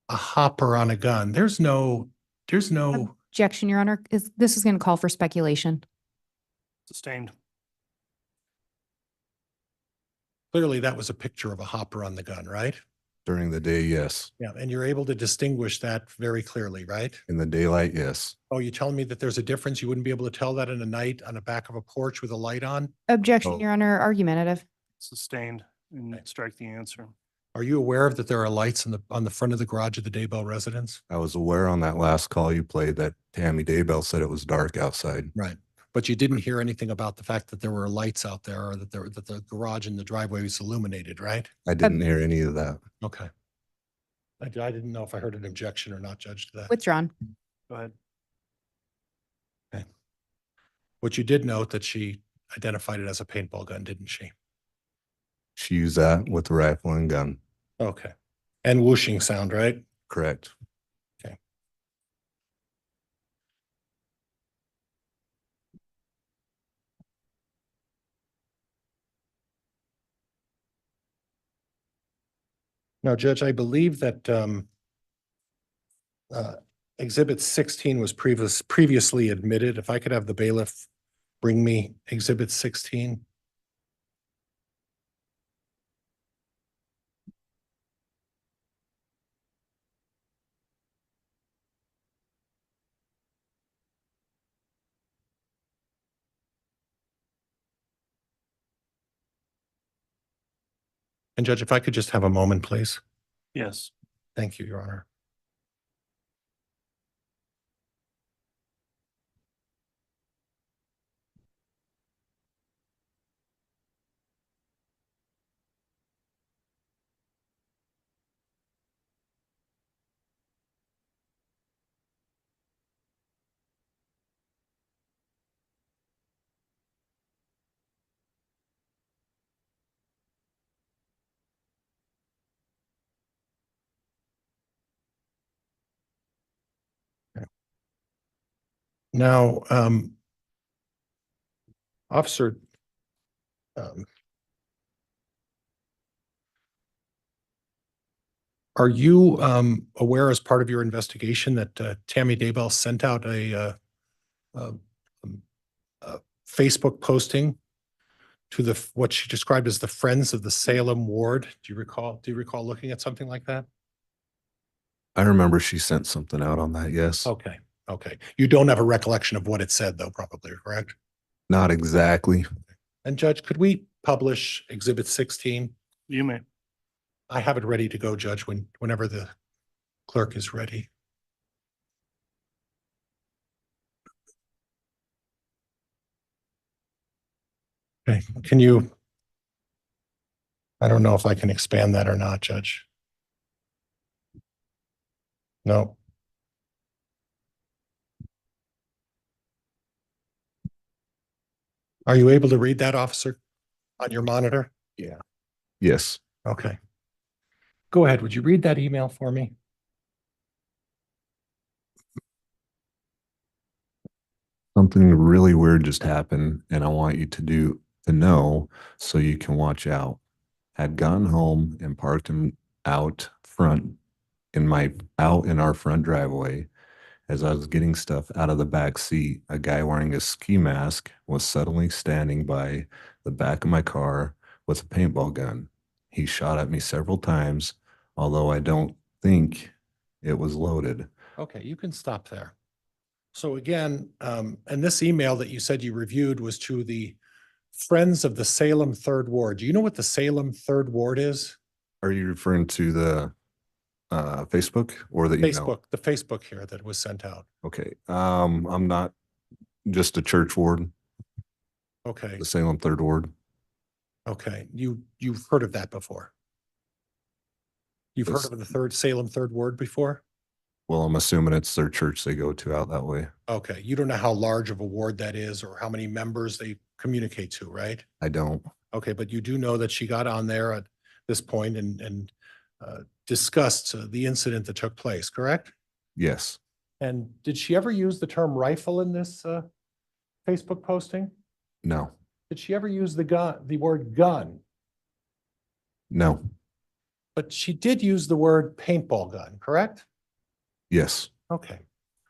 Speaker 2: a hopper on a gun, there's no.
Speaker 4: Objection, Your Honor, this is going to call for speculation.
Speaker 1: Sustained.
Speaker 2: Clearly, that was a picture of a hopper on the gun, right?
Speaker 5: During the day, yes.
Speaker 2: Yeah, and you're able to distinguish that very clearly, right?
Speaker 5: In the daylight, yes.
Speaker 2: Oh, you telling me that there's a difference? You wouldn't be able to tell that in the night on the back of a porch with a light on?
Speaker 4: Objection,
Speaker 5: Oh.
Speaker 4: Your Honor, argumentative.
Speaker 1: Sustained and strike the answer.
Speaker 2: Are you aware of that there are lights on the front of the garage of the Daybell residence?
Speaker 5: I was aware on that last call you played that Tammy Daybell said it was dark outside.
Speaker 2: Right. But you didn't hear anything about the fact that there were lights out there or that the garage and the driveway was illuminated, right?
Speaker 5: I didn't hear any of that.
Speaker 2: Okay. I didn't know if I heard an objection or not, Judge, to that.
Speaker 4: Withdrawn.
Speaker 1: Go ahead.
Speaker 2: But you did note that she identified it as a paintball gun, didn't she?
Speaker 5: She used that with the rifle and gun.
Speaker 2: Okay. And whooshing sound, right?
Speaker 5: Correct.
Speaker 2: Now, Judge, I believe that Exhibit 16 was previously admitted. If I could have the bailiff bring me Exhibit 16. And Judge, if I could just have a moment, please.
Speaker 1: Yes.
Speaker 2: Thank you, Your Honor. Now, Officer, are you aware as part of your investigation that Tammy Daybell sent out a Facebook posting to what she described as the Friends of the Salem Ward? Do you recall looking at something like that?
Speaker 5: I remember she sent something out on that, yes.
Speaker 2: Okay, okay. You don't have a recollection of what it said though, probably, correct?
Speaker 5: Not exactly.
Speaker 2: And Judge, could we publish Exhibit 16?
Speaker 1: You may.
Speaker 2: I have it ready to go, Judge, whenever the clerk is ready. Okay, I don't know if I can expand that or not, Judge. No. Are you able to read that, officer, on your monitor?
Speaker 5: Yeah. Yes.
Speaker 2: Okay. Go ahead. Would you read that email for me?
Speaker 5: Something really weird just happened, and I want you to know so you can watch out. Had gone home and parked him out in our front driveway. As I was getting stuff out of the back seat, a guy wearing a ski mask was suddenly standing by the back of my car with a paintball gun. He shot at me several times, although I don't think it was loaded.
Speaker 2: Okay, you can stop there. So again, and this email that you said you reviewed was to the Friends of the Salem Third Ward. Do you know what the Salem Third Ward is?
Speaker 5: Are you referring to the Facebook or the email?
Speaker 2: The Facebook here that was sent out.
Speaker 5: Okay. I'm not just a church ward,
Speaker 2: Okay,
Speaker 5: the Salem Third Ward.
Speaker 2: okay. You've heard of that before? You've heard
Speaker 5: Yes.
Speaker 2: of the Salem Third Ward before?
Speaker 5: Well, I'm assuming it's their church they go to out that way.
Speaker 2: Okay, you don't know how large of a ward that is or how many members they communicate to, right?
Speaker 5: I don't.
Speaker 2: Okay, but you do know that she got on there at this point and discussed the incident that took place, correct?
Speaker 5: Yes.
Speaker 2: And did she ever use the term rifle in this Facebook posting?
Speaker 5: No.
Speaker 2: Did she ever use the word gun?
Speaker 5: No.
Speaker 2: But she did use the word paintball gun, correct?
Speaker 5: Yes.
Speaker 2: Okay.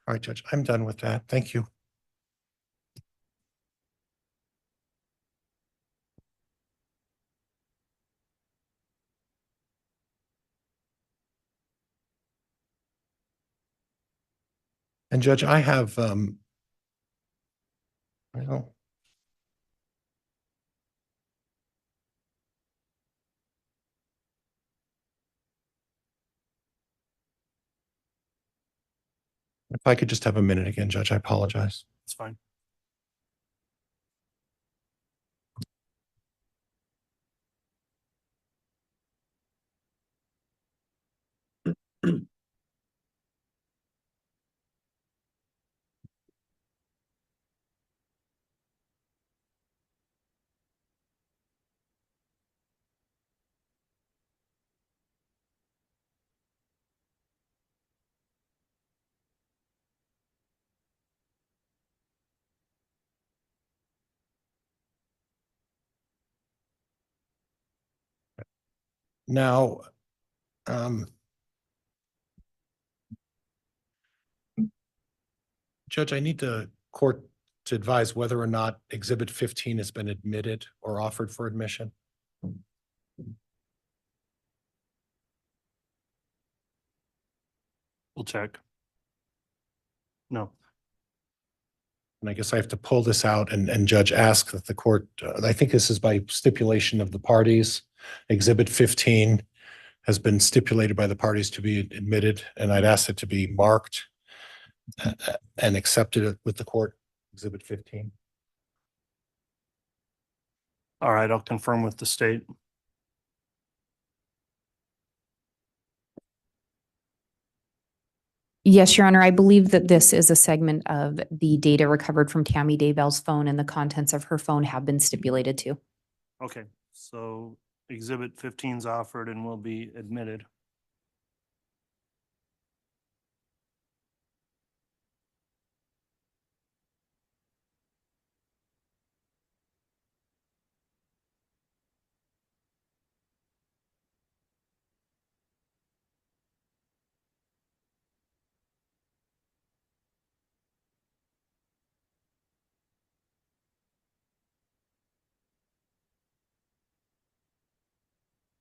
Speaker 2: All right, Judge, I'm done with that. Thank you. And Judge, I have, well, if I could just have a minute again, Judge, I apologize.
Speaker 1: It's fine.
Speaker 2: Now, um, Judge, I need the court to advise whether or not Exhibit 15 has been admitted or offered for admission.
Speaker 1: We'll check. No.
Speaker 2: And I guess I have to pull this out and Judge ask that the court, I think this is by stipulation of the parties. Exhibit 15 has been stipulated by the parties to be admitted, and I'd ask it to be marked and accepted with the court, Exhibit 15.
Speaker 1: All right, I'll confirm with the state.
Speaker 4: Yes, Your Honor, I believe that this is a segment of the data recovered from Tammy Daybell's phone, and the contents of her phone have been stipulated to.
Speaker 1: Okay, so exhibit 15 is offered and will be admitted.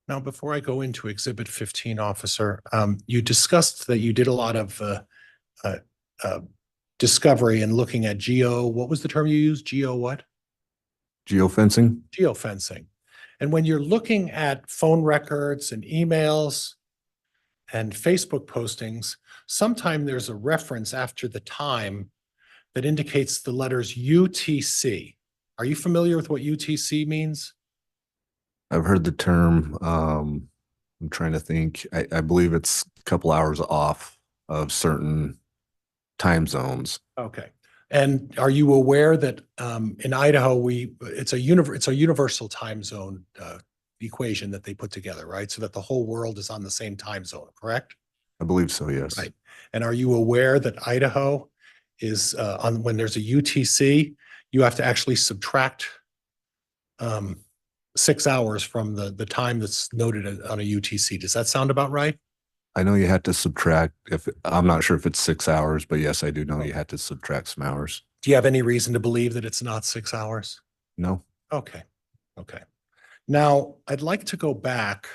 Speaker 2: Now, before I go into Exhibit 15, Officer, you discussed that you did a lot of discovery and looking at what was the term you used? What?
Speaker 5: Geofencing?
Speaker 2: Geofencing. And when you're looking at phone records and emails and Facebook postings, sometime there's a reference after the time that indicates the letters UTC. Are you familiar with what UTC means?
Speaker 5: I've heard the term. I'm trying to think. I believe it's a couple hours off of certain time zones.
Speaker 2: Okay. And are you aware that in Idaho, it's a universal time zone equation that they put together, right? So that the whole world is on the same time zone, correct?
Speaker 5: I believe so, yes.
Speaker 2: Right. And are you aware that Idaho is when there's a UTC, you have to actually subtract 6 hours from the time that's noted on a UTC. Does that sound about right?
Speaker 5: I know you had to subtract I'm not sure if it's 6 hours, but yes, I do know you had to subtract some hours.
Speaker 2: Do you have any reason to believe that it's not 6 hours?
Speaker 5: No.
Speaker 2: Okay. Okay. Now, I'd like to go back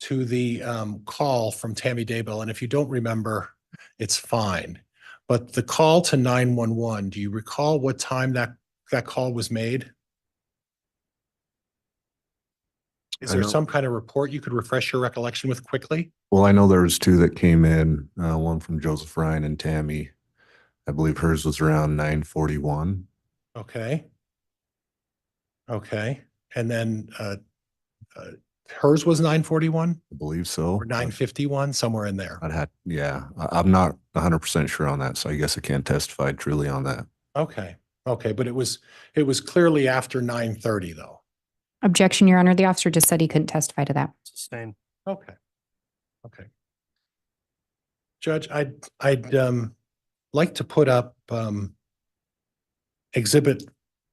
Speaker 2: to the call from Tammy Daybell. And if you don't remember, it's fine. But the call to 911, do you recall what time that call was made? Is
Speaker 5: I
Speaker 2: there
Speaker 5: know.
Speaker 2: some kind of report you could refresh your recollection with quickly?
Speaker 5: Well, I know there was two that came in, one from Joseph Ryan and Tammy. I believe hers was around 9:41.
Speaker 2: Okay. Okay. And then hers was 9:41
Speaker 5: I believe so.
Speaker 2: or 9:51, somewhere in there.
Speaker 5: I'm not 100% sure on that, so I guess I can't testify truly on that.
Speaker 2: Okay. Okay. But it was clearly after 9:30 though.
Speaker 4: Objection, Your Honor. The officer just said he couldn't testify to that.
Speaker 1: Sustained.
Speaker 2: Okay. Okay. Judge, I'd like to put up Exhibit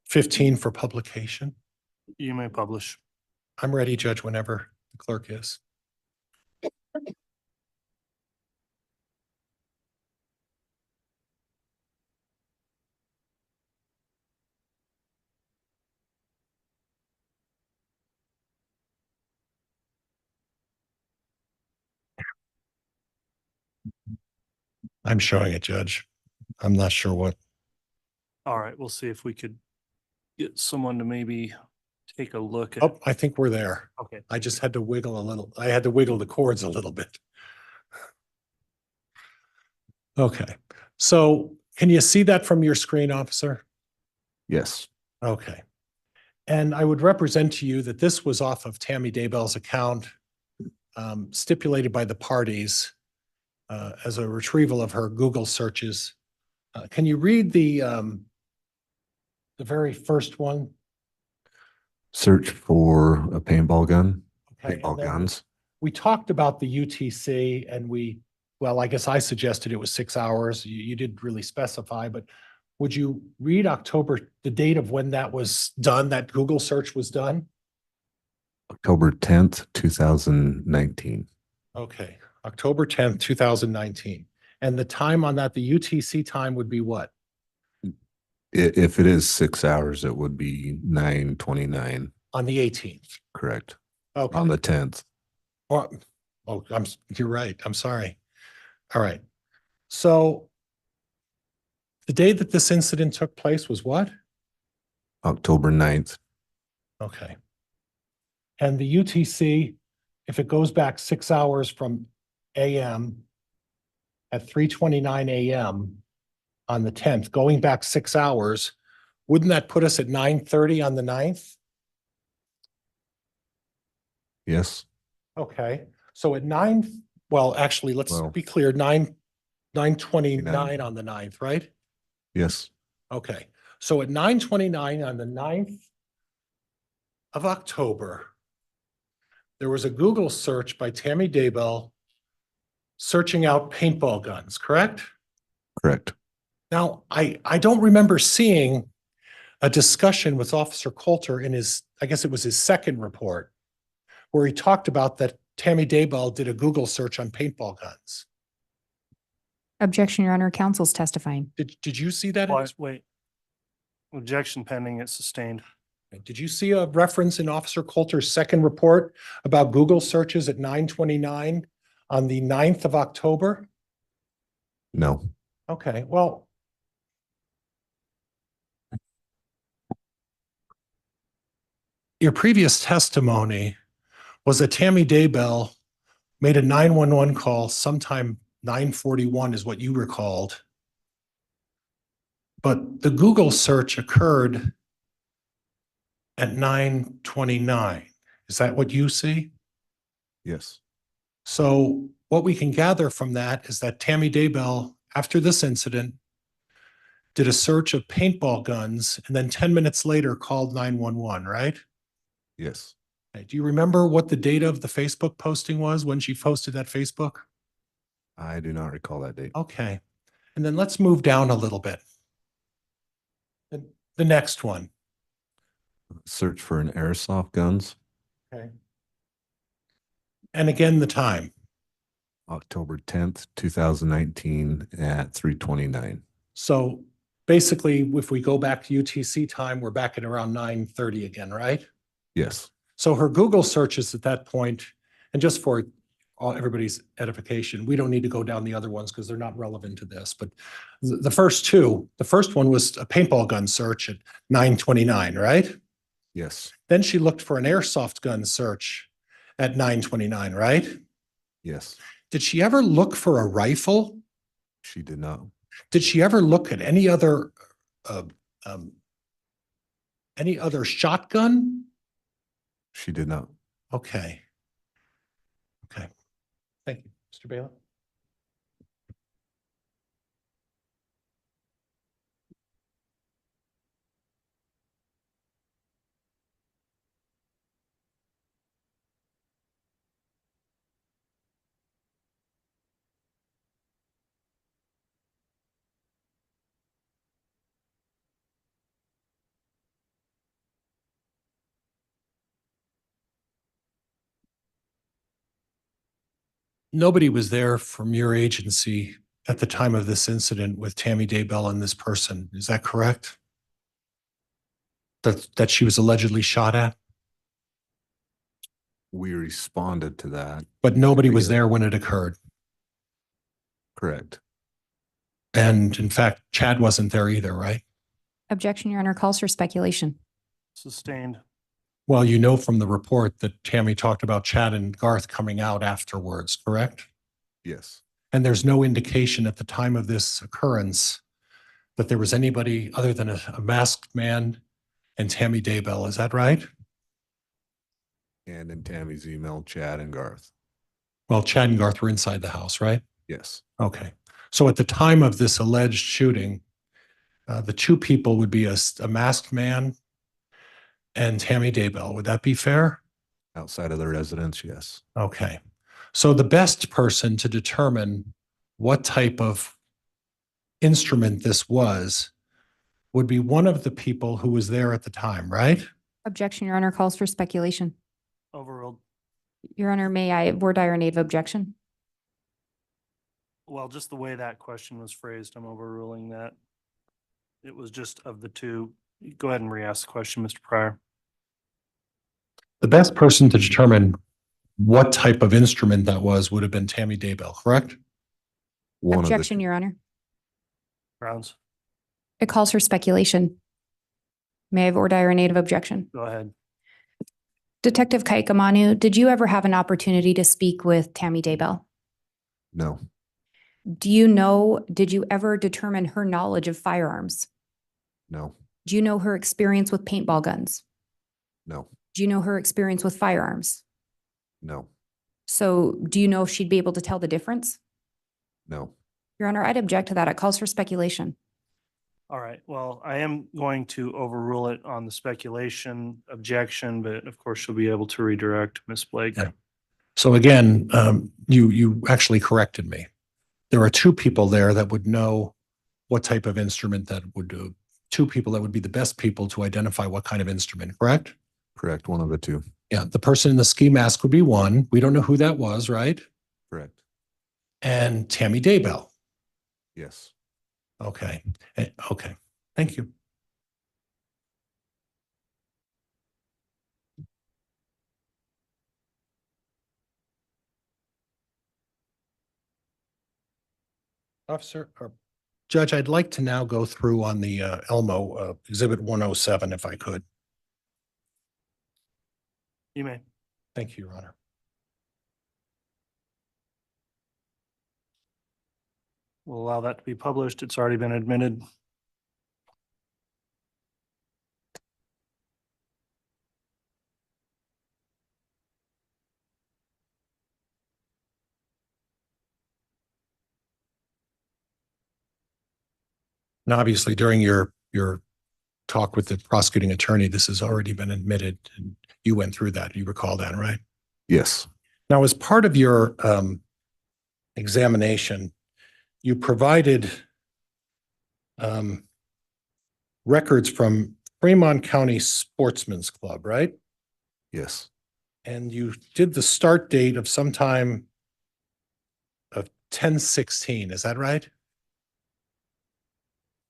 Speaker 2: 15 for publication.
Speaker 1: You may publish.
Speaker 2: I'm ready, Judge, whenever the clerk is. I'm showing it, Judge. I'm not sure what.
Speaker 1: All right, we'll see if we could get someone to maybe take a look at.
Speaker 2: Oh, I think we're there.
Speaker 1: Okay.
Speaker 2: I just had to wiggle a little. I had to wiggle the cords a little bit. Okay. So can you see that from your screen, officer?
Speaker 5: Yes,
Speaker 2: Okay. And I would represent to you that this was off of Tammy Daybell's account, stipulated by the parties as a retrieval of her Google searches. Can you read the very first one?
Speaker 5: search for a paintball gun,
Speaker 2: Okay, and
Speaker 5: paintball
Speaker 2: then
Speaker 5: guns.
Speaker 2: we talked about the UTC and well, I guess I suggested it was 6 hours. You didn't really specify, but would you read October, the date of when that was done, that Google search was done?
Speaker 5: October 10th, 2019.
Speaker 2: Okay, October 10th, 2019. And the time on that, the UTC time would be what?
Speaker 5: If it is 6 hours, it would be 9:29,
Speaker 2: On the 18th.
Speaker 5: correct?
Speaker 2: Okay.
Speaker 5: On the 10th.
Speaker 2: Oh, you're right. I'm sorry. All right. So the day that this incident took place was what?
Speaker 5: October 9th.
Speaker 2: Okay. And the UTC, if it goes back 6 hours from AM at 3:29 AM on the 10th, going back 6 hours, wouldn't that put us at 9:30 on the 9th?
Speaker 5: Yes,
Speaker 2: Okay, so at well, actually, let's
Speaker 5: Well-
Speaker 2: be clear, 9:29 on the 9th, right?
Speaker 5: yes,
Speaker 2: Okay, so at 9:29 on the 9th of October, there was a Google search by Tammy Daybell searching out paintball guns, correct?
Speaker 5: correct.
Speaker 2: Now, I don't remember seeing a discussion with Officer Coulter in I guess it was his second report, where he talked about that Tammy Daybell did a Google search on paintball guns.
Speaker 4: Objection, Your Honor. Counsel's testifying.
Speaker 2: Did you see that? in his-
Speaker 1: Wait. Objection pending, it's sustained.
Speaker 2: Did you see a reference in Officer Coulter's second report about Google searches at 9:29 on the 9th of October?
Speaker 5: No,
Speaker 2: Okay, well. Your previous testimony was that Tammy Daybell made a 911 call sometime 9:41 is what you recalled. But the Google search occurred at 9:29. Is that what you see?
Speaker 5: yes,
Speaker 2: So what we can gather from that is that Tammy Daybell, after this incident, did a search of paintball guns and then 10 minutes later called 911, right?
Speaker 5: yes.
Speaker 2: Okay, do you remember what the date of the Facebook posting was when she posted that Facebook?
Speaker 5: I do not recall that date.
Speaker 2: Okay. And then let's move down a little bit. The next one.
Speaker 5: Search for an airsoft guns,
Speaker 2: Okay. And again, the time.
Speaker 5: October 10th, 2019 at 3:29.
Speaker 2: So basically, if we go back to UTC time, we're back at around 9:30 again, right?
Speaker 5: Yes,
Speaker 2: So her Google searches at that point, and just for everybody's edification, we don't need to go down the other ones because they're not relevant to this. But the first two, the first one was a paintball gun search at 9:29, right?
Speaker 5: yes,
Speaker 2: Then she looked for an airsoft gun search at 9:29, right?
Speaker 5: yes.
Speaker 2: Did she ever look for a rifle?
Speaker 5: She did not.
Speaker 2: Did she ever look at any other shotgun?
Speaker 5: She did not.
Speaker 2: Okay. Okay. Thank you, Mr. Bailiff. Nobody was there from your agency at the time of this incident with Tammy Daybell and this person. Is that correct? That she was allegedly shot at,
Speaker 5: We responded to that.
Speaker 2: but nobody was there when it occurred.
Speaker 5: Correct.
Speaker 2: And in fact, Chad wasn't there either, right?
Speaker 4: Objection, Your Honor, calls for speculation.
Speaker 1: Sustained.
Speaker 2: Well, you know from the report that Tammy talked about Chad and Garth coming out afterwards, correct?
Speaker 5: Yes,
Speaker 2: And there's no indication at the time of this occurrence that there was anybody other than a masked man and Tammy Daybell. Is that right?
Speaker 5: and in Tammy's email, Chad and Garth.
Speaker 2: Well, Chad and Garth were inside the house, right?
Speaker 5: Yes,
Speaker 2: Okay. So at the time of this alleged shooting, the two people would be a masked man and Tammy Daybell. Would that be fair?
Speaker 5: outside of the residence, yes.
Speaker 2: Okay. So the best person to determine what type of instrument this was would be one of the people who was there at the time, right?
Speaker 4: Objection, Your Honor, calls for speculation.
Speaker 1: Overruled.
Speaker 4: Your Honor, may I voir dire native objection?
Speaker 1: Well, just the way that question was phrased, I'm overruling that. It was just of the two. Go ahead and re-ask the question, Mr. Pryor.
Speaker 2: The best person to determine what type of instrument that was would have been Tammy Daybell, correct?
Speaker 5: One of the
Speaker 4: Objection, Your Honor.
Speaker 1: Grounds.
Speaker 4: It calls for speculation. May I voir dire native objection?
Speaker 1: Go ahead.
Speaker 4: Detective Kaikamanu, did you ever have an opportunity to speak with Tammy Daybell?
Speaker 5: No,
Speaker 4: Did you ever determine her knowledge of firearms?
Speaker 5: no,
Speaker 4: Do you know her experience with paintball guns?
Speaker 5: no,
Speaker 4: Do you know her experience with firearms?
Speaker 5: no,
Speaker 4: So do you know if she'd be able to tell the difference?
Speaker 5: no.
Speaker 4: Your Honor, I'd object to that. It calls for speculation.
Speaker 1: All right, well, I am going to overrule it on the speculation objection, but of course you'll be able to redirect Ms. Blake.
Speaker 2: Yeah. So again, you actually corrected me. There are two people there that would know what type of instrument that would do. Two people that would be the best people to identify what kind of instrument, correct?
Speaker 5: Correct, one of the two.
Speaker 2: Yeah, the person in the ski mask would be one. We don't know who that was, right?
Speaker 5: Correct,
Speaker 2: And Tammy Daybell.
Speaker 5: yes.
Speaker 2: Okay. Okay. Thank you. Officer, or Judge, I'd like to now go through on the Elmo Exhibit 107, if I could.
Speaker 1: You may.
Speaker 2: Thank you, Your Honor.
Speaker 1: We'll allow that to be published. It's already been admitted.
Speaker 2: And obviously, during your talk with the prosecuting attorney, this has already been admitted, and you went through that. You recall that, right?
Speaker 5: Yes,
Speaker 2: Now, as part of your examination, you provided records from Fremont County Sportsman's Club, right?
Speaker 5: yes,
Speaker 2: And you did the start date of sometime of 10/16. Is that right?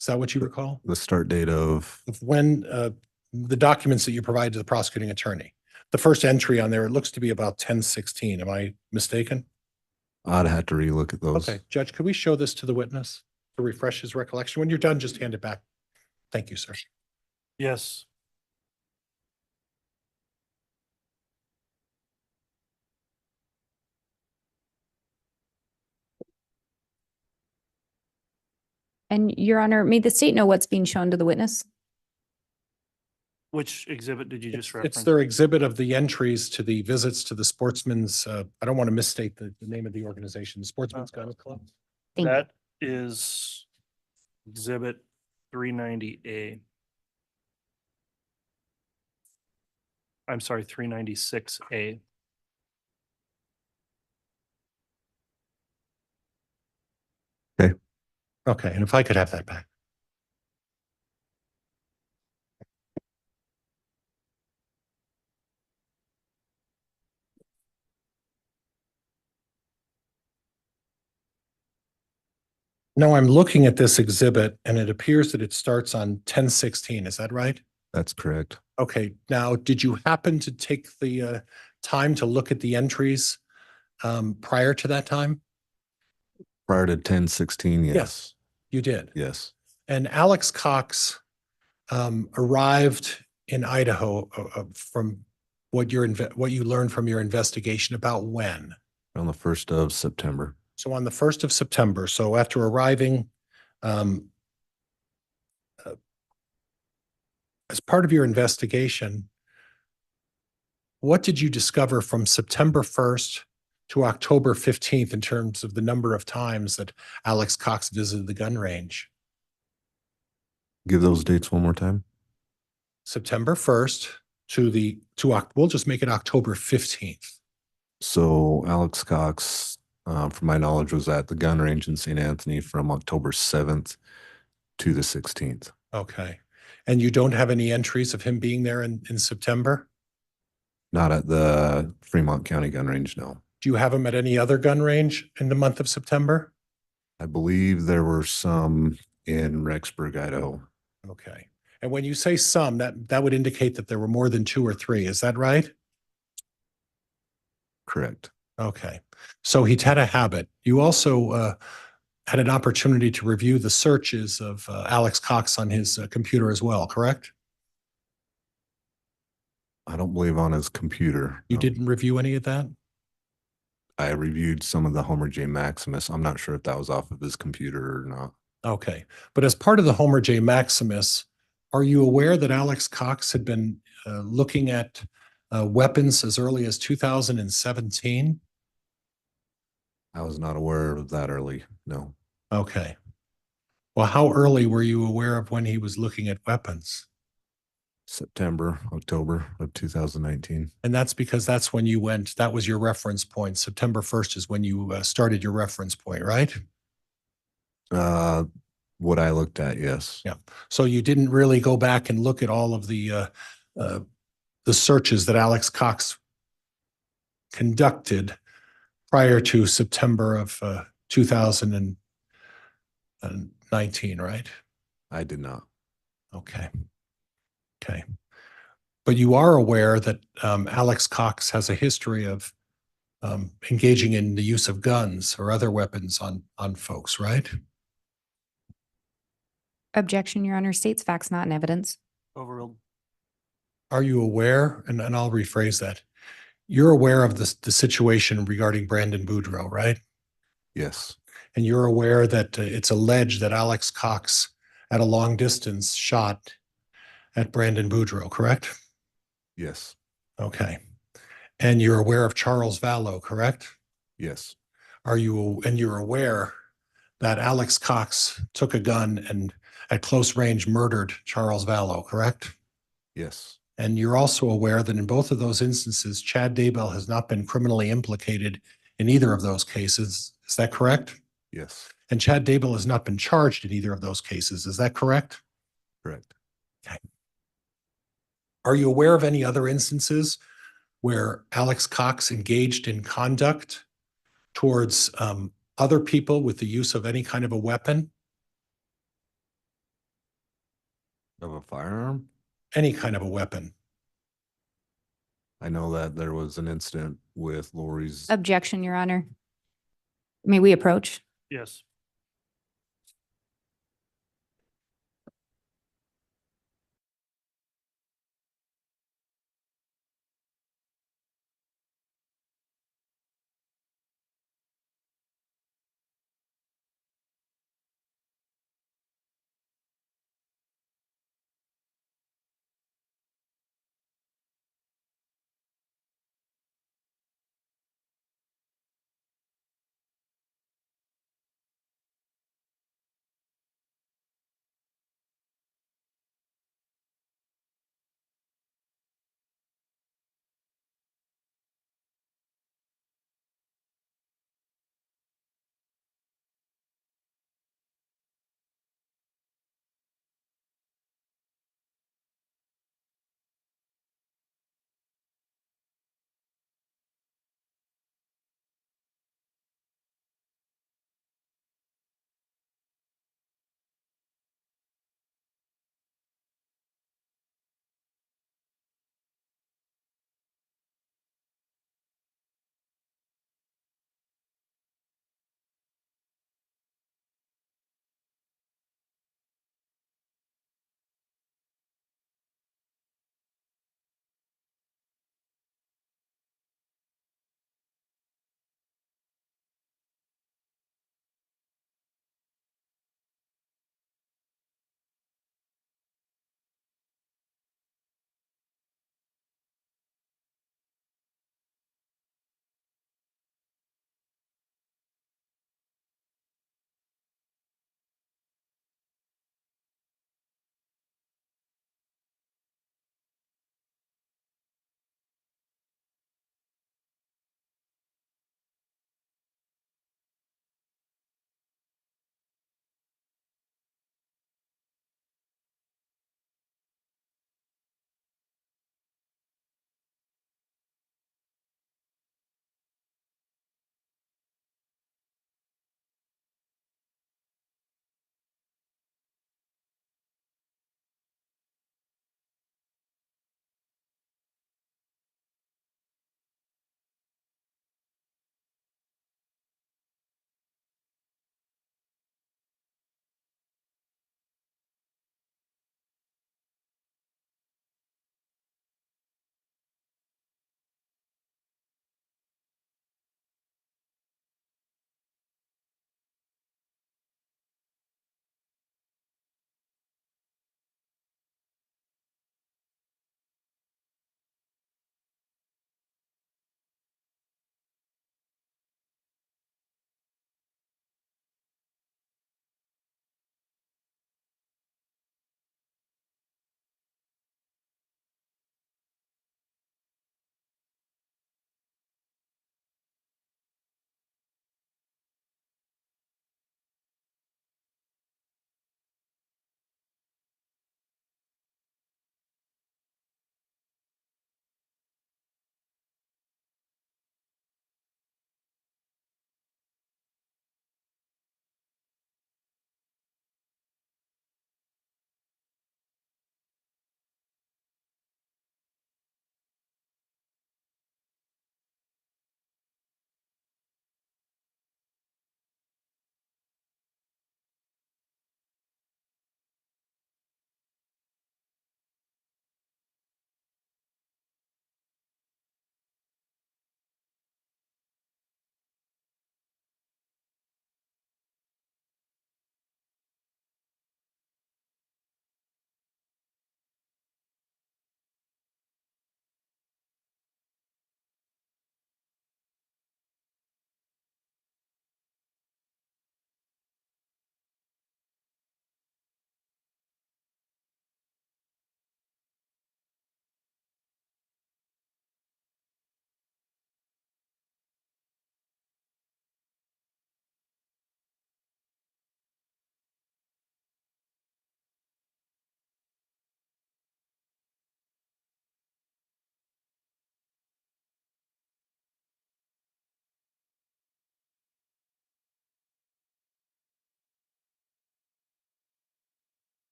Speaker 2: Is that what you recall?
Speaker 5: the start date of,
Speaker 2: Of when the documents that you provided to the prosecuting attorney. The first entry on there, it looks to be about 10/16. Am I mistaken?
Speaker 5: I'd have to relook at those.
Speaker 2: Okay, Judge, could we show this to the witness to refresh his recollection? When you're done, just hand it back. Thank you, sir.
Speaker 1: Yes.
Speaker 4: And Your Honor, may the state know what's being shown to the witness?
Speaker 1: Which exhibit did you just
Speaker 2: It's
Speaker 1: reference?
Speaker 2: their exhibit of the entries to the visits to the Sportsman's, I don't want to misstate the name of the organization, the Sportsman's Gun Club.
Speaker 4: Thank you.
Speaker 1: That is exhibit 390A. I'm sorry, 396A.
Speaker 2: Okay, and if I could have that back. Now I'm looking at this exhibit and it appears that it starts on 10/16. Is that right?
Speaker 5: That's correct.
Speaker 2: Okay, now, did you happen to take the time to look at the entries prior to that time?
Speaker 5: Prior to 10/16, yes.
Speaker 2: You did.
Speaker 5: Yes.
Speaker 2: And Alex Cox arrived in Idaho from what you learned from your investigation about when?
Speaker 5: On the 1st of September.
Speaker 2: So on the 1st of September. So after arriving, as part of your investigation, what did you discover from September 1st to October 15th in terms of the number of times that Alex Cox visited the gun range?
Speaker 5: Give those dates one more time.
Speaker 2: September 1st we'll just make it October 15th.
Speaker 5: So Alex Cox, from my knowledge, was at the gun range in St. Anthony from October 7th to the 16th.
Speaker 2: Okay. And you don't have any entries of him being there in September?
Speaker 5: Not at the Fremont County gun range, no.
Speaker 2: Do you have him at any other gun range in the month of September?
Speaker 5: I believe there were some in Rexburg, Idaho.
Speaker 2: Okay. And when you say some, that would indicate that there were more than 2 or 3. Is that right?
Speaker 5: Correct.
Speaker 2: Okay. So he'd had a habit. You also had an opportunity to review the searches of Alex Cox on his computer as well, correct?
Speaker 5: I don't believe on his computer.
Speaker 2: You
Speaker 5: no.
Speaker 2: didn't review any of that?
Speaker 5: I reviewed some of the Homer J. Maximus. I'm not sure if that was off of his computer or not.
Speaker 2: Okay. But as part of the Homer J. Maximus, are you aware that Alex Cox had been looking at weapons as early as 2017?
Speaker 5: I was not aware of that early. No.
Speaker 2: Okay. Well, how early were you aware of when he was looking at weapons?
Speaker 5: September, October of 2019.
Speaker 2: And that's because that's when you went, that was your reference point. September 1st is when you started your reference point, right?
Speaker 5: What I looked at, yes.
Speaker 2: Yeah. So you didn't really go back and look at all of the searches that Alex Cox conducted prior to September of 2019, right?
Speaker 5: I did not.
Speaker 2: Okay. Okay. But you are aware that Alex Cox has a history of engaging in the use of guns or other weapons on folks, right?
Speaker 4: Objection, Your Honor. States facts not in evidence.
Speaker 1: Overruled.
Speaker 2: Are you aware, and I'll rephrase that, you're aware of the situation regarding Brandon Boudreaux, right?
Speaker 5: Yes.
Speaker 2: And you're aware that it's alleged that Alex Cox at a long distance shot at Brandon Boudreaux, correct?
Speaker 5: Yes.
Speaker 2: Okay. And you're aware of Charles Vallow, correct?
Speaker 5: Yes.
Speaker 2: You're aware that Alex Cox took a gun and at close range murdered Charles Vallow, correct?
Speaker 5: Yes.
Speaker 2: And you're also aware that in both of those instances, Chad Daybell has not been criminally implicated in either of those cases. Is that correct?
Speaker 5: Yes.
Speaker 2: And Chad Daybell has not been charged in either of those cases. Is that correct?
Speaker 5: Correct.
Speaker 2: Okay. Are you aware of any other instances where Alex Cox engaged in conduct towards other people with the use of any kind of a weapon?
Speaker 5: Of a firearm?
Speaker 2: Any kind of a weapon?
Speaker 5: I know that there was an incident with Lori's.
Speaker 4: Objection, Your Honor. May we approach?
Speaker 1: Yes.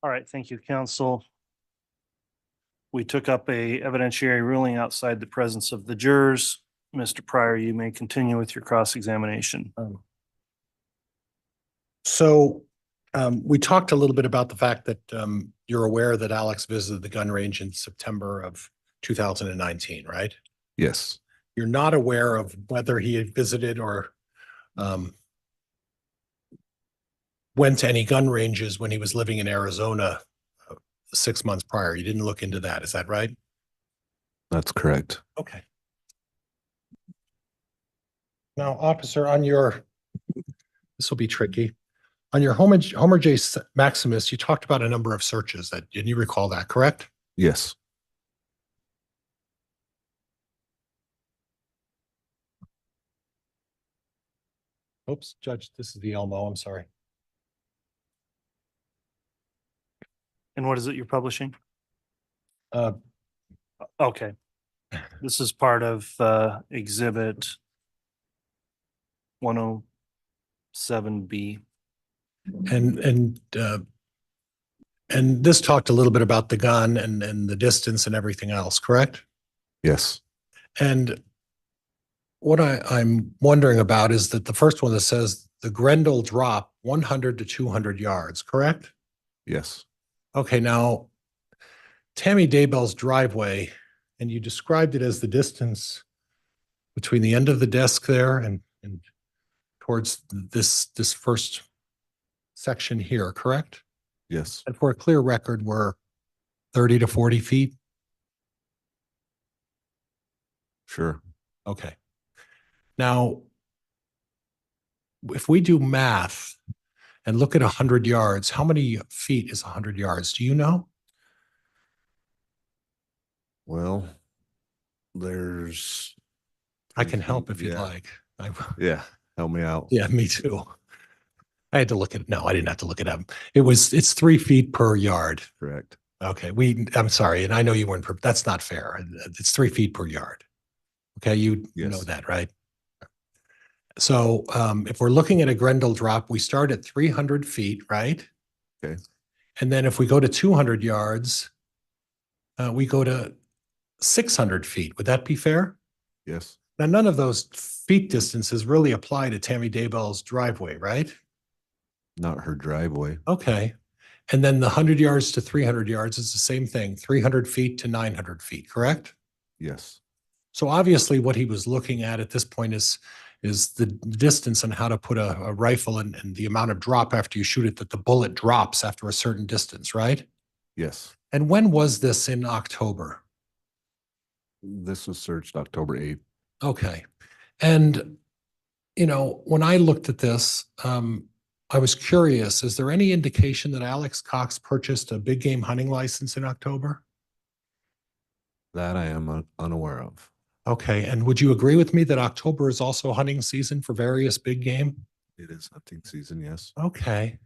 Speaker 1: All right, thank you, counsel. We took up a evidentiary ruling outside the presence of the jurors. Mr. Pryor, you may continue with your cross-examination.
Speaker 2: So we talked a little bit about the fact that you're aware that Alex visited the gun range in September of 2019, right?
Speaker 5: Yes,
Speaker 2: You're not aware of whether he had visited or went to any gun ranges when he was living in Arizona 6 months prior. You didn't look into that. Is that right?
Speaker 5: that's correct.
Speaker 2: Okay. Now, officer, on your, this will be tricky. On your Homer J. Maximus, you talked about a number of searches and you recall that, correct?
Speaker 5: Yes,
Speaker 2: Oops, Judge, this is the Elmo. I'm sorry.
Speaker 1: And what is it you're publishing?
Speaker 2: Uh,
Speaker 1: Okay. This is part of exhibit 107B.
Speaker 2: And this talked a little bit about the gun and the distance and everything else, correct?
Speaker 5: yes,
Speaker 2: And what I'm wondering about is that the first one that says the Grendel drop 100 to 200 yards, correct?
Speaker 5: yes,
Speaker 2: Okay, now Tammy Daybell's driveway, and you described it as the distance between the end of the desk there and towards this first section here, correct?
Speaker 5: yes,
Speaker 2: And for a clear record, we're 30 to 40 feet.
Speaker 5: sure.
Speaker 2: Okay. Now, if we do math and look at 100 yards, how many feet is 100 yards? Do you know?
Speaker 5: Well, there's.
Speaker 2: I can help if you'd
Speaker 5: Yeah.
Speaker 2: like.
Speaker 5: Yeah, help me out.
Speaker 2: Yeah, me too. I had to look at, no, I didn't have to look it up. It's 3 feet per yard.
Speaker 5: Correct.
Speaker 2: Okay, I'm sorry, and I know you weren't, that's not fair. It's 3 feet per yard. Okay, you know
Speaker 5: Yes.
Speaker 2: that, right? So if we're looking at a Grendel drop, we start at 300 feet, right?
Speaker 5: Okay.
Speaker 2: And then if we go to 200 yards, we go to 600 feet. Would that be fair?
Speaker 5: Yes,
Speaker 2: Now, none of those feet distances really apply to Tammy Daybell's driveway, right?
Speaker 5: not her driveway.
Speaker 2: Okay. And then the 100 yards to 300 yards is the same thing, 300 feet to 900 feet, correct?
Speaker 5: Yes,
Speaker 2: So obviously what he was looking at this point is the distance on how to put a rifle and the amount of drop after you shoot it, that the bullet drops after a certain distance, right?
Speaker 5: yes.
Speaker 2: And when was this in October?
Speaker 5: This was searched October 8th.
Speaker 2: Okay. And, when I looked at this, I was curious, is there any indication that Alex Cox purchased a big game hunting license in October?
Speaker 5: That I am unaware of.
Speaker 2: Okay. And would you agree with me that October is also hunting season for various big game?
Speaker 5: It is hunting season, yes.
Speaker 2: Okay.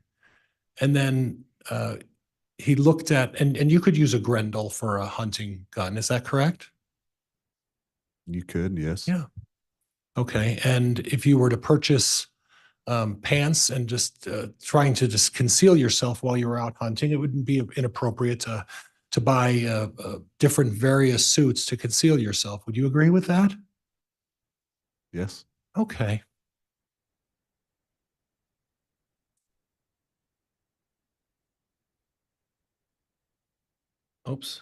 Speaker 2: And then he looked at, and you could use a Grendel for a hunting gun. Is that correct?
Speaker 5: You could, yes.
Speaker 2: Yeah. Okay. And if you were to purchase pants and just trying to just conceal yourself while you were out hunting, it wouldn't be inappropriate to buy different various suits to conceal yourself. Would you agree with that?
Speaker 5: Yes,
Speaker 2: Okay. Oops.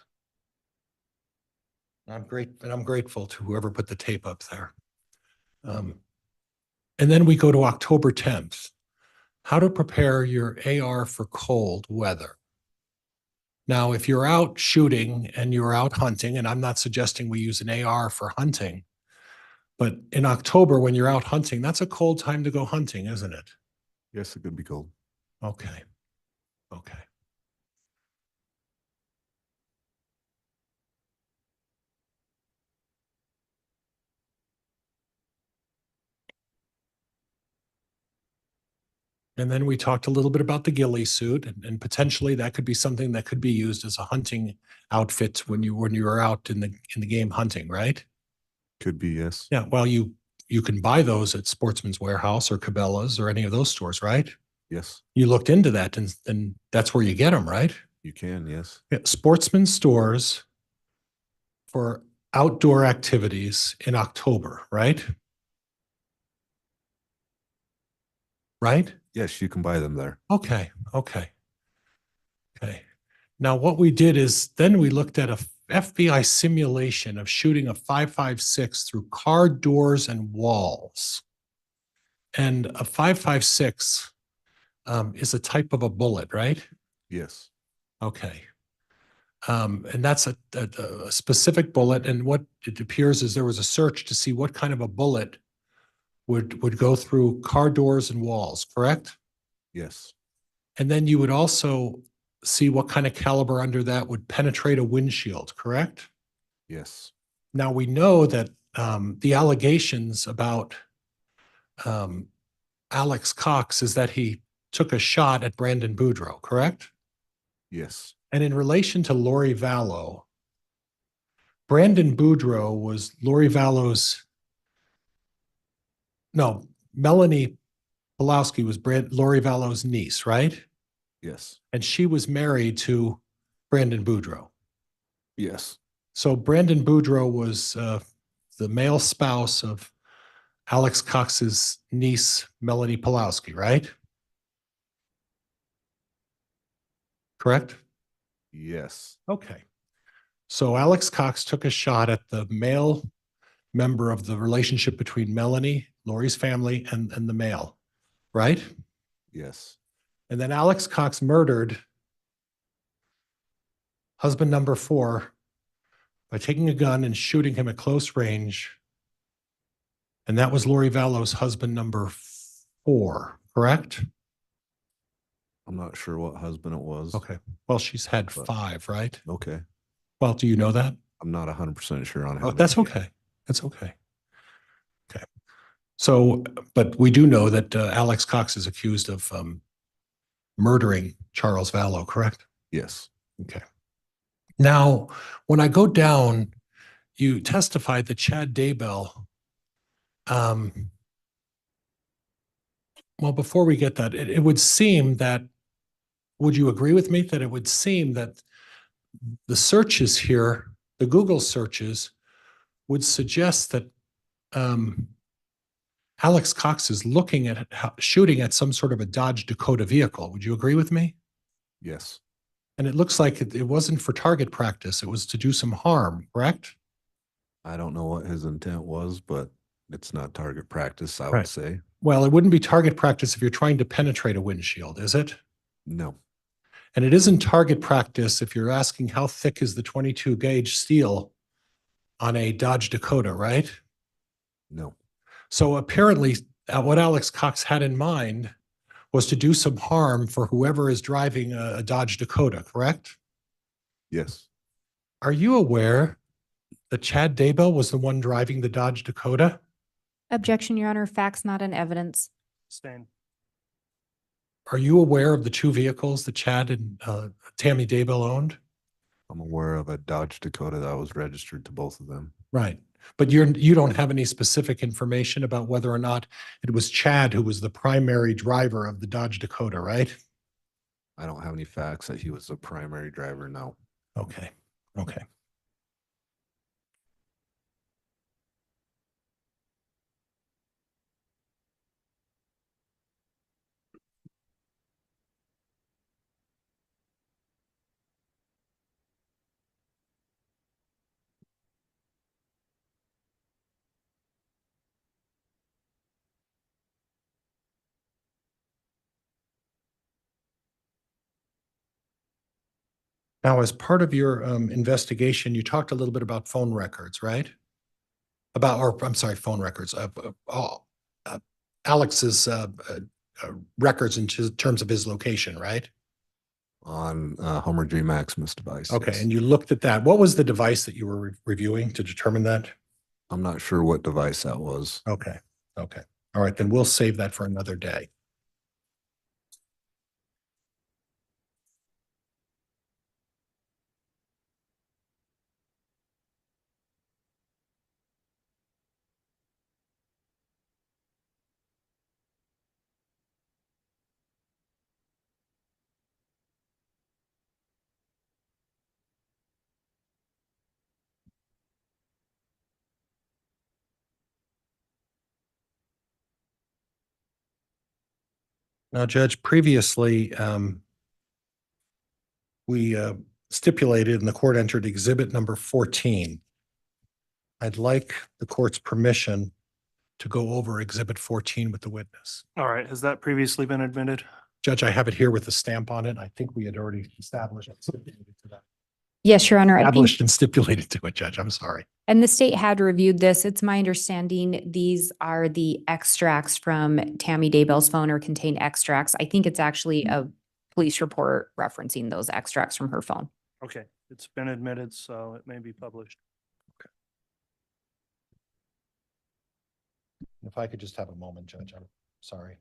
Speaker 2: I'm grateful to whoever put the tape up there. And then we go to October 10th. How to prepare your AR for cold weather. Now, if you're out shooting and you're out hunting, and I'm not suggesting we use an AR for hunting, but in October, when you're out hunting, that's a cold time to go hunting, isn't it?
Speaker 5: yes, it could be cold.
Speaker 2: Okay. Okay. And then we talked a little bit about the ghillie suit, and potentially that could be something that could be used as a hunting outfit when you were out in the game hunting, right?
Speaker 5: Could be, yes.
Speaker 2: Yeah. Well, you can buy those at Sportsman's Warehouse or Cabela's or any of those stores, right?
Speaker 5: Yes,
Speaker 2: You looked into that, and that's where you get them, right?
Speaker 5: You can, yes.
Speaker 2: Yeah, sportsman stores for outdoor activities in October, right? Right?
Speaker 5: Yes, you can buy them there.
Speaker 2: Okay, okay. Okay. Now what we did is then we looked at a FBI simulation of shooting a 5.56 through car doors and walls. And a 5.56 is a type of a bullet, right?
Speaker 5: Yes.
Speaker 2: Okay. And that's a specific bullet. And what it appears is there was a search to see what kind of a bullet would go through car doors and walls, correct?
Speaker 5: Yes.
Speaker 2: And then you would also see what kind of caliber under that would penetrate a windshield, correct?
Speaker 5: Yes.
Speaker 2: Now we know that the allegations about Alex Cox is that he took a shot at Brandon Boudreaux, correct?
Speaker 5: Yes.
Speaker 2: And in relation to Lori Vallow, Brandon Boudreaux was Lori Vallow's, no, Melanie Pulowski was Lori Vallow's niece, right?
Speaker 5: Yes.
Speaker 2: And she was married to Brandon Boudreaux.
Speaker 5: Yes.
Speaker 2: So Brandon Boudreaux was the male spouse of Alex Cox's niece, Melanie Pulowski, right? Correct?
Speaker 5: Yes.
Speaker 2: Okay. So Alex Cox took a shot at the male member of the relationship between Melanie, Lori's family, and the male, right?
Speaker 5: Yes.
Speaker 2: And then Alex Cox murdered husband number 4 by taking a gun and shooting him at close range. And that was Lori Vallow's husband number 4, correct?
Speaker 5: I'm not sure what husband it was.
Speaker 2: Okay. Well, she's had
Speaker 5: But-
Speaker 2: 5, right?
Speaker 5: Okay.
Speaker 2: Well, do you know that?
Speaker 5: I'm not 100% sure on how.
Speaker 2: Oh, that's okay. That's okay. Okay. So, but we do know that Alex Cox is accused of murdering Charles Vallow, correct?
Speaker 5: Yes.
Speaker 2: Okay. Now, when I go down, you testified that Chad Daybell, well, before we get that, it would seem that, would you agree with me that it would seem that the searches here, the Google searches, would suggest that Alex Cox is looking at shooting at some sort of a Dodge Dakota vehicle. Would you agree with me?
Speaker 5: Yes.
Speaker 2: And it looks like it wasn't for target practice. It was to do some harm, correct?
Speaker 5: I don't know what his intent was, but it's not target practice, I would
Speaker 2: Right.
Speaker 5: say.
Speaker 2: Well, it wouldn't be target practice if you're trying to penetrate a windshield, is it?
Speaker 5: No.
Speaker 2: And it isn't target practice if you're asking how thick is the 22 gauge steel on a Dodge Dakota, right?
Speaker 5: No.
Speaker 2: So apparently what Alex Cox had in mind was to do some harm for whoever is driving a Dodge Dakota, correct?
Speaker 5: Yes.
Speaker 2: Are you aware that Chad Daybell was the one driving the Dodge Dakota?
Speaker 4: Objection, Your Honor. Facts not in evidence.
Speaker 1: Sustain.
Speaker 2: Are you aware of the 2 vehicles that Chad and Tammy Daybell owned?
Speaker 5: I'm aware of a Dodge Dakota that was registered to both of them.
Speaker 2: Right. But you don't have any specific information about whether or not it was Chad who was the primary driver of the Dodge Dakota, right?
Speaker 5: I don't have any facts that he was the primary driver. No.
Speaker 2: Okay. Okay. Now, as part of your investigation, you talked a little bit about phone records, right? I'm sorry, phone records, Alex's records in terms of his location, right?
Speaker 5: On Homer J. Maximus device.
Speaker 2: Okay,
Speaker 5: yes.
Speaker 2: and you looked at that. What was the device that you were reviewing to determine that?
Speaker 5: I'm not sure what device that was.
Speaker 2: Okay, okay. All right, then we'll save that for another day. Now, Judge, previously, we stipulated and the court entered exhibit number 14. I'd like the court's permission to go over exhibit 14 with the witness.
Speaker 1: All right, has that previously been admitted?
Speaker 2: Judge, I have it here with the stamp on it. I think we had already established.
Speaker 4: Yes, Your Honor. I think,
Speaker 2: Established and stipulated to it, Judge. I'm sorry.
Speaker 4: and the state had reviewed this. It's my understanding these are the extracts from Tammy Daybell's phone or contain extracts. I think it's actually a police report referencing those extracts from her phone.
Speaker 1: Okay, it's been admitted, so it may be published.
Speaker 2: If I could just have a moment, Judge, I'm sorry.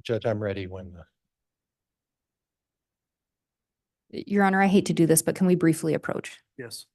Speaker 2: Judge, I'm ready when
Speaker 4: Your Honor, I hate to do this, but can we briefly approach?
Speaker 1: Yes.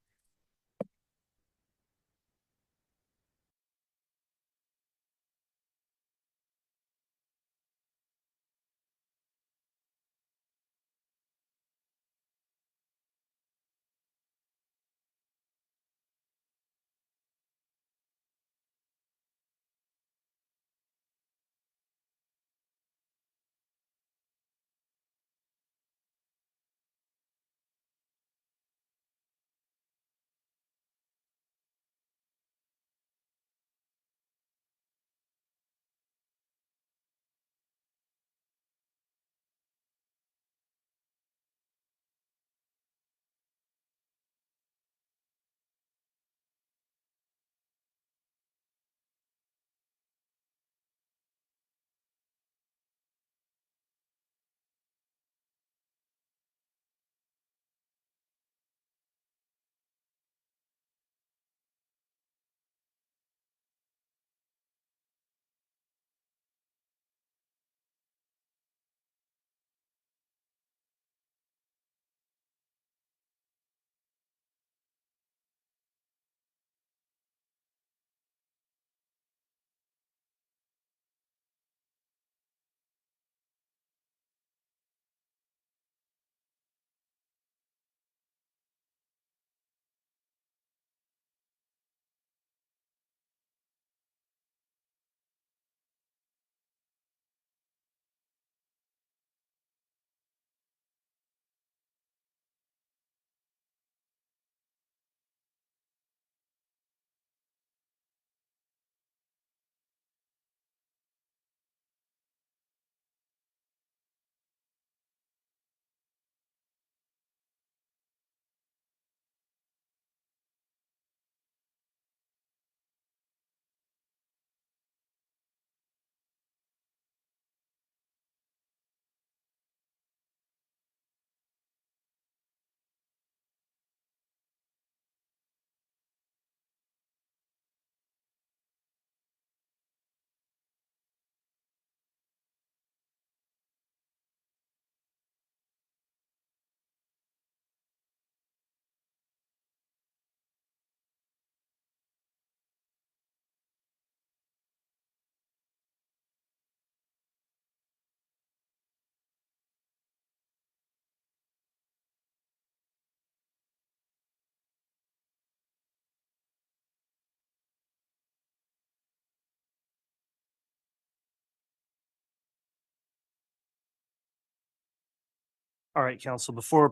Speaker 1: All right, counsel, before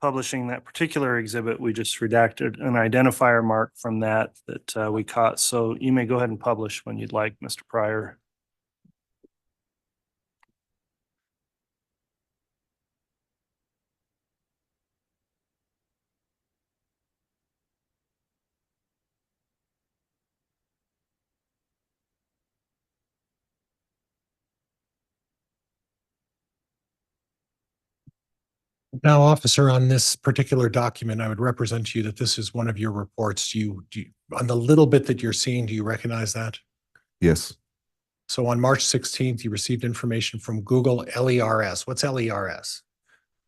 Speaker 1: publishing that particular exhibit, we just redacted an identifier mark from that we caught. So you may go ahead and publish when you'd like, Mr. Pryor.
Speaker 2: now, officer, on this particular document, I would represent to you that this is one of your reports. On the little bit that you're seeing, do you recognize that?
Speaker 5: Yes.
Speaker 2: So on March 16th, you received information from Google LERS. What's LERS?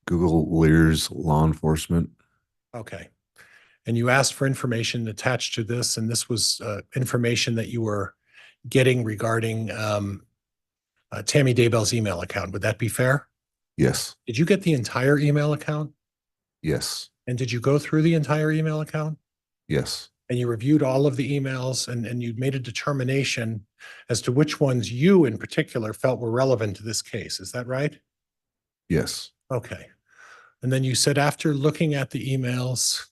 Speaker 5: Google Lears Law Enforcement.
Speaker 2: Okay. and you asked for information attached to this, and this was information that you were getting regarding Tammy Daybell's email account. Would that be fair?
Speaker 5: Yes.
Speaker 2: Did you get the entire email account?
Speaker 5: Yes.
Speaker 2: And did you go through the entire email account?
Speaker 5: Yes.
Speaker 2: And you reviewed all of the emails and you made a determination as to which ones you in particular felt were relevant to this case. Is that right?
Speaker 5: Yes.
Speaker 2: Okay. And then you said after looking at the emails,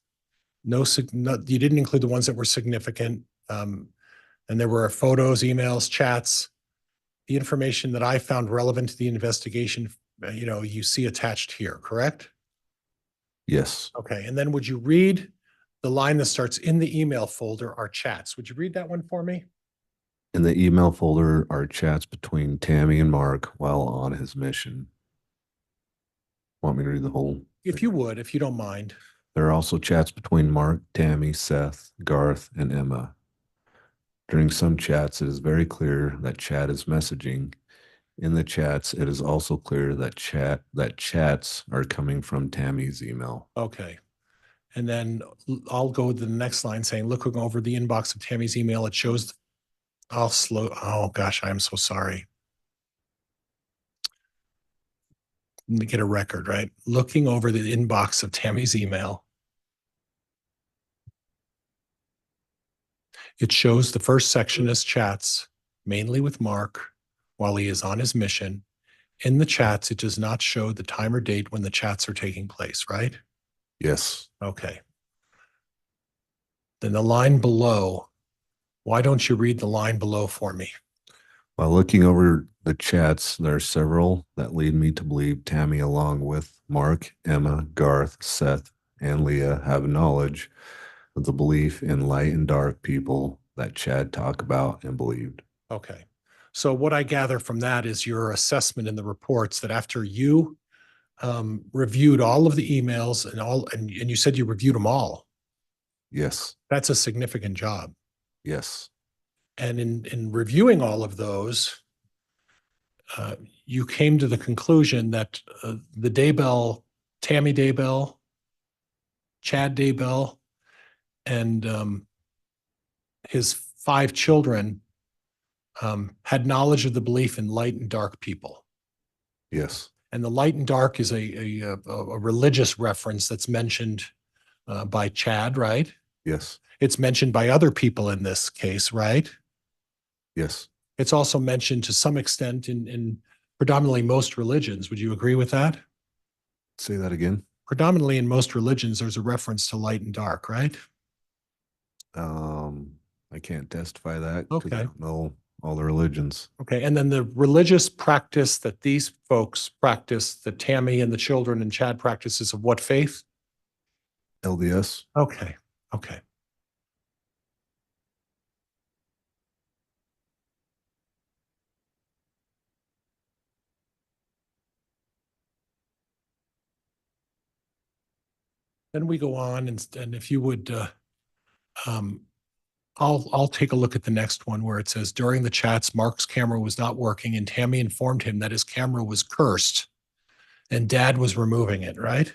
Speaker 2: you didn't include the ones that were significant. And there were photos, emails, chats, the information that I found relevant to the investigation, you see attached here, correct?
Speaker 5: Yes.
Speaker 2: Okay. And then would you read the line that starts in the email folder are chats? Would you read that one for me?
Speaker 5: In the email folder are chats between Tammy and Mark while on his mission. Want me to read the whole?
Speaker 2: If you would, if you don't mind.
Speaker 5: There are also chats between Mark, Tammy, Seth, Garth, and Emma. During some chats, it is very clear that chat is messaging. In the chats, it is also clear that chats are coming from Tammy's email.
Speaker 2: Okay. And then I'll go to the next line saying, looking over the inbox of Tammy's email, it shows, oh gosh, I'm so sorry. Let me get a record, right? Looking over the inbox of Tammy's email. It shows the first section as chats, mainly with Mark while he is on his mission. In the chats, it does not show the time or date when the chats are taking place, right?
Speaker 5: Yes.
Speaker 2: Okay. Then the line below, why don't you read the line below for me?
Speaker 5: While looking over the chats, there are several that lead me to believe Tammy, along with Mark, Emma, Garth, Seth, and Leah, have knowledge of the belief in light and dark people that Chad talked about and believed.
Speaker 2: Okay. So what I gather from that is your assessment in the reports that after you reviewed all of the emails and you said you reviewed them all.
Speaker 5: Yes.
Speaker 2: That's a significant job.
Speaker 5: Yes.
Speaker 2: And in reviewing all of those, you came to the conclusion that the Daybell, Tammy Daybell, Chad Daybell, and his 5 children had knowledge of the belief in light and dark people.
Speaker 5: Yes.
Speaker 2: And the light and dark is a religious reference that's mentioned by Chad, right?
Speaker 5: Yes.
Speaker 2: It's mentioned by other people in this case, right?
Speaker 5: Yes.
Speaker 2: It's also mentioned to some extent in predominantly most religions. Would you agree with that?
Speaker 5: Say that again.
Speaker 2: Predominantly in most religions, there's a reference to light and dark, right?
Speaker 5: I can't testify that because I
Speaker 2: Okay.
Speaker 5: don't know all the religions.
Speaker 2: Okay. And then the religious practice that these folks practice, that Tammy and the children and Chad practices of what faith?
Speaker 5: LDS.
Speaker 2: Okay. Okay. Then we go on and if you would, I'll take a look at the next one where it says during the chats, Mark's camera was not working and Tammy informed him that his camera was cursed and Dad was removing it, right?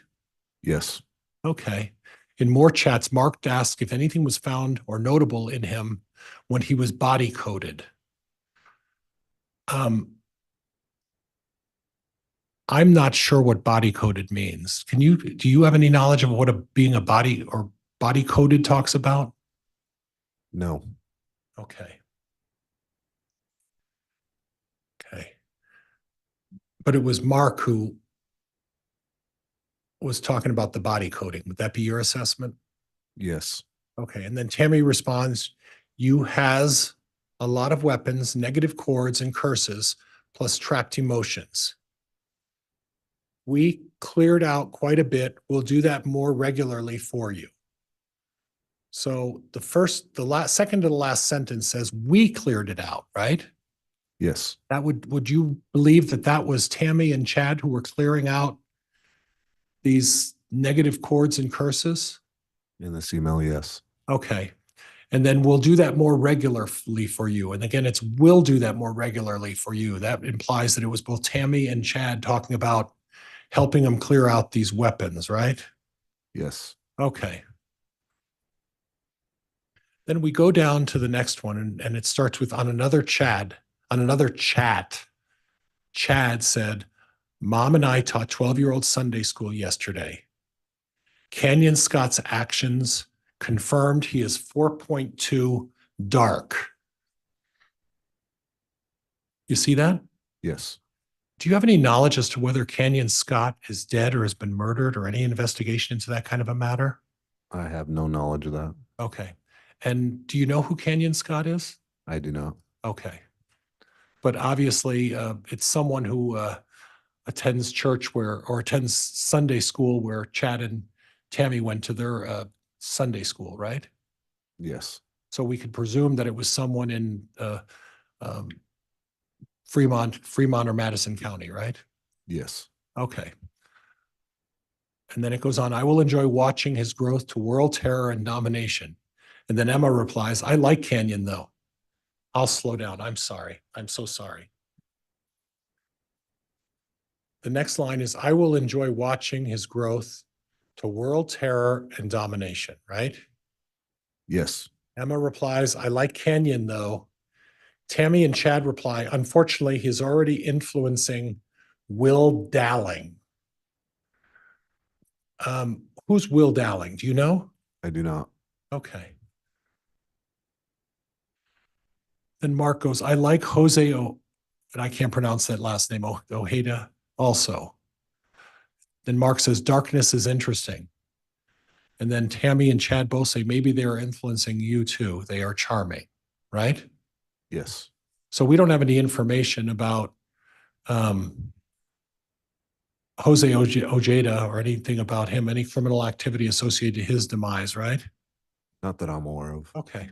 Speaker 5: Yes.
Speaker 2: Okay. In more chats, Mark asked if anything was found or notable in him when he was body coded. I'm not sure what body coded means. Do you have any knowledge of what being a body or body coded talks about?
Speaker 5: No.
Speaker 2: Okay. Okay. But it was Mark who was talking about the body coding. Would that be your assessment?
Speaker 5: Yes.
Speaker 2: Okay. And then Tammy responds, you has a lot of weapons, negative chords and curses, plus trapped emotions. We cleared out quite a bit. We'll do that more regularly for you. So second to the last sentence says we cleared it out, right?
Speaker 5: Yes.
Speaker 2: That would you believe that was Tammy and Chad who were clearing out these negative chords and curses?
Speaker 5: In this email, yes.
Speaker 2: Okay. And then we'll do that more regularly for you. And again, we'll do that more regularly for you. That implies that it was both Tammy and Chad talking about helping them clear out these weapons, right?
Speaker 5: Yes.
Speaker 2: Okay. Then we go down to the next one and it starts with on another chat. Chad said, Mom and I taught 12-year-old Sunday school yesterday. Canyon Scott's actions confirmed he is 4.2 dark. You see that?
Speaker 5: Yes.
Speaker 2: Do you have any knowledge as to whether Canyon Scott is dead or has been murdered or any investigation into that kind of a matter?
Speaker 5: I have no knowledge of that.
Speaker 2: Okay. And do you know who Canyon Scott is?
Speaker 5: I do not.
Speaker 2: Okay. But obviously, it's someone who attends church or attends Sunday school where Chad and Tammy went to their Sunday school, right?
Speaker 5: Yes.
Speaker 2: So we could presume that it was someone in um, Fremont or Madison County, right?
Speaker 5: Yes.
Speaker 2: Okay. And then it goes on, I will enjoy watching his growth to world terror and domination. And then Emma replies, I like Canyon though. I'll slow down. I'm sorry. I'm so sorry. The next line is, I will enjoy watching his growth to world terror and domination, right?
Speaker 5: Yes.
Speaker 2: Emma replies, I like Canyon though. Tammy and Chad reply, unfortunately, he's already influencing Will Dowling. Who's Will Dowling? Do you know?
Speaker 5: I do not.
Speaker 2: Okay. Then Mark goes, I like Jose and I can't pronounce that last name, Ojeda also. Then Mark says, darkness is interesting. And then Tammy and Chad both say, maybe they're influencing you too. They are charming, right?
Speaker 5: Yes.
Speaker 2: So we don't have any information about Jose Ojeda or anything about him, any criminal activity associated to his demise, right?
Speaker 5: Not that I'm aware of.
Speaker 2: Okay.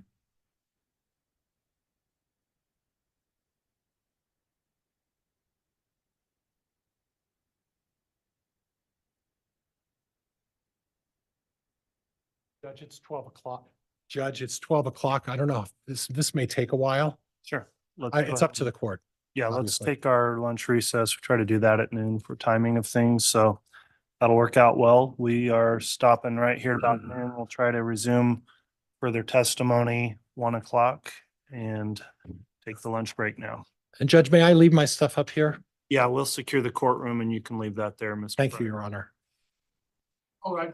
Speaker 2: Judge, it's 12 o'clock. Judge, it's 12 o'clock. I don't know. This may take a while.
Speaker 1: Sure.
Speaker 2: It's up to the court.
Speaker 1: Yeah, let's
Speaker 2: obviously.
Speaker 1: take our lunch recess. We try to do that at noon for timing of things, so that'll work out well. We are stopping right here about noon. We'll try to resume further testimony 1 o'clock and take the lunch break now.
Speaker 2: And Judge, may I leave my stuff up here?
Speaker 1: Yeah, we'll secure the courtroom and you can leave that there, Mr.
Speaker 2: Thank you,
Speaker 1: Pryor.
Speaker 2: Your Honor.
Speaker 3: All right,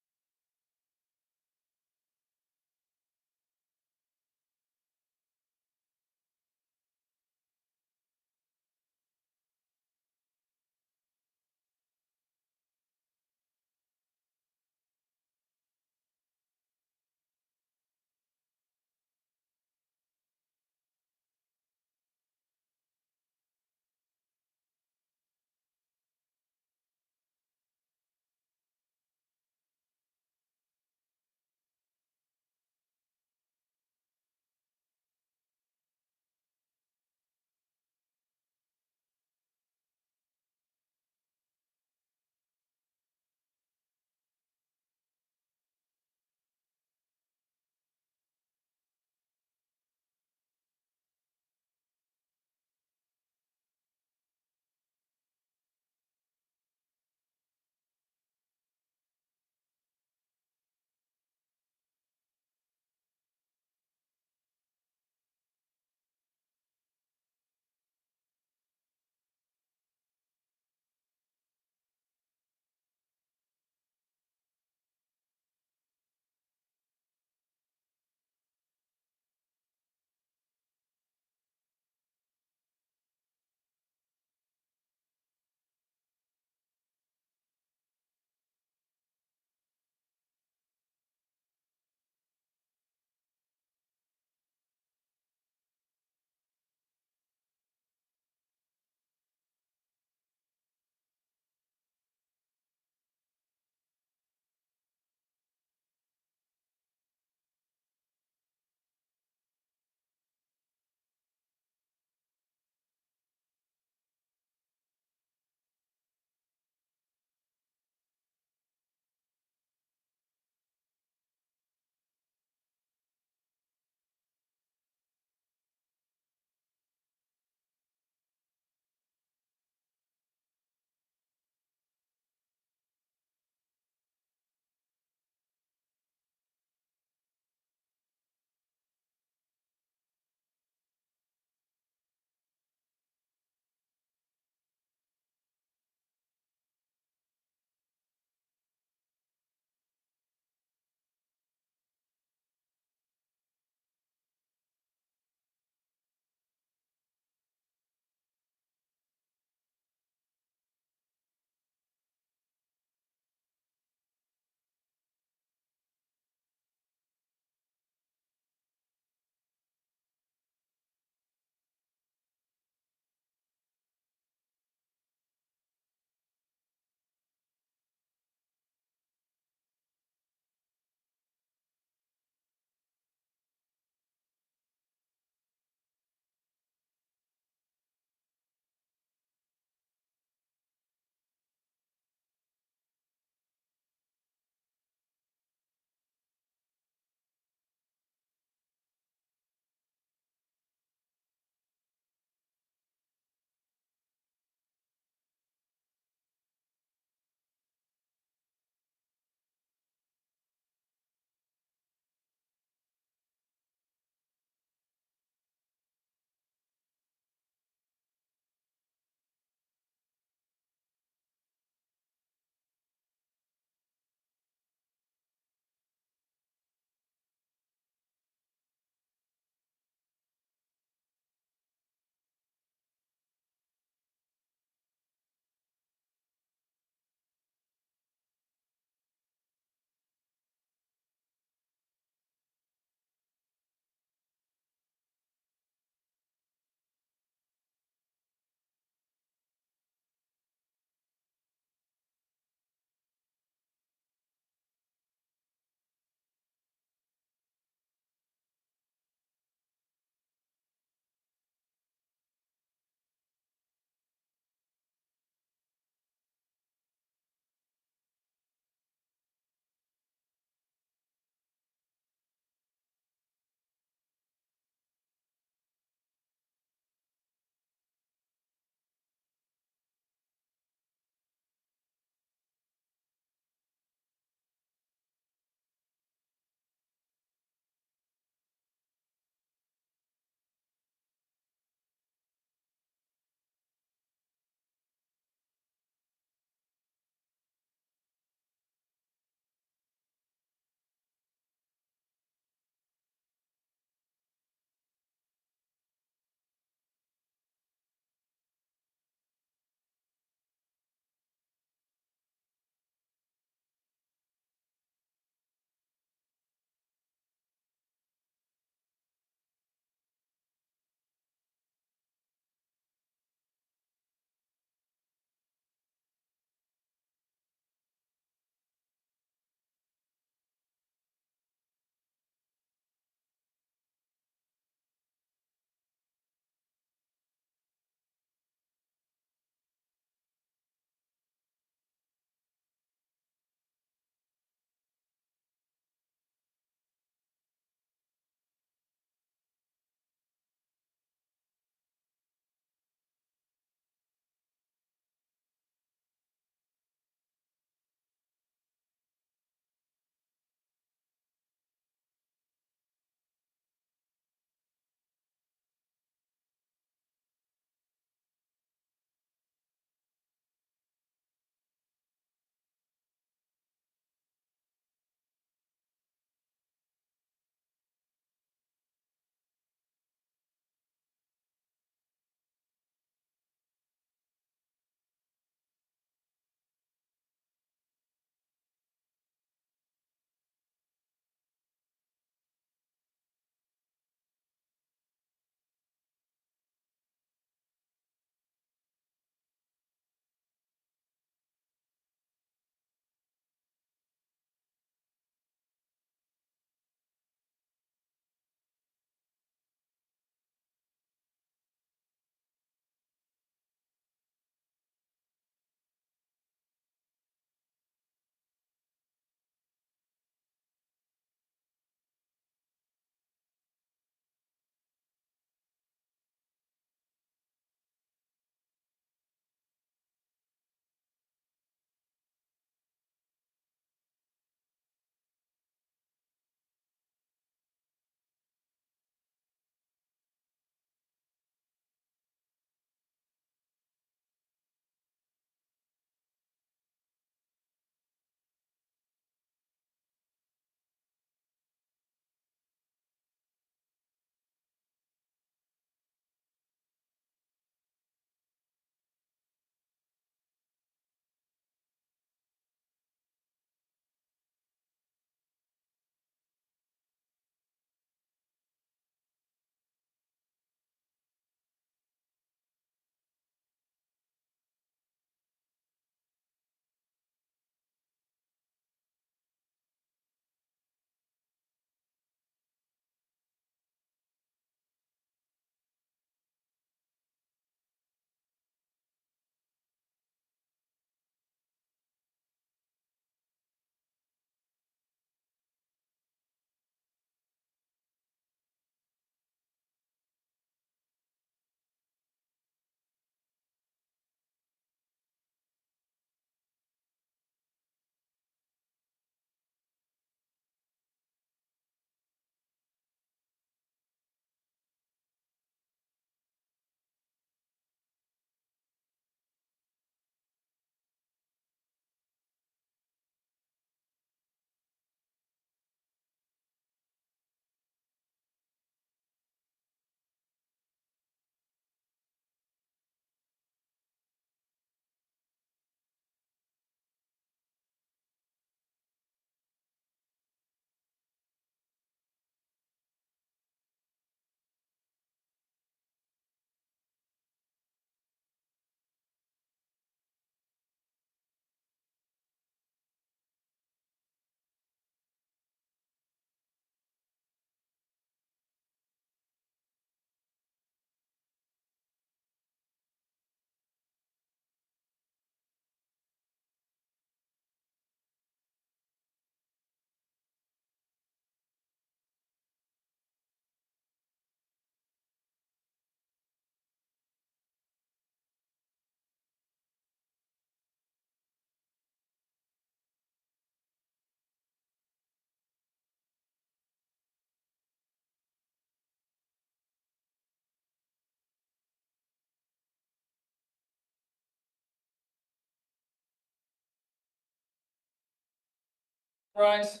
Speaker 3: Rise.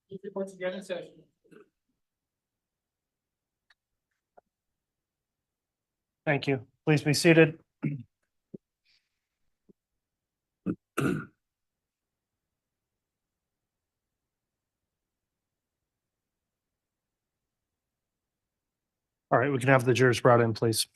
Speaker 3: These reports again in session.
Speaker 1: Thank you. Please be seated. All right, we can have the jurors brought in, please.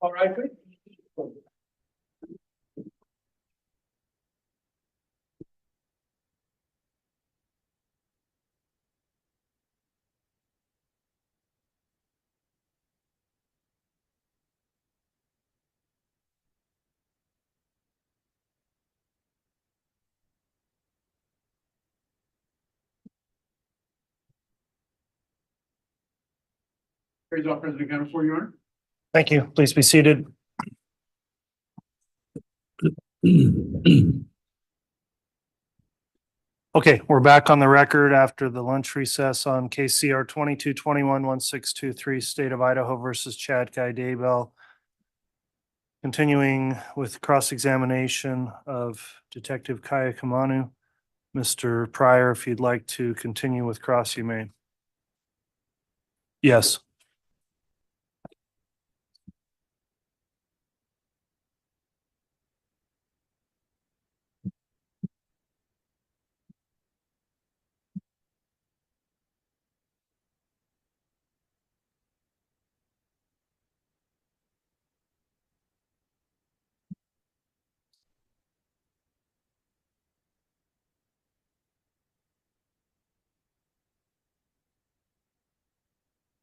Speaker 3: All right, good. Praise all, President Cameron, for your honor.
Speaker 1: Thank you. Please be seated. Okay, we're back on the record after the lunch recess on KCR 2221-1623, State of Idaho versus Chad Guy Daybell. Continuing with cross-examination of Detective Kaya Kamanu. Mr. Pryor, if you'd like to continue with cross, you may. Yes.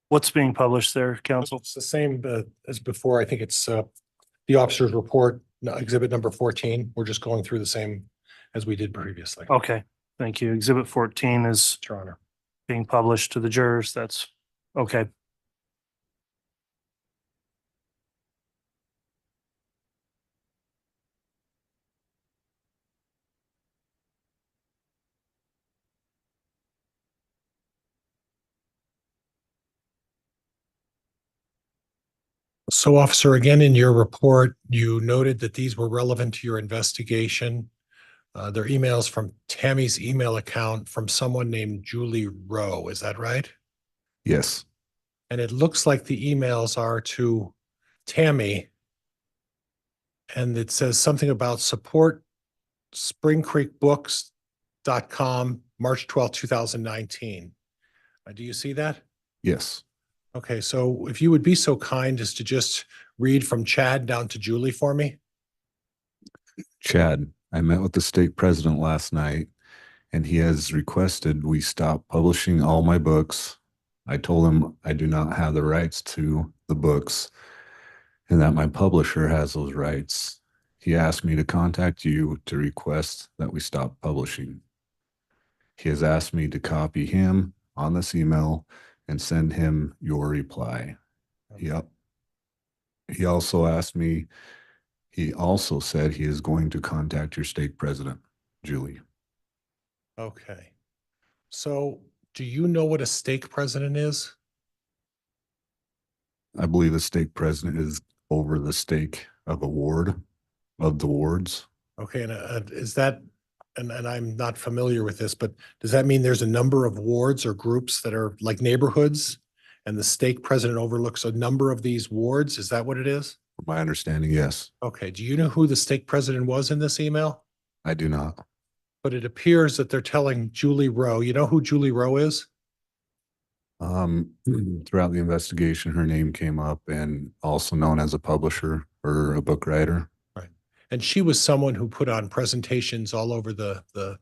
Speaker 1: What's being published there, counsel?
Speaker 2: It's the same as before. I think it's the officer's report, exhibit number 14. We're just going through the same as we did previously.
Speaker 1: Okay, thank you. Exhibit 14 is
Speaker 2: Your Honor.
Speaker 1: being published to the jurors. That's okay.
Speaker 2: So officer, again, in your report, you noted that these were relevant to your investigation. They're emails from Tammy's email account from someone named Julie Rowe. Is that right?
Speaker 5: Yes,
Speaker 2: And it looks like the emails are to Tammy. And it says something about support springcreekbooks.com, March 12, 2019. Do you see that?
Speaker 5: yes.
Speaker 2: Okay, so if you would be so kind as to just read from Chad down to Julie for me.
Speaker 5: Chad, I met with the state president last night and he has requested we stop publishing all my books. I told him I do not have the rights to the books and that my publisher has those rights. He asked me to contact you to request that we stop publishing. He has asked me to copy him on this email and send him your reply. Yep. He also said he is going to contact your state president, Julie.
Speaker 2: Okay. So do you know what a stake president is?
Speaker 5: I believe the state president is over the stake of a ward, of the wards.
Speaker 2: Okay, and is that, and I'm not familiar with this, but does that mean there's a number of wards or groups that are like neighborhoods? And the stake president overlooks a number of these wards? Is that what it is?
Speaker 5: From my understanding, yes.
Speaker 2: Okay, do you know who the stake president was in this email?
Speaker 5: I do not.
Speaker 2: But it appears that they're telling Julie Rowe. You know who Julie Rowe is?
Speaker 5: Throughout the investigation, her name came up and also known as a publisher or a book writer.
Speaker 2: Right. And she was someone who put on presentations all over the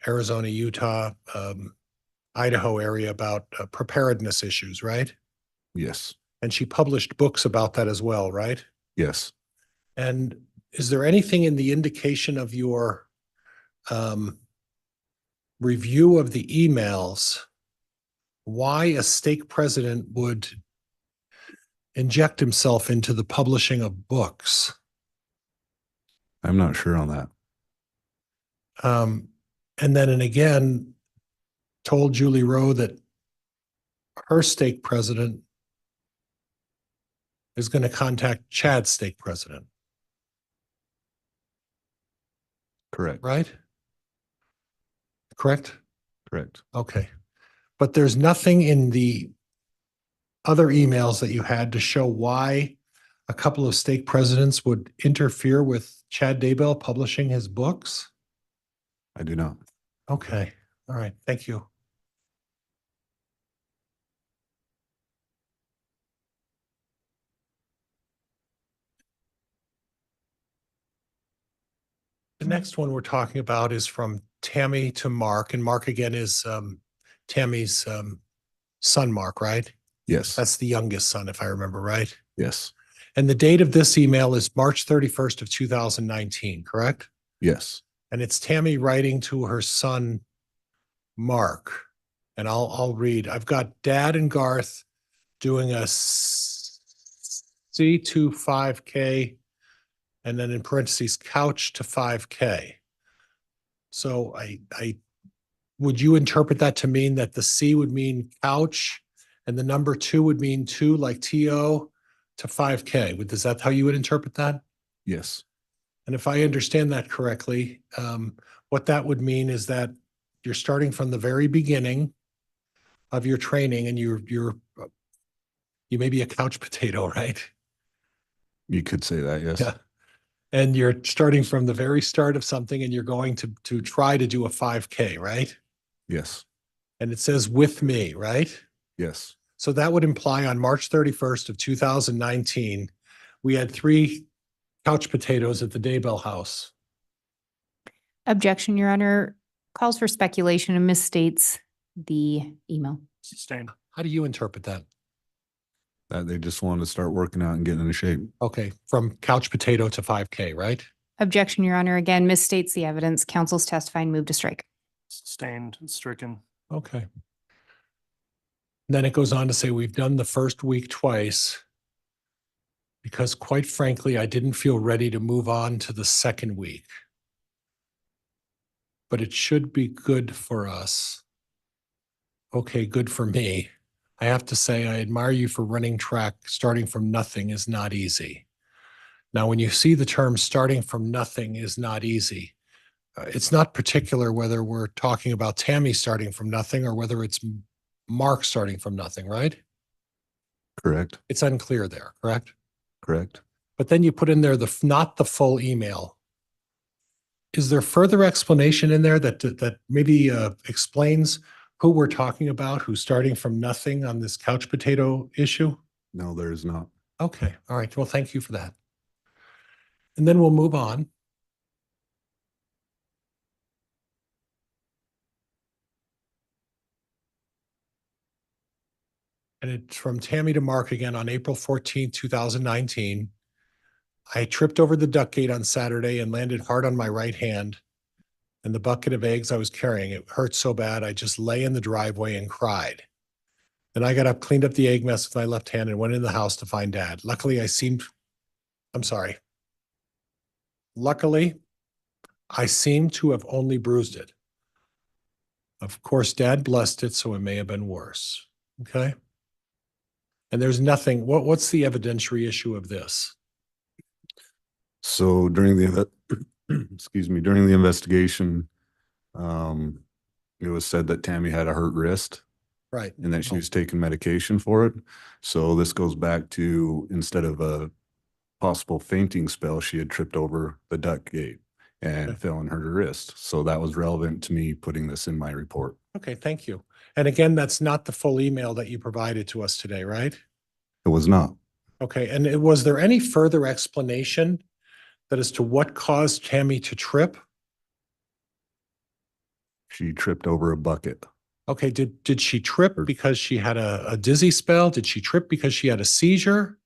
Speaker 2: Arizona, Utah, Idaho area about preparedness issues, right?
Speaker 5: Yes.
Speaker 2: And she published books about that as well, right?
Speaker 5: Yes.
Speaker 2: And is there anything in the indication of your review of the emails why a stake president would inject himself into the publishing of books?
Speaker 5: I'm not sure on that.
Speaker 2: And then, and again, told Julie Rowe that her stake president is going to contact Chad's stake president.
Speaker 5: Correct.
Speaker 2: Right? Correct?
Speaker 5: Correct.
Speaker 2: Okay. But there's nothing in the other emails that you had to show why a couple of stake presidents would interfere with Chad Daybell publishing his books?
Speaker 5: I do not.
Speaker 2: Okay. All right. Thank you. The next one we're talking about is from Tammy to Mark, and Mark again is Tammy's son, Mark, right?
Speaker 5: Yes.
Speaker 2: That's the youngest son, if I remember right.
Speaker 5: Yes.
Speaker 2: And the date of this email is March 31st of 2019, correct?
Speaker 5: Yes.
Speaker 2: And it's Tammy writing to her son, Mark. And I'll read. I've got Dad and Garth doing a C to 5K, and then in parentheses, couch to 5K. So I would you interpret that to mean that the C would mean couch and the number 2 would mean 2, like TO to 5K? Is that how you would interpret that?
Speaker 5: Yes.
Speaker 2: And if I understand that correctly, what that would mean is that you're starting from the very beginning of your training and you may be a couch potato, right?
Speaker 5: You could say that, yes.
Speaker 2: Yeah. And you're starting from the very start of something and you're going to try to do a 5K, right?
Speaker 5: Yes.
Speaker 2: And it says with me, right?
Speaker 5: Yes.
Speaker 2: So that would imply on March 31st of 2019, we had 3 couch potatoes at the Daybell house.
Speaker 4: Objection, Your Honor. Calls for speculation and misstates the email.
Speaker 1: Sustained.
Speaker 2: How do you interpret that?
Speaker 5: That they just wanted to start working out and getting into shape.
Speaker 2: Okay, from couch potato to 5K, right?
Speaker 4: Objection, Your Honor. Again, misstates the evidence. Counsel's testifying. Move to strike.
Speaker 1: Sustained, stricken.
Speaker 2: Okay. Then it goes on to say, we've done the first week twice because quite frankly, I didn't feel ready to move on to the second week. But it should be good for us. Okay, good for me. I have to say, I admire you for running track. Starting from nothing is not easy. Now, when you see the term starting from nothing is not easy, it's not particular whether we're talking about Tammy starting from nothing or whether it's Mark starting from nothing, right?
Speaker 5: Correct.
Speaker 2: It's unclear there, correct?
Speaker 5: Correct.
Speaker 2: But then you put in there not the full email. Is there further explanation in there that maybe explains who we're talking about, who's starting from nothing on this couch potato issue?
Speaker 5: No, there is not.
Speaker 2: Okay, all right. Well, thank you for that. And then we'll move on. And it's from Tammy to Mark again on April 14th, 2019. I tripped over the duck gate on Saturday and landed hard on my right hand. And the bucket of eggs I was carrying, it hurt so bad, I just lay in the driveway and cried. Then I got up, cleaned up the egg mess with my left hand and went in the house to find Dad. Luckily, I seemed to have only bruised it. Of course, Dad blessed it, so it may have been worse. Okay? And there's nothing, what's the evidentiary issue of this?
Speaker 5: So during the, excuse me, during the investigation, it was said that Tammy had a hurt wrist
Speaker 2: Right.
Speaker 5: and that she was taking medication for it. So this goes back to, instead of a possible fainting spell, she had tripped over the duck gate and
Speaker 2: Okay.
Speaker 5: fell and hurt her wrist. So that was relevant to me putting this in my report.
Speaker 2: Okay, thank you. And again, that's not the full email that you provided to us today, right?
Speaker 5: It was not.
Speaker 2: Okay, and was there any further explanation that as to what caused Tammy to trip?
Speaker 5: She tripped over a bucket.
Speaker 2: Okay, did she trip because she had a dizzy spell? Did she trip because she had a seizure?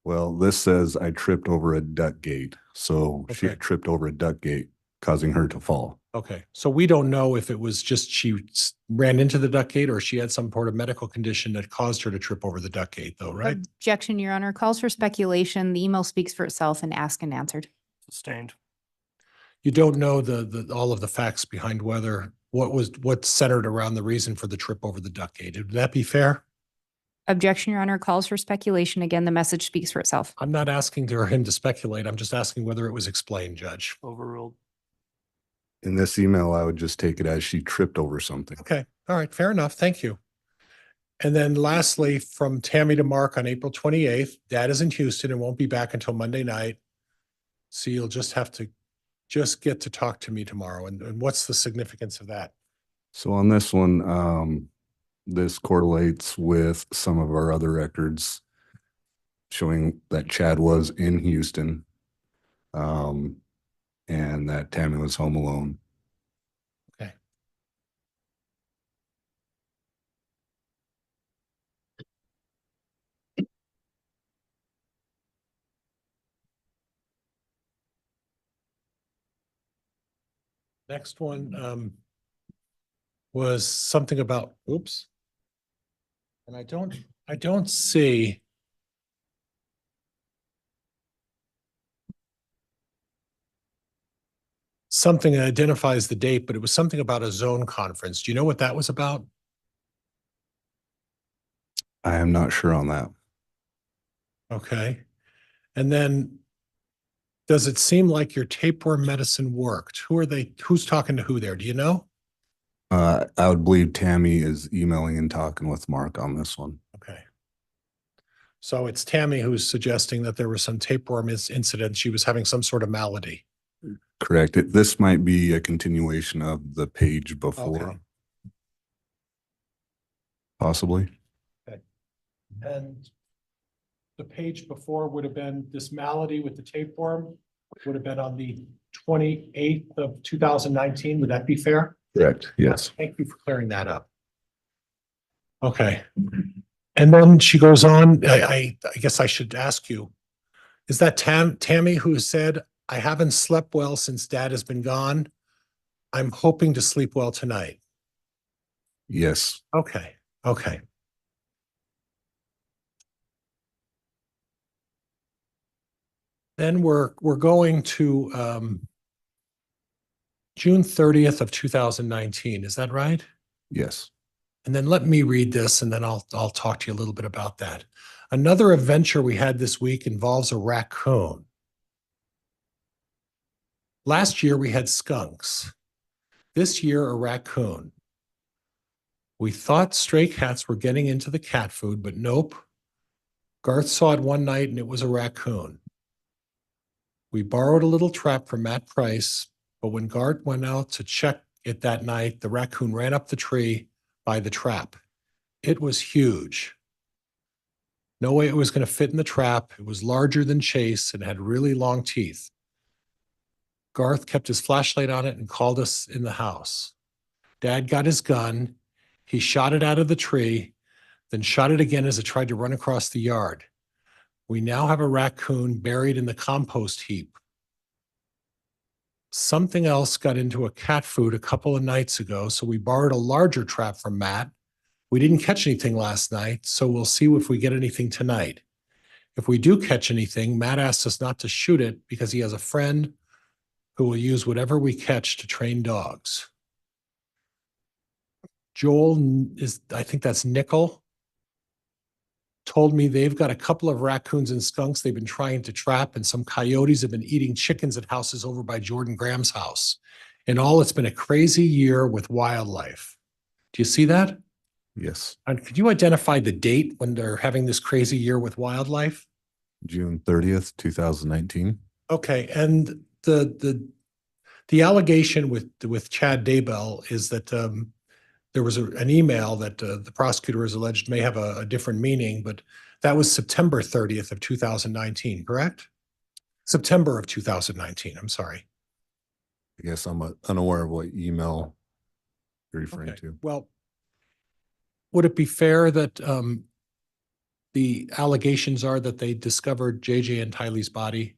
Speaker 5: Well, this says I tripped over a duck gate. So she
Speaker 2: Okay.
Speaker 5: had tripped over a duck gate, causing her to fall.
Speaker 2: Okay, so we don't know if it was just she ran into the duck gate or she had some sort of medical condition that caused her to trip over the duck gate though, right?
Speaker 4: Objection, Your Honor. Calls for speculation. The email speaks for itself and asked and answered.
Speaker 1: Sustained.
Speaker 2: You don't know all of the facts behind what centered around the reason for the trip over the duck gate. Would that be fair?
Speaker 4: Objection, Your Honor. Calls for speculation. Again, the message speaks for itself.
Speaker 2: I'm not asking him to speculate. I'm just asking whether it was explained, Judge.
Speaker 1: Overruled.
Speaker 5: In this email, I would just take it as she tripped over something.
Speaker 2: Okay, all right, fair enough. Thank you. And then lastly, from Tammy to Mark on April 28th, Dad is in Houston and won't be back until Monday night. So you'll just have to get to talk to me tomorrow. And what's the significance of that?
Speaker 5: So on this one, this correlates with some of our other records showing that Chad was in Houston, and that Tammy was home alone.
Speaker 2: Okay. Next one was something about, oops. And I don't see. Something that identifies the date, but it was something about a zone conference. Do you know what that was about?
Speaker 5: I am not sure on that.
Speaker 2: Okay. And then does it seem like your tapeworm medicine worked? Who's talking to who there? Do you know?
Speaker 5: I would believe Tammy is emailing and talking with Mark on this one.
Speaker 2: Okay. So it's Tammy who's suggesting that there was some tapeworm incident. She was having some sort of malady.
Speaker 5: Correct. This might be a continuation of the page before.
Speaker 2: Okay.
Speaker 5: Possibly.
Speaker 2: Okay. And the page before would have been this malady with the tapeworm would have been on the 28th of 2019. Would that be fair?
Speaker 5: Correct. Yes.
Speaker 2: Thank you for clearing that up. Okay. And then she goes on, I guess I should ask you, is that Tammy who said, I haven't slept well since Dad has been gone. I'm hoping to sleep well tonight.
Speaker 5: Yes.
Speaker 2: Okay. Okay. Then we're going to June 30th of 2019. Is that right?
Speaker 5: Yes.
Speaker 2: And then let me read this and then I'll talk to you a little bit about that. Another adventure we had this week involves a raccoon. Last year we had skunks. This year a raccoon. We thought stray cats were getting into the cat food, but nope. Garth saw it one night and it was a raccoon. We borrowed a little trap from Matt Price, but when Garth went out to check it that night, the raccoon ran up the tree by the trap. It was huge. No way it was going to fit in the trap. It was larger than Chase and had really long teeth. Garth kept his flashlight on it and called us in the house. Dad got his gun. He shot it out of the tree, then shot it again as it tried to run across the yard. We now have a raccoon buried in the compost heap. Something else got into a cat food a couple of nights ago, so we borrowed a larger trap from Matt. We didn't catch anything last night, so we'll see if we get anything tonight. If we do catch anything, Matt asked us not to shoot it because he has a friend who will use whatever we catch to train dogs. Joel is, I think that's Nickel, told me they've got a couple of raccoons and skunks they've been trying to trap, and some coyotes have been eating chickens at houses over by Jordan Graham's house. In all, it's been a crazy year with wildlife. Do you see that?
Speaker 5: Yes.
Speaker 2: And could you identify the date when they're having this crazy year with wildlife?
Speaker 5: June 30th, 2019.
Speaker 2: Okay, and the allegation with Chad Daybell is that there was an email that the prosecutor has alleged may have a different meaning, but that was September 30th of 2019, correct? September of 2019, I'm sorry.
Speaker 5: I guess I'm unaware of what email you're referring
Speaker 2: Okay,
Speaker 5: to.
Speaker 2: well, would it be fair that the allegations are that they discovered JJ and Tylee's body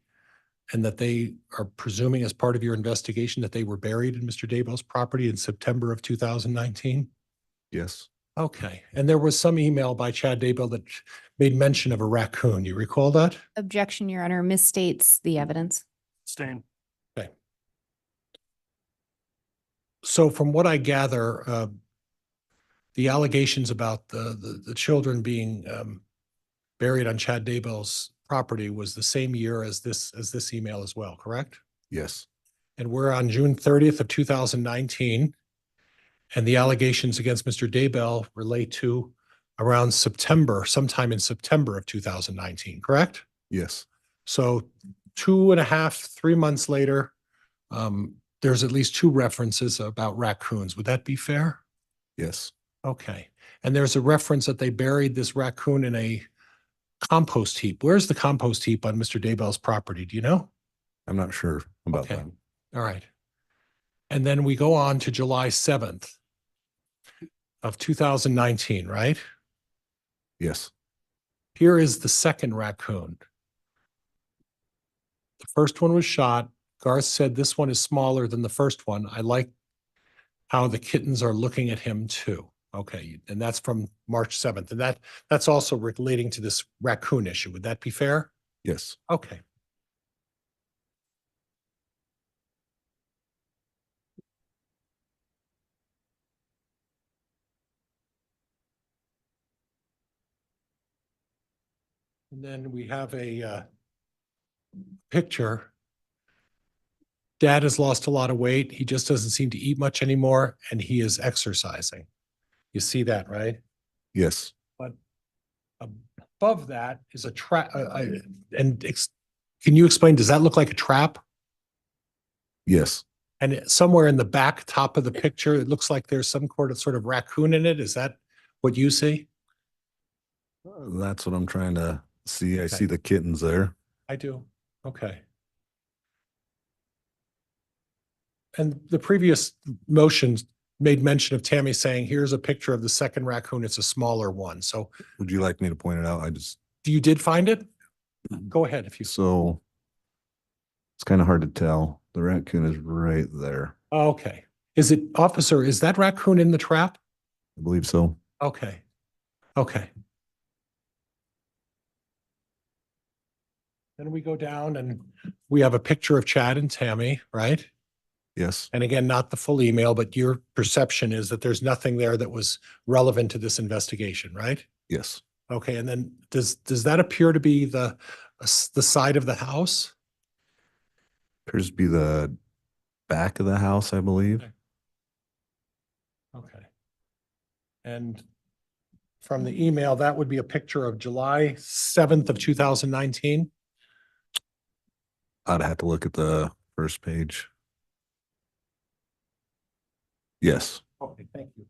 Speaker 2: and that they are presuming as part of your investigation that they were buried in Mr. Daybell's property in September of 2019?
Speaker 5: Yes.
Speaker 2: Okay, and there was some email by Chad Daybell that made mention of a raccoon. You recall that?
Speaker 4: Objection, Your Honor, misstates the evidence.
Speaker 1: Abstain.
Speaker 2: Okay. So from what I gather, the allegations about the children being buried on Chad Daybell's property was the same year as this email as well, correct?
Speaker 5: Yes.
Speaker 2: And we're on June 30th of 2019. And the allegations against Mr. Daybell relate to around September, sometime in September of 2019, correct?
Speaker 5: Yes.
Speaker 2: So 2.5, 3 months later, there's at least two references about raccoons. Would that be fair?
Speaker 5: Yes.
Speaker 2: Okay. And there's a reference that they buried this raccoon in a compost heap. Where's the compost heap on Mr. Daybell's property? Do you know?
Speaker 5: I'm not sure about
Speaker 2: Okay.
Speaker 5: that.
Speaker 2: All right. And then we go on to July 7th of 2019, right?
Speaker 5: Yes.
Speaker 2: Here is the second raccoon. The first one was shot. Garth said this one is smaller than the first one. I like how the kittens are looking at him too. Okay, and that's from March 7th. And that's also relating to this raccoon issue. Would that be fair?
Speaker 5: Yes.
Speaker 2: Okay. And then we have a picture. Dad has lost a lot of weight. He just doesn't seem to eat much anymore, and he is exercising. You see that, right?
Speaker 5: Yes.
Speaker 2: But above that is a trap. Can you explain, does that look like a trap?
Speaker 5: Yes.
Speaker 2: And somewhere in the back top of the picture, it looks like there's some sort of raccoon in it. Is that what you see?
Speaker 5: That's what I'm trying to see. I
Speaker 2: Okay.
Speaker 5: see the kittens there.
Speaker 2: I do. Okay. And the previous motions made mention of Tammy saying, here's a picture of the second raccoon. It's a smaller one. So
Speaker 5: Would you like me to point it out?
Speaker 2: you did find it? Go ahead if you.
Speaker 5: So it's kind of hard to tell. The raccoon is right there.
Speaker 2: Okay. Is it, officer, is that raccoon in the trap?
Speaker 5: I believe so.
Speaker 2: Okay. Okay. Then we go down and we have a picture of Chad and Tammy, right?
Speaker 5: Yes.
Speaker 2: And again, not the full email, but your perception is that there's nothing there that was relevant to this investigation, right?
Speaker 5: Yes.
Speaker 2: Okay, and then does that appear to be the side of the house?
Speaker 5: Appears to be the back of the house, I believe.
Speaker 2: Okay. And from the email, that would be a picture of July 7th of 2019?
Speaker 5: I'd have to look at the first page. Yes.
Speaker 2: Okay, thank you.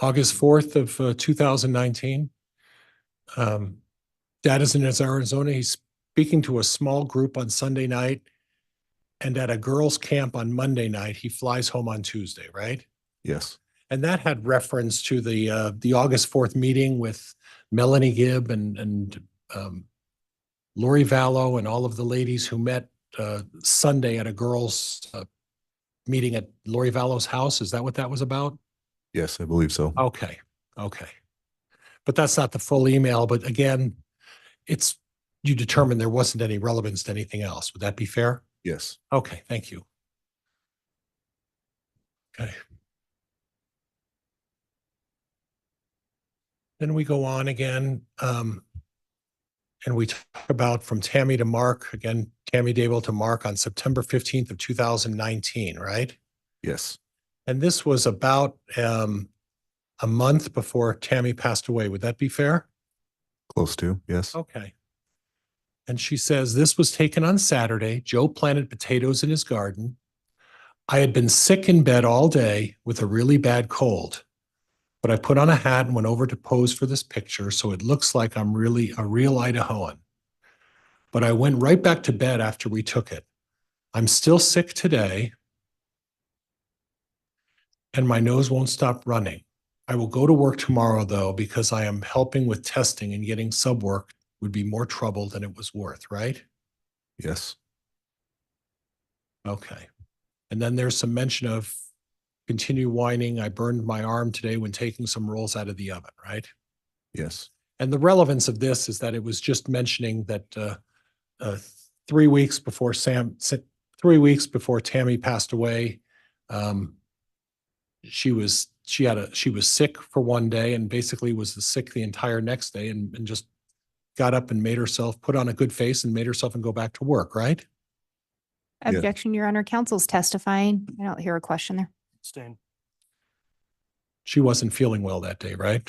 Speaker 2: August 4th of 2019. Dad is in Arizona. He's speaking to a small group on Sunday night. And at a girls' camp on Monday night, he flies home on Tuesday, right?
Speaker 5: Yes.
Speaker 2: And that had reference to the August 4th meeting with Melanie Gibb and Lori Vallow and all of the ladies who met Sunday at a girls' meeting at Lori Vallow's house. Is that what that was about?
Speaker 5: Yes, I believe so.
Speaker 2: Okay, okay. But that's not the full email. But again, you determined there wasn't any relevance to anything else. Would that be fair?
Speaker 5: Yes.
Speaker 2: Okay, thank you. Okay. Then we go on again, and we talk about from Tammy to Mark, again, Tammy Daybell to Mark on September 15th of 2019, right?
Speaker 5: Yes.
Speaker 2: And this was about a month before Tammy passed away. Would that be fair?
Speaker 5: Close to, yes.
Speaker 2: Okay. And she says, this was taken on Saturday. Joe planted potatoes in his garden. I had been sick in bed all day with a really bad cold, but I put on a hat and went over to pose for this picture so it looks like I'm really a real Idahoan. But I went right back to bed after we took it. I'm still sick today, and my nose won't stop running. I will go to work tomorrow, though, because I am helping with testing, and getting sub work would be more trouble than it was worth, right?
Speaker 5: Yes.
Speaker 2: Okay. And then there's some mention of continue whining. I burned my arm today when taking some rolls out of the oven, right?
Speaker 5: Yes.
Speaker 2: And the relevance of this is that it was just mentioning that 3 weeks before 3 weeks before Tammy passed away, she was sick for one day and basically was sick the entire next day and just got up and made herself put on a good face and made herself and go back to work, right?
Speaker 5: Yeah.
Speaker 4: Objection, Your Honor. Counsel's testifying. I don't hear a question there.
Speaker 1: Abstain.
Speaker 2: She wasn't feeling well that day, right?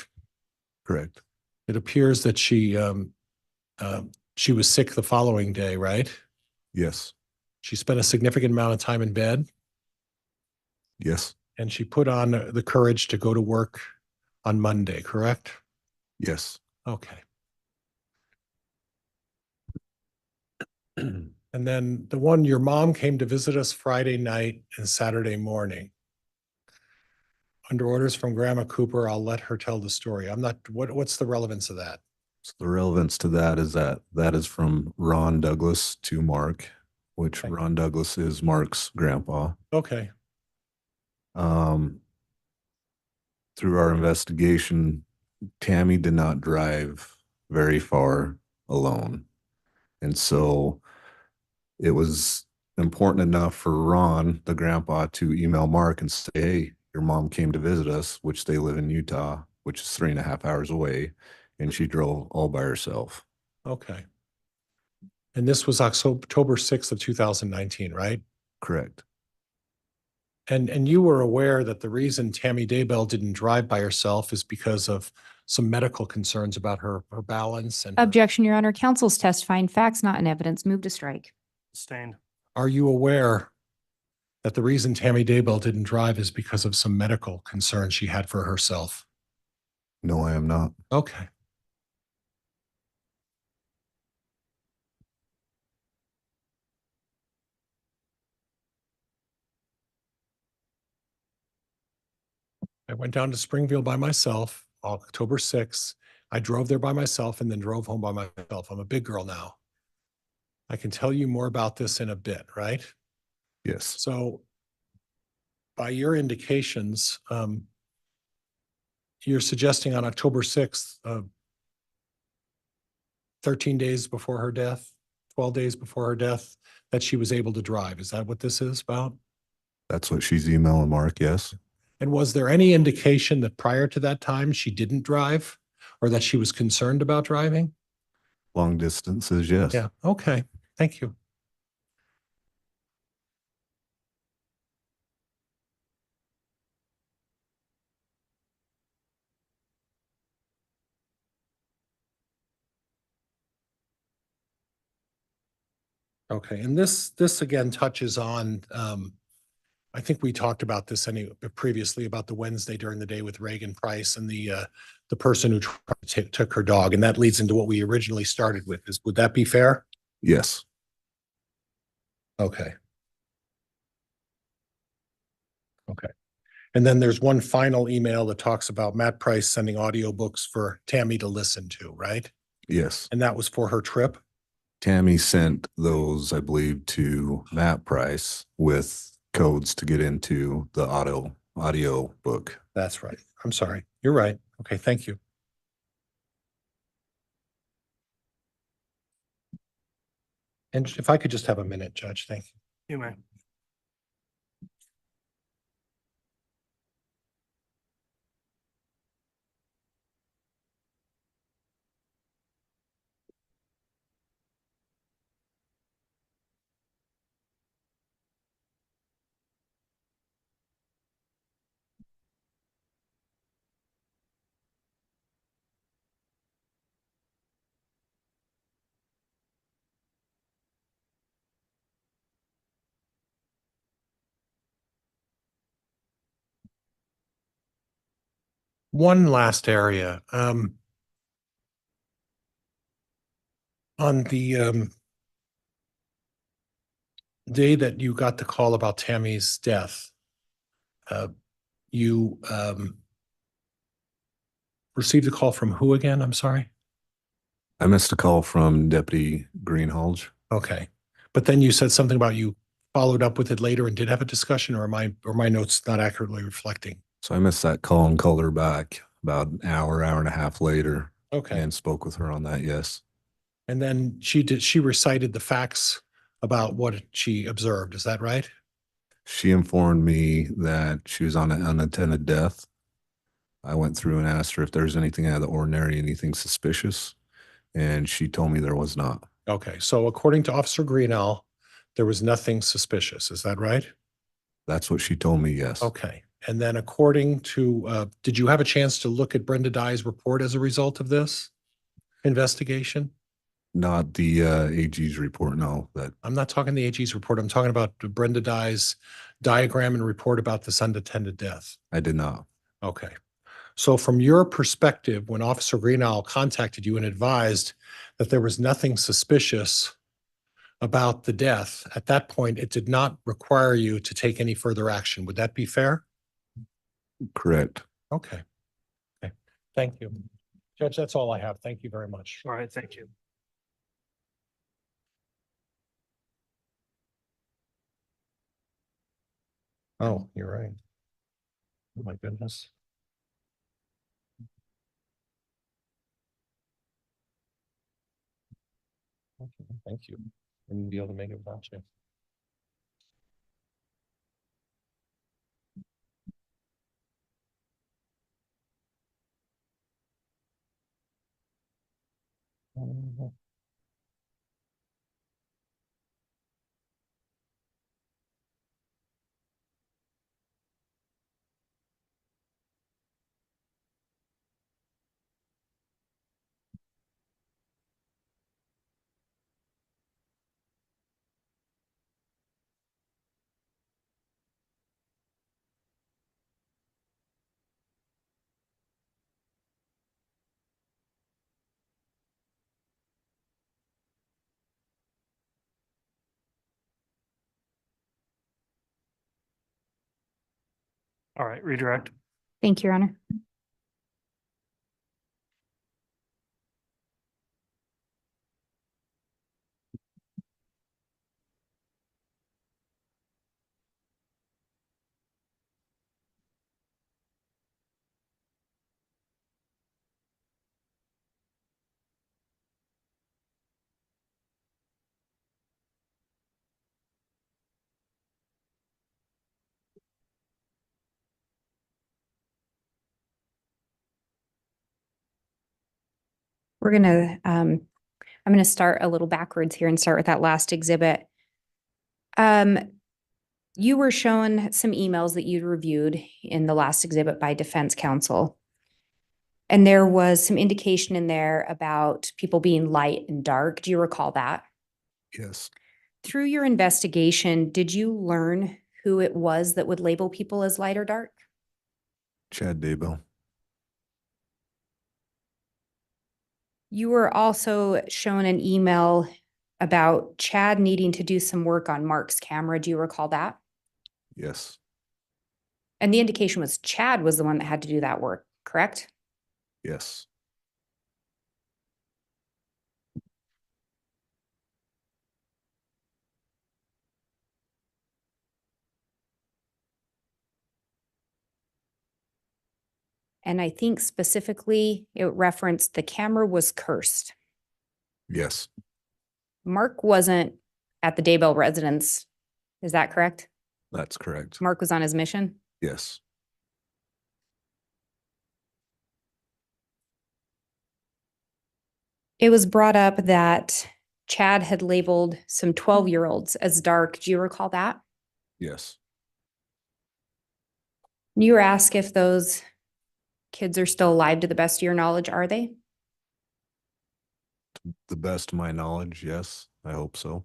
Speaker 5: Correct.
Speaker 2: It appears that she was sick the following day, right?
Speaker 5: Yes.
Speaker 2: She spent a significant amount of time in bed,
Speaker 5: Yes.
Speaker 2: and she put on the courage to go to work on Monday, correct?
Speaker 5: Yes.
Speaker 2: Okay. And then the one, your mom came to visit us Friday night and Saturday morning. Under orders from Grandma Cooper, I'll let her tell the story. What's the relevance of that?
Speaker 5: So the relevance to that is from Ron Douglas to Mark, which
Speaker 2: Okay.
Speaker 5: Ron Douglas is Mark's grandpa.
Speaker 2: Okay.
Speaker 5: Through our investigation, Tammy did not drive very far alone. And so it was important enough for Ron, the grandpa, to email Mark and say, hey, your mom came to visit us, which they live in Utah, which is 3.5 hours away. And she drove all by herself.
Speaker 2: Okay. And this was October 6th of 2019, right?
Speaker 5: Correct.
Speaker 2: And you were aware that the reason Tammy Daybell didn't drive by herself is because of some medical concerns about her balance and
Speaker 4: Objection, Your Honor. Counsel's testifying. Facts not in evidence. Move to strike.
Speaker 1: Abstain.
Speaker 2: Are you aware that the reason Tammy Daybell didn't drive is because of some medical concerns she had for herself?
Speaker 5: No, I am not.
Speaker 2: Okay. I went down to Springfield by myself, October 6th. I drove there by myself and then drove home by myself. I'm a big girl now. I can tell you more about this in a bit, right?
Speaker 5: Yes.
Speaker 2: So by your indications, you're suggesting on October 6th, 13 days before her death, 12 days before her death, that she was able to drive. Is that what this is about?
Speaker 5: That's what she's emailing Mark, yes.
Speaker 2: And was there any indication that prior to that time she didn't drive or that she was concerned about driving?
Speaker 5: Long distances, yes.
Speaker 2: Yeah, okay, thank you. Okay, and this again touches on I think we talked about this previously about the Wednesday during the day with Reagan Price and the person who took her dog. And that leads into what we originally started with. Would that be fair?
Speaker 5: Yes.
Speaker 2: Okay. Okay. And then there's one final email that talks about Matt Price sending audiobooks for Tammy to listen to, right?
Speaker 5: Yes.
Speaker 2: And that was for her trip?
Speaker 5: Tammy sent those, I believe, to Matt Price with codes to get into the audio book.
Speaker 2: That's right. I'm sorry. You're right. Okay, thank you. And if I could just have a minute, Judge, thank you.
Speaker 1: You may.
Speaker 2: One last area, on the day that you got the call about Tammy's death, you received a call from who again? I'm sorry.
Speaker 5: I missed a call from Deputy Greenhalgh.
Speaker 2: Okay. But then you said something about you followed up with it later and did have a discussion, or my notes not accurately reflecting?
Speaker 5: So I missed that call and called her back about an hour and a half later
Speaker 2: Okay.
Speaker 5: and spoke with her on that. Yes.
Speaker 2: And then she recited the facts about what she observed. Is that right?
Speaker 5: She informed me that she was on an unattended death. I went through and asked her if there's anything out of the ordinary, anything suspicious, and she told me there was not.
Speaker 2: Okay. So according to Officer Greenell, there was nothing suspicious. Is that right?
Speaker 5: That's what she told me, yes.
Speaker 2: Okay. And then according to, did you have a chance to look at Brenda Dye's report as a result of this investigation?
Speaker 5: Not the AG's report, no. That
Speaker 2: I'm not talking the AG's report. I'm talking about Brenda Dye's diagram and report about this unattended death.
Speaker 5: I did not.
Speaker 2: Okay. So from your perspective, when Officer Greenall contacted you and advised that there was nothing suspicious about the death, at that point, it did not require you to take any further action. Would that be fair?
Speaker 5: Correct.
Speaker 2: Okay. Okay. Thank you. Judge, that's all I have. Thank you very much.
Speaker 1: All right, thank you.
Speaker 2: Oh, you're right. Oh, my goodness. Okay, thank you. I wouldn't be able to make it without you.
Speaker 1: All right, redirect.
Speaker 4: Thank you, Your Honor. We're gonna, I'm gonna start a little backwards here and start with that last exhibit. You were shown some emails that you'd reviewed in the last exhibit by defense counsel. And there was some indication in there about people being light and dark. Do you recall that?
Speaker 5: Yes.
Speaker 4: Through your investigation, did you learn who it was that would label people as light or dark?
Speaker 5: Chad Daybell.
Speaker 4: You were also shown an email about Chad needing to do some work on Mark's camera. Do you recall that?
Speaker 5: Yes.
Speaker 4: And the indication was Chad was the one that had to do that work, correct?
Speaker 5: Yes.
Speaker 4: And I think specifically it referenced the camera was cursed.
Speaker 5: Yes.
Speaker 4: Mark wasn't at the Daybell residence. Is that correct?
Speaker 5: That's correct.
Speaker 4: Mark was on his mission.
Speaker 5: Yes.
Speaker 4: It was brought up that Chad had labeled some 12-year-olds as dark. Do you recall that?
Speaker 5: Yes.
Speaker 4: You were asked if those kids are still alive to the best of your knowledge. Are they?
Speaker 5: The best of my knowledge, yes. I hope so.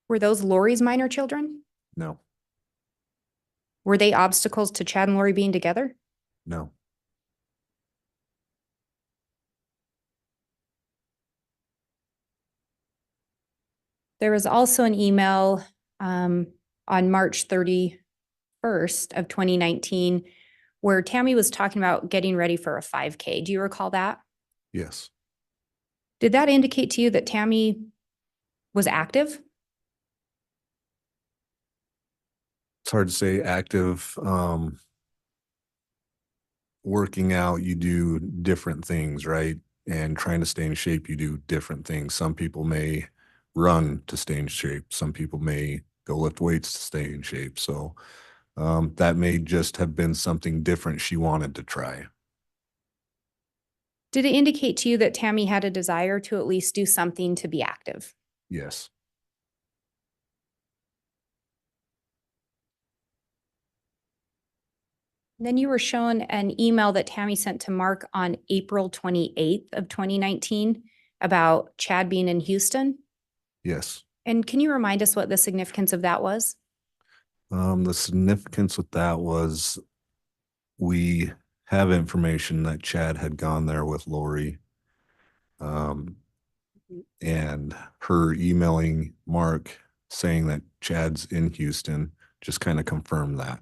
Speaker 4: Were those Lori's minor children?
Speaker 5: No.
Speaker 4: Were they obstacles to Chad and Lori being together?
Speaker 5: No.
Speaker 4: There was also an email on March 31st of 2019 where Tammy was talking about getting ready for a 5K. Do you recall that?
Speaker 5: Yes.
Speaker 4: Did that indicate to you that Tammy was active?
Speaker 5: It's hard to say. Active. Working out, you do different things, right? And trying to stay in shape, you do different things. Some people may run to stay in shape. Some people may go lift weights to stay in shape. So that may just have been something different she wanted to try.
Speaker 4: Did it indicate to you that Tammy had a desire to at least do something to be active?
Speaker 5: Yes.
Speaker 4: Then you were shown an email that Tammy sent to Mark on April 28th of 2019 about Chad being in Houston.
Speaker 5: Yes.
Speaker 4: And can you remind us what the significance of that was?
Speaker 5: The significance with that was we have information that Chad had gone there with Lori. And her emailing Mark saying that Chad's in Houston just kind of confirmed that.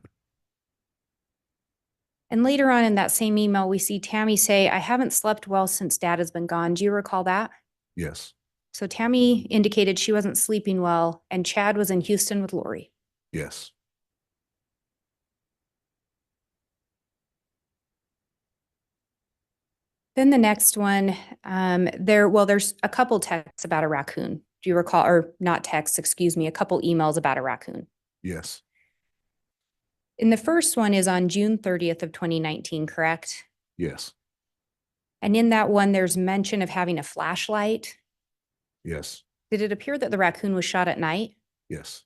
Speaker 4: And later on in that same email, we see Tammy say, I haven't slept well since Dad has been gone. Do you recall that?
Speaker 5: Yes.
Speaker 4: So Tammy indicated she wasn't sleeping well and Chad was in Houston with Lori.
Speaker 5: Yes.
Speaker 4: Then the next one, there's a couple texts about a raccoon. Do you recall, or not texts, excuse me, a couple emails about a raccoon.
Speaker 5: Yes.
Speaker 4: And the first one is on June 30th of 2019, correct?
Speaker 5: Yes.
Speaker 4: And in that one, there's mention of having a flashlight.
Speaker 5: Yes.
Speaker 4: Did it appear that the raccoon was shot at night?
Speaker 5: Yes.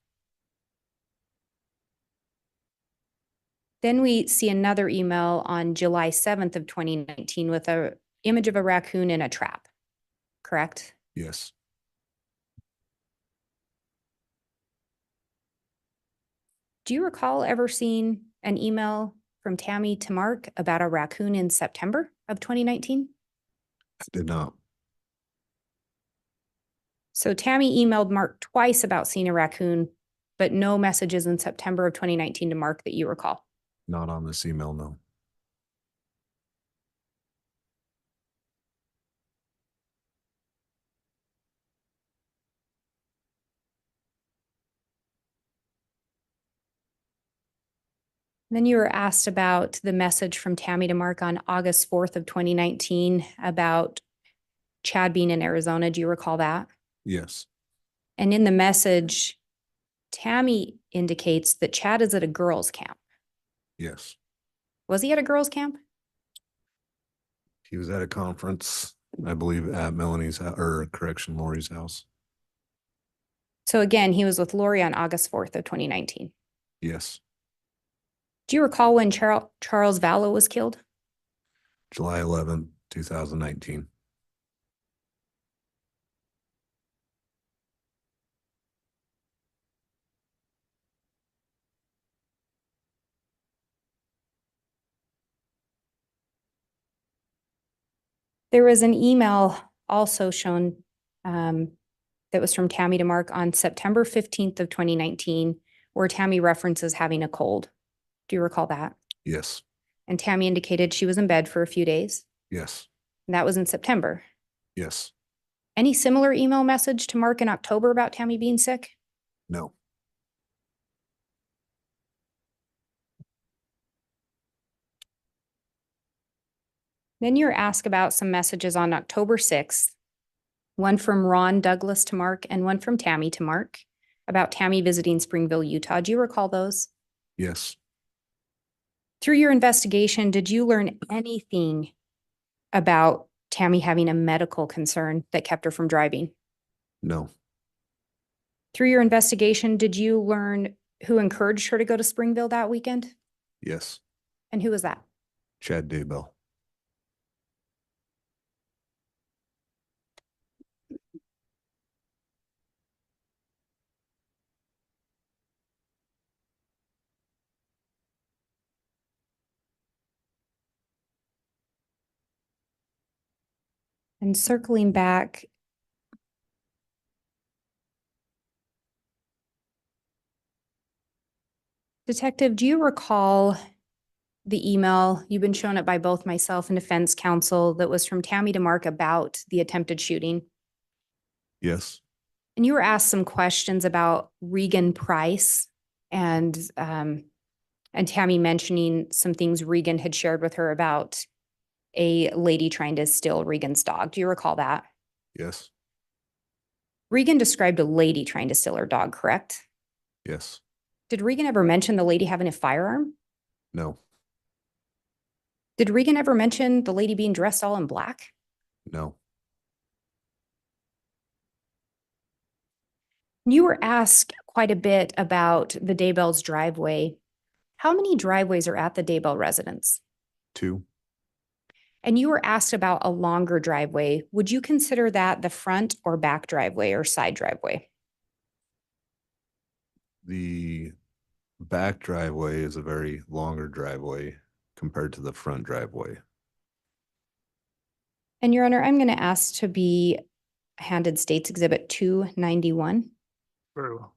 Speaker 4: Then we see another email on July 7th of 2019 with a image of a raccoon in a trap, correct?
Speaker 5: Yes.
Speaker 4: Do you recall ever seeing an email from Tammy to Mark about a raccoon in September of 2019?
Speaker 5: I did not.
Speaker 4: So Tammy emailed Mark twice about seeing a raccoon, but no messages in September of 2019 to Mark that you recall.
Speaker 5: Not on this email, no.
Speaker 4: Then you were asked about the message from Tammy to Mark on August 4th of 2019 about Chad being in Arizona. Do you recall that?
Speaker 5: Yes.
Speaker 4: And in the message, Tammy indicates that Chad is at a girls' camp.
Speaker 5: Yes.
Speaker 4: Was he at a girls' camp?
Speaker 5: He was at a conference, I believe, at Melanie's or correction, Lori's house.
Speaker 4: So again, he was with Lori on August 4th of 2019.
Speaker 5: Yes.
Speaker 4: Do you recall when Charles Vallow was killed?
Speaker 5: July 11th, 2019.
Speaker 4: There was an email also shown that was from Tammy to Mark on September 15th of 2019, where Tammy references having a cold. Do you recall that?
Speaker 5: Yes.
Speaker 4: And Tammy indicated she was in bed for a few days.
Speaker 5: Yes.
Speaker 4: And that was in September.
Speaker 5: Yes.
Speaker 4: Any similar email message to Mark in October about Tammy being sick?
Speaker 5: No.
Speaker 4: Then you're asked about some messages on October 6th, one from Ron Douglas to Mark and one from Tammy to Mark about Tammy visiting Springville, Utah. Do you recall those?
Speaker 5: Yes.
Speaker 4: Through your investigation, did you learn anything about Tammy having a medical concern that kept her from driving?
Speaker 5: No.
Speaker 4: Through your investigation, did you learn who encouraged her to go to Springville that weekend?
Speaker 5: Yes.
Speaker 4: And who was that?
Speaker 5: Chad Daybell.
Speaker 4: And circling back, Detective, do you recall the email, you've been shown it by both myself and defense counsel, that was from Tammy to Mark about the attempted shooting?
Speaker 5: Yes.
Speaker 4: And you were asked some questions about Regan Price and Tammy mentioning some things Regan had shared with her about a lady trying to steal Regan's dog. Do you recall that?
Speaker 5: Yes.
Speaker 4: Regan described a lady trying to steal her dog, correct?
Speaker 5: Yes.
Speaker 4: Did Regan ever mention the lady having a firearm?
Speaker 5: No.
Speaker 4: Did Regan ever mention the lady being dressed all in black?
Speaker 5: No.
Speaker 4: You were asked quite a bit about the Daybell's driveway. How many driveways are at the Daybell residence?
Speaker 5: 2.
Speaker 4: And you were asked about a longer driveway. Would you consider that the front or back driveway or side driveway?
Speaker 5: The back driveway is a very longer driveway compared to the front driveway.
Speaker 4: And Your Honor, I'm going to ask to be handed State's Exhibit 291.
Speaker 1: Very well.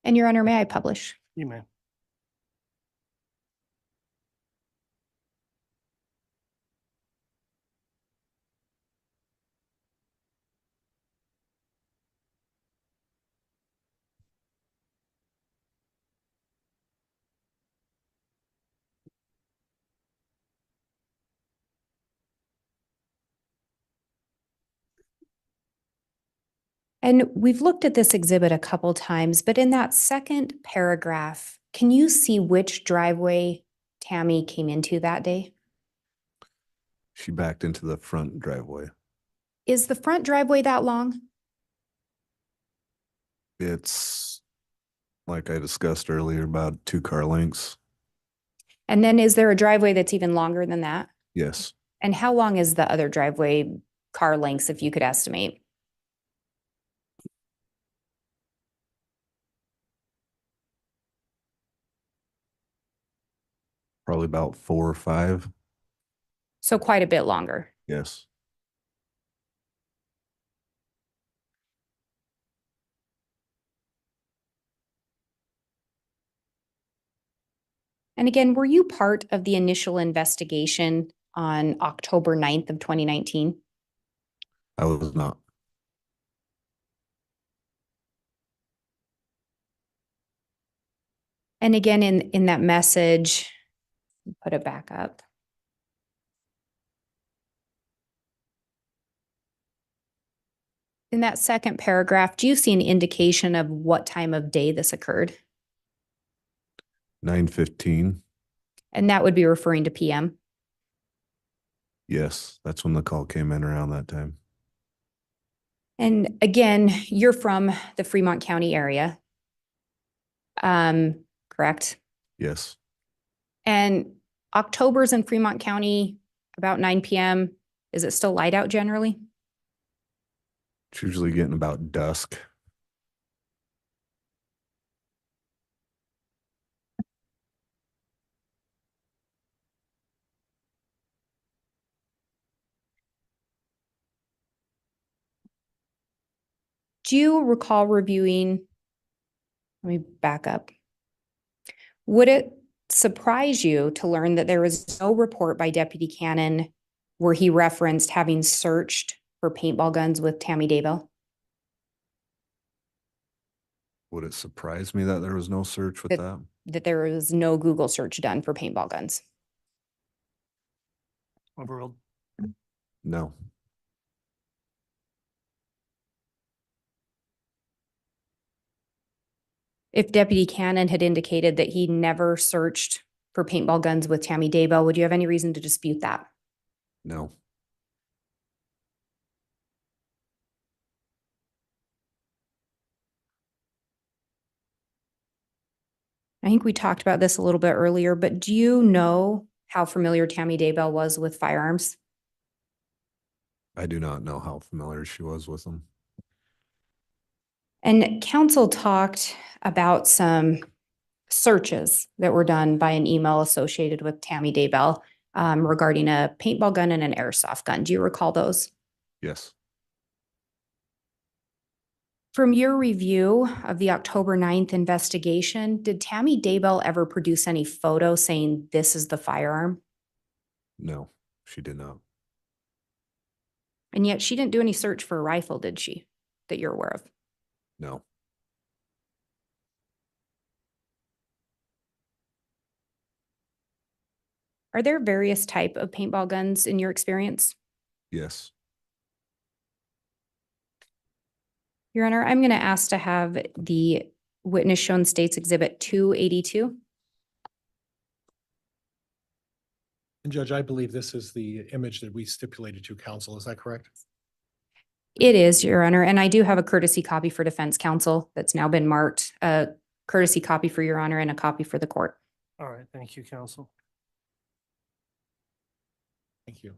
Speaker 4: And Your Honor, may I publish?
Speaker 1: You may.
Speaker 4: And we've looked at this exhibit a couple times, but in that second paragraph, can you see which driveway Tammy came into that day?
Speaker 5: She backed into the front driveway.
Speaker 4: Is the front driveway that long?
Speaker 5: It's, like I discussed earlier, about 2 car lengths.
Speaker 4: And then is there a driveway that's even longer than that?
Speaker 5: Yes.
Speaker 4: And how long is the other driveway car lengths, if you could estimate?
Speaker 5: Probably about 4 or 5.
Speaker 4: So quite a bit longer.
Speaker 5: Yes.
Speaker 4: And again, were you part of the initial investigation on October 9th of 2019?
Speaker 5: I was not.
Speaker 4: And again, in that message, put it back up. In that second paragraph, do you see an indication of what time of day this occurred?
Speaker 5: 9:15.
Speaker 4: And that would be referring to PM.
Speaker 5: Yes, that's when the call came in around that time.
Speaker 4: And again, you're from the Fremont County area. Correct?
Speaker 5: Yes,
Speaker 4: And October's in Fremont County about 9 PM. Is it still light out generally?
Speaker 5: it's usually getting about dusk.
Speaker 4: Do you recall reviewing? Let me back up. Would it surprise you to learn that there was no report by Deputy Cannon where he referenced having searched for paintball guns with Tammy Daybell?
Speaker 5: Would it surprise me that there was no search with that?
Speaker 4: That there was no Google search done for paintball guns?
Speaker 1: Overruled.
Speaker 5: No.
Speaker 4: If Deputy Cannon had indicated that he never searched for paintball guns with Tammy Daybell, would you have any reason to dispute that?
Speaker 5: No.
Speaker 4: I think we talked about this a little bit earlier, but do you know how familiar Tammy Daybell was with firearms?
Speaker 5: I do not know how familiar she was with them.
Speaker 4: And counsel talked about some searches that were done by an email associated with Tammy Daybell regarding a paintball gun and an airsoft gun. Do you recall those?
Speaker 5: Yes.
Speaker 4: From your review of the October 9th investigation, did Tammy Daybell ever produce any photo saying this is the firearm?
Speaker 5: No, she did not.
Speaker 4: And yet she didn't do any search for a rifle, did she, that you're aware of?
Speaker 5: No.
Speaker 4: Are there various type of paintball guns in your experience?
Speaker 5: Yes.
Speaker 4: Your Honor, I'm going to ask to have the witness shown State's Exhibit 282.
Speaker 2: And Judge, I believe this is the image that we stipulated to counsel. Is that correct?
Speaker 4: It is, Your Honor, and I do have a courtesy copy for defense counsel that's now been marked, a courtesy copy for Your Honor and a copy for the court.
Speaker 1: All right, thank you, counsel.
Speaker 2: Thank you.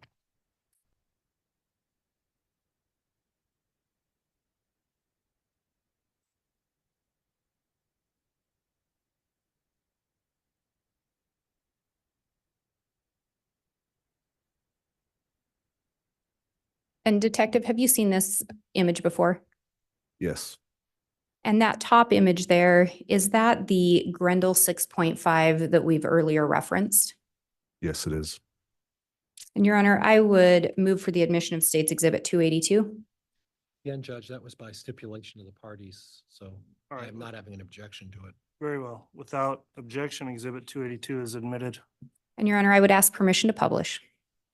Speaker 4: And Detective, have you seen this image before?
Speaker 5: Yes.
Speaker 4: And that top image there, is that the Grendel 6.5 that we've earlier referenced?
Speaker 5: Yes, it is.
Speaker 4: And Your Honor, I would move for the admission of State's Exhibit 282.
Speaker 2: Again, Judge, that was by stipulation of the parties, so
Speaker 1: All
Speaker 2: I
Speaker 1: right.
Speaker 2: am not having an objection to it.
Speaker 1: Very well. Without objection, Exhibit 282 is admitted.
Speaker 4: And Your Honor, I would ask permission to publish.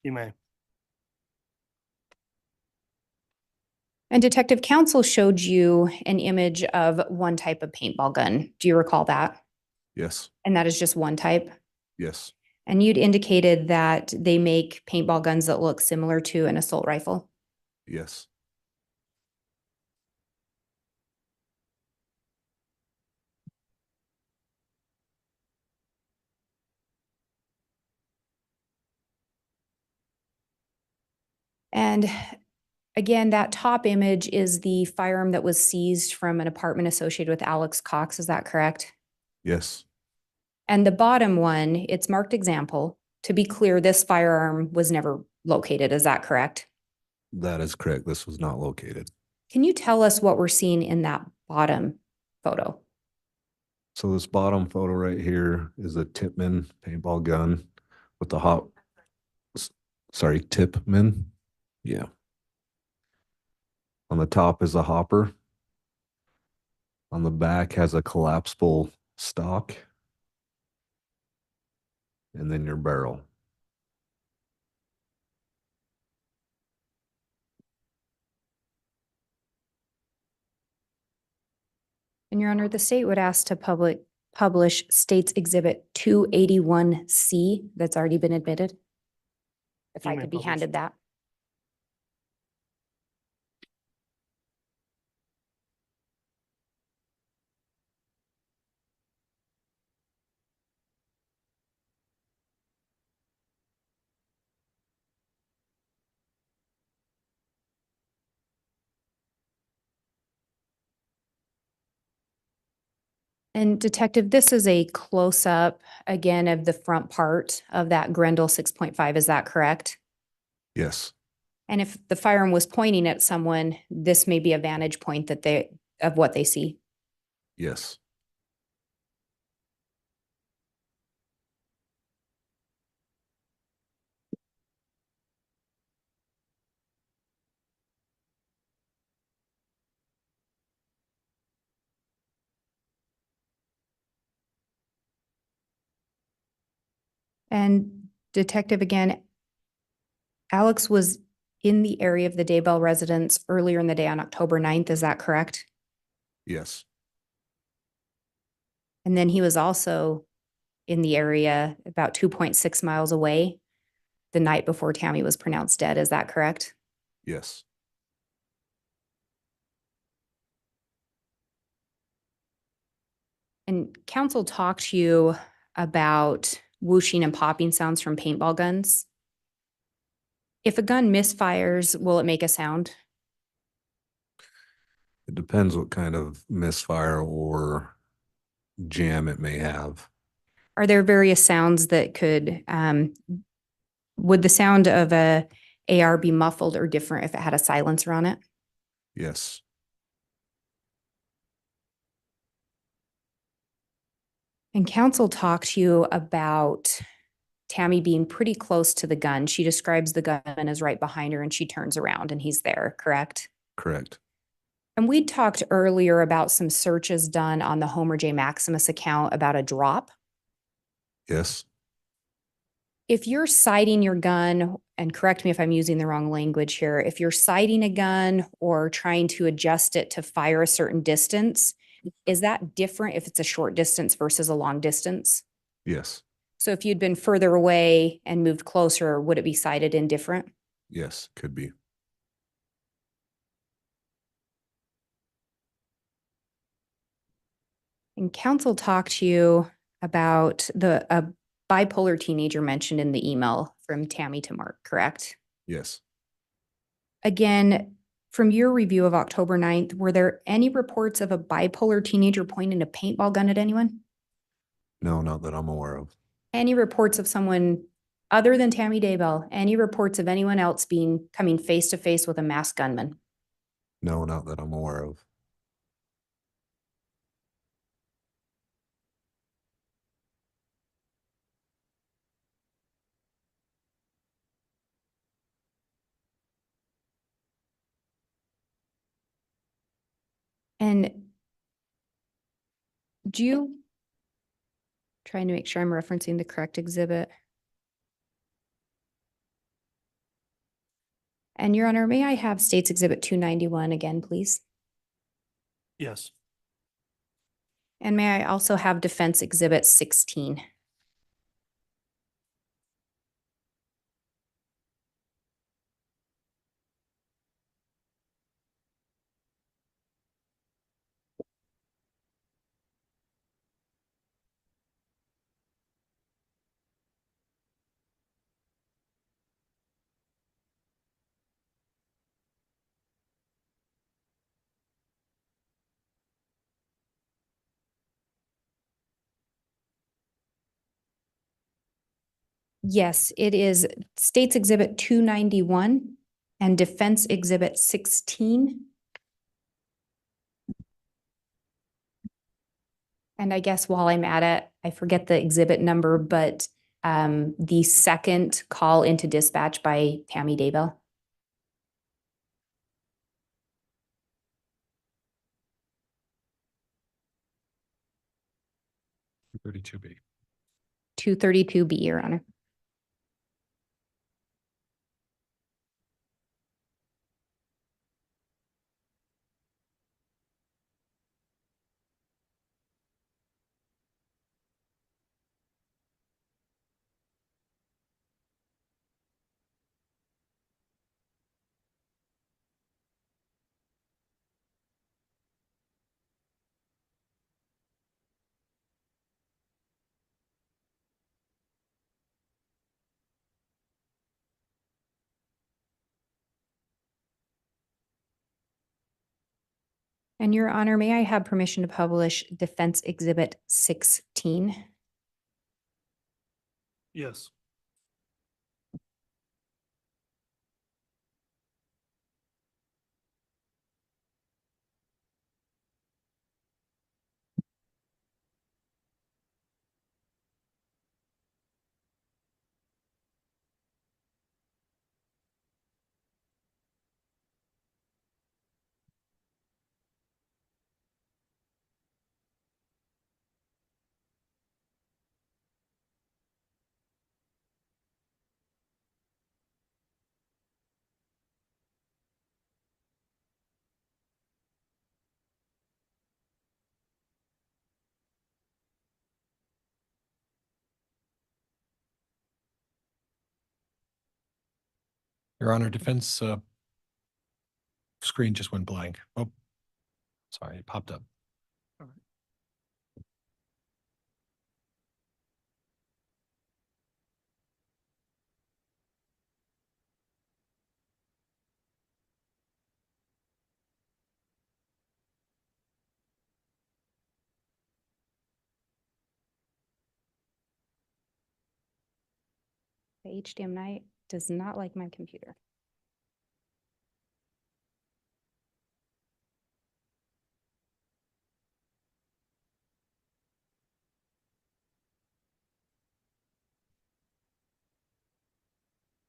Speaker 1: You may.
Speaker 4: And Detective Counsel showed you an image of one type of paintball gun. Do you recall that?
Speaker 5: Yes.
Speaker 4: And that is just one type?
Speaker 5: Yes.
Speaker 4: And you'd indicated that they make paintball guns that look similar to an assault rifle.
Speaker 5: Yes.
Speaker 4: And again, that top image is the firearm that was seized from an apartment associated with Alex Cox. Is that correct?
Speaker 5: Yes.
Speaker 4: And the bottom one, it's marked example. To be clear, this firearm was never located. Is that correct?
Speaker 5: That is correct. This was not located.
Speaker 4: Can you tell us what we're seeing in that bottom photo?
Speaker 5: So this bottom photo right here is a Tipman paintball gun with the Tipman. Yeah. On the top is a hopper. On the back has a collapsible stock. And then your barrel.
Speaker 4: And Your Honor, the state would ask to publish States Exhibit 281C that's already been admitted? If
Speaker 1: You
Speaker 4: I
Speaker 1: may
Speaker 4: could be
Speaker 1: publish.
Speaker 4: handed that. And Detective, this is a close-up, again, of the front part of that Grendel 6.5, is that correct?
Speaker 5: Yes,
Speaker 4: And if the firearm was pointing at someone, this may be a vantage point of what they see.
Speaker 5: yes,
Speaker 4: And Detective, again, Alex was in the area of the Daybell residence earlier in the day on October 9th, is that correct?
Speaker 5: yes,
Speaker 4: And then he was also in the area about 2.6 miles away the night before Tammy was pronounced dead, is that correct?
Speaker 5: yes.
Speaker 4: And counsel talked to you about whooshing and popping sounds from paintball guns. If a gun misfires, will it make a sound?
Speaker 5: It depends what kind of misfire or jam it may have.
Speaker 4: Are there various sounds that could, would the sound of a AR be muffled or different if it had a silencer on it?
Speaker 5: Yes,
Speaker 4: And counsel talked to you about Tammy being pretty close to the gun. She describes the gunman as right behind her and she turns around and he's there, correct?
Speaker 5: correct.
Speaker 4: And we talked earlier about some searches done on the Homer J. Maximus account about a drop.
Speaker 5: Yes,
Speaker 4: If you're sighting your gun, and correct me if I'm using the wrong language here, if you're sighting a gun or trying to adjust it to fire a certain distance, is that different if it's a short distance versus a long distance?
Speaker 5: yes,
Speaker 4: So if you'd been further away and moved closer, would it be sighted indifferent?
Speaker 5: yes, could be.
Speaker 4: And counsel talked to you about a bipolar teenager mentioned in the email from Tammy to Mark, correct?
Speaker 5: Yes,
Speaker 4: Again, from your review of October 9th, were there any reports of a bipolar teenager pointing a paintball gun at anyone?
Speaker 5: no, not that I'm aware of.
Speaker 4: Any reports of someone other than Tammy Daybell? Any reports of anyone else coming face to face with a masked gunman?
Speaker 5: No, not that I'm aware of.
Speaker 4: And do you, trying to make sure I'm referencing the correct exhibit. And Your Honor, may I have States Exhibit 291 again, please?
Speaker 1: Yes.
Speaker 4: And may I also have Defense Exhibit 16? Yes, it is States Exhibit 291 and Defense Exhibit 16. And I guess while I'm at it, I forget the exhibit number, but the second call into dispatch by Tammy Daybell.
Speaker 2: 32B.
Speaker 4: 232B, Your Honor. And Your Honor, may I have permission to publish Defense Exhibit 16?
Speaker 1: Yes.
Speaker 2: Your Honor, defense screen just went blank. Oh, sorry, it popped up.
Speaker 4: The HDMI does not like my computer.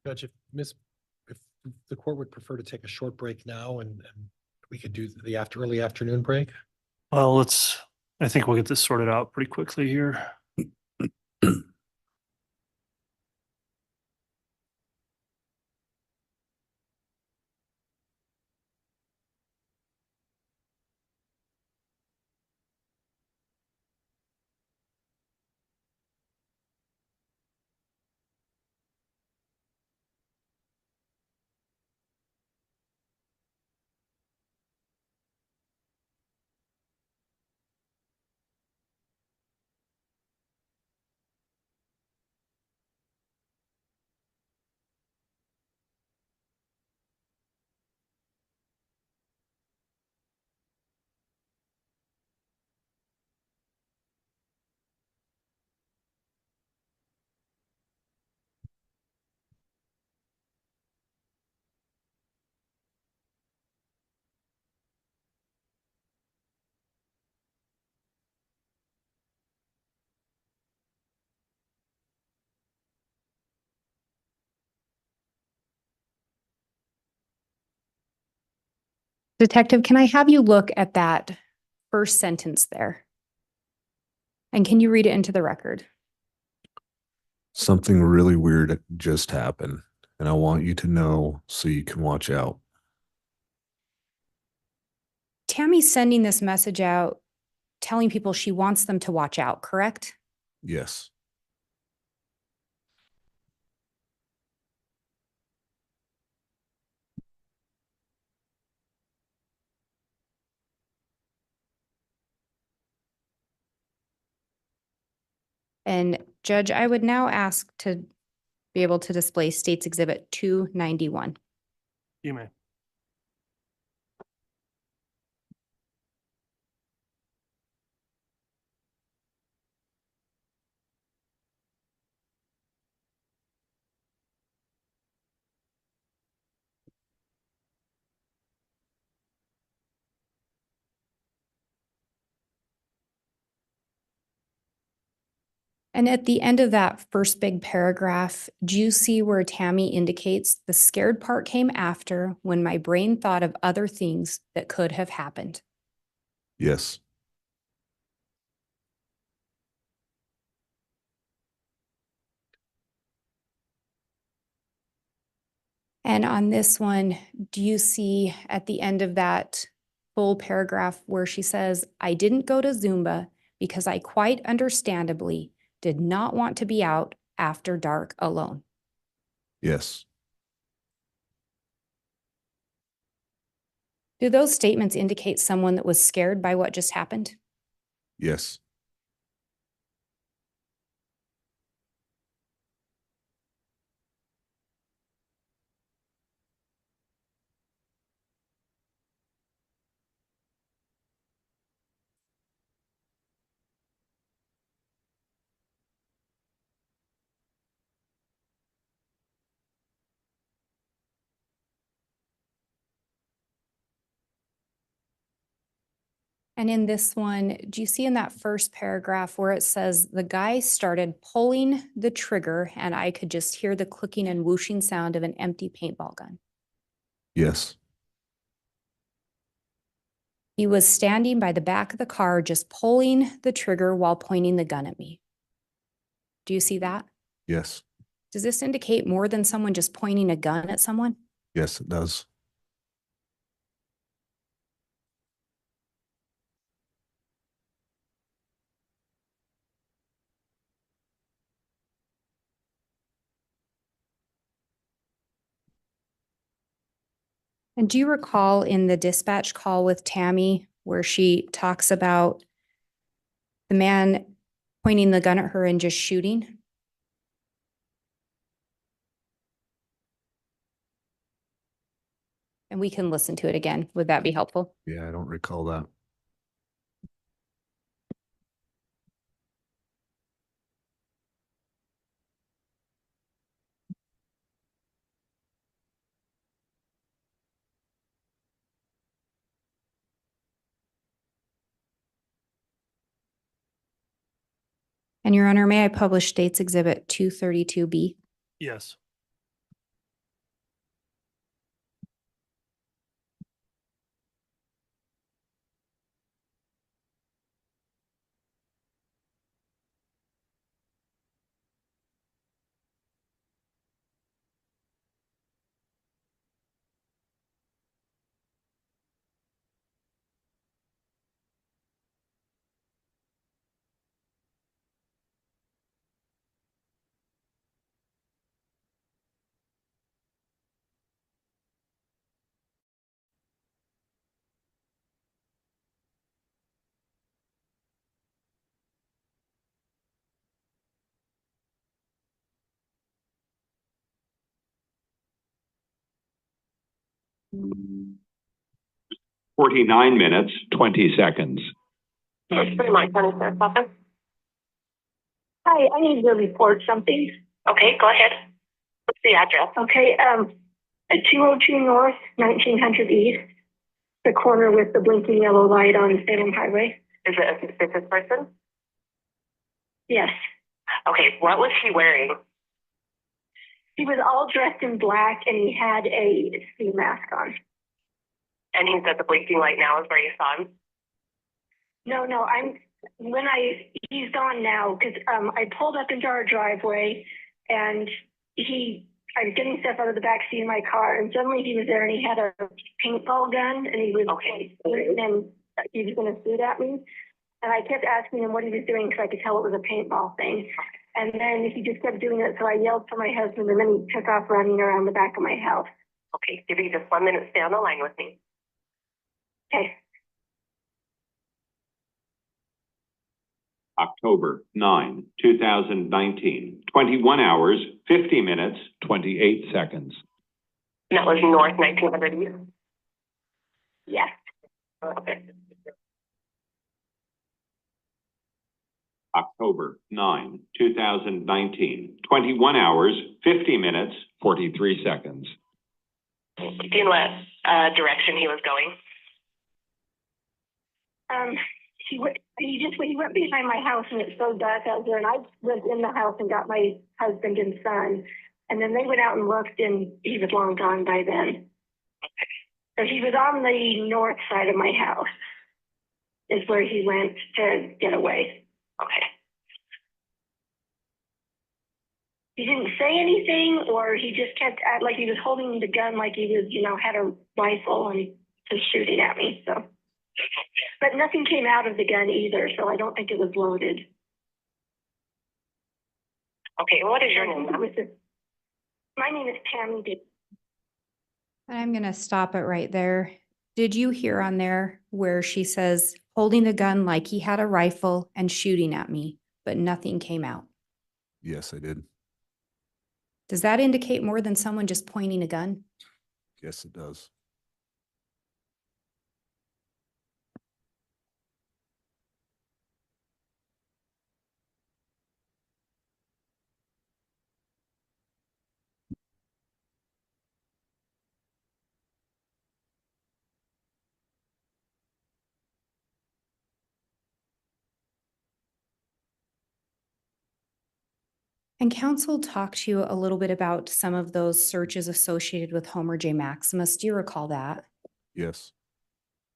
Speaker 2: Judge, if the court would prefer to take a short break now and we could do the early afternoon break.
Speaker 1: Well, I think we'll get this sorted out pretty quickly here.
Speaker 4: Detective, can I have you look at that first sentence there? And can you read it into the record?
Speaker 5: Something really weird just happened, and I want you to know so you can watch out.
Speaker 4: Tammy's sending this message out, telling people she wants them to watch out, correct?
Speaker 5: Yes.
Speaker 4: And Judge, I would now ask to be able to display State's Exhibit 291.
Speaker 1: You may.
Speaker 4: And at the end of that first big paragraph, do you see where Tammy indicates the scared part came after when my brain thought of other things that could have happened?
Speaker 5: Yes.
Speaker 4: And on this one, do you see at the end of that full paragraph where she says, I didn't go to Zumba because I quite understandably did not want to be out after dark alone?
Speaker 5: Yes.
Speaker 4: Do those statements indicate someone that was scared by what just happened?
Speaker 5: Yes.
Speaker 4: And in this one, do you see in that first paragraph where it says the guy started pulling the trigger and I could just hear the clicking and whooshing sound of an empty paintball gun?
Speaker 5: Yes.
Speaker 4: He was standing by the back of the car, just pulling the trigger while pointing the gun at me. Do you see that?
Speaker 5: Yes.
Speaker 4: Does this indicate more than someone just pointing a gun at someone?
Speaker 5: Yes, it does.
Speaker 4: And do you recall in the dispatch call with Tammy where she talks about the man pointing the gun at her and just shooting? And we can listen to it again. Would that be helpful?
Speaker 5: Yeah, I don't recall that.
Speaker 4: And Your Honor, may I publish States Exhibit 232B?
Speaker 1: Yes.
Speaker 8: Forty-nine minutes, 20 seconds.
Speaker 7: It's pretty much County Sheriff's Office. Hi, I need to report something. Okay, go ahead. What's the address? Okay, at 202 North, 1900 East, the corner with the blinking yellow light on Salem Highway. Is it a suspicious person? Yes. Okay, what was he wearing? He was all dressed in black and he had a ski mask on. And he said the blinking light now is where you saw him? No, he's gone now because I pulled up into our driveway and I was getting stuff out of the back seat of my car and suddenly he was there and he had a paintball gun and he was and he was going to shoot at me. And I kept asking him what he was doing because I could tell it was a paintball thing. And then he just kept doing it. So I yelled for my husband and then he took off running around the back of my house. Okay, give me just 1 minute. Stay on the line with me. Okay.
Speaker 8: October 9, 2019, 21 hours, 50 minutes, 28 seconds.
Speaker 7: And that was North 1900 East? Yes. Okay.
Speaker 8: October 9, 2019, 21 hours, 50 minutes, 43 seconds.
Speaker 7: Do you know what direction he was going? He went behind my house and it's so dark out there and I went in the house and got my husband and son and then they went out and looked and he was long gone by then. So he was on the north side of my house is where he went to get away. Okay. He didn't say anything or he just kept like he was holding the gun like he was, had a rifle and just shooting at me, so. But nothing came out of the gun either, so I don't think it was loaded. Okay, what is your name? My name is Tammy Daybell.
Speaker 4: And I'm going to stop it right there. Did you hear on there where she says holding the gun like he had a rifle and shooting at me, but nothing came out?
Speaker 5: Yes, I did.
Speaker 4: Does that indicate more than someone just pointing a gun?
Speaker 5: Yes, it does.
Speaker 4: And counsel talked to you a little bit about some of those searches associated with Homer J. Maximus. Do you recall that?
Speaker 5: Yes.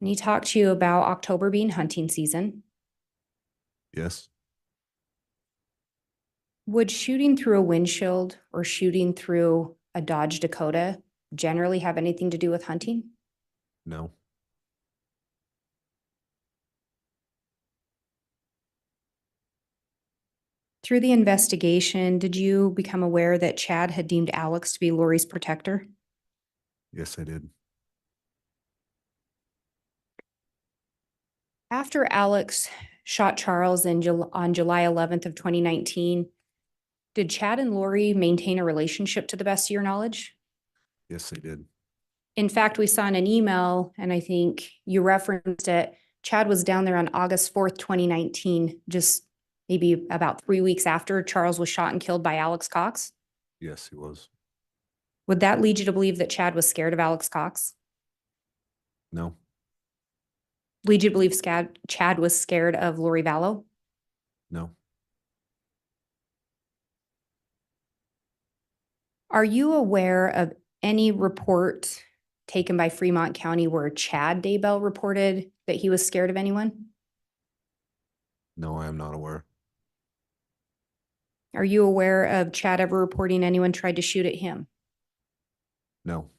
Speaker 4: And he talked to you about October being hunting season.
Speaker 5: Yes.
Speaker 4: Would shooting through a windshield or shooting through a Dodge Dakota generally have anything to do with hunting?
Speaker 5: No.
Speaker 4: Through the investigation, did you become aware that Chad had deemed Alex to be Lori's protector?
Speaker 5: Yes, I did.
Speaker 4: After Alex shot Charles on July 11th of 2019, did Chad and Lori maintain a relationship to the best of your knowledge?
Speaker 5: Yes, I did.
Speaker 4: In fact, we saw in an email, and I think you referenced it, Chad was down there on August 4th, 2019, just maybe about 3 weeks after Charles was shot and killed by Alex Cox.
Speaker 5: Yes, he was.
Speaker 4: Would that lead you to believe that Chad was scared of Alex Cox?
Speaker 5: No.
Speaker 4: Lead you to believe Chad was scared of Lori Vallow?
Speaker 5: No.
Speaker 4: Are you aware of any report taken by Fremont County where Chad Daybell reported that he was scared of anyone?
Speaker 5: No, I am not aware.
Speaker 4: Are you aware of Chad ever reporting anyone tried to shoot at him?
Speaker 5: No.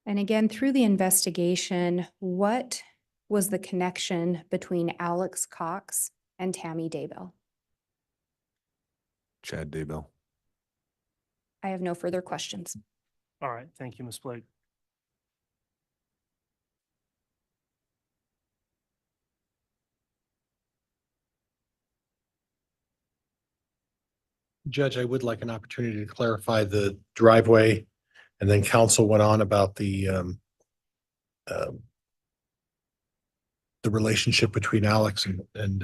Speaker 4: And again, through the investigation, what was the connection between Alex Cox and Tammy Daybell?
Speaker 5: Chad Daybell.
Speaker 4: I have no further questions.
Speaker 1: All right, thank you, Ms. Blake.
Speaker 2: Judge, I would like an opportunity to clarify the driveway, and then counsel went on about um, the relationship between Alex and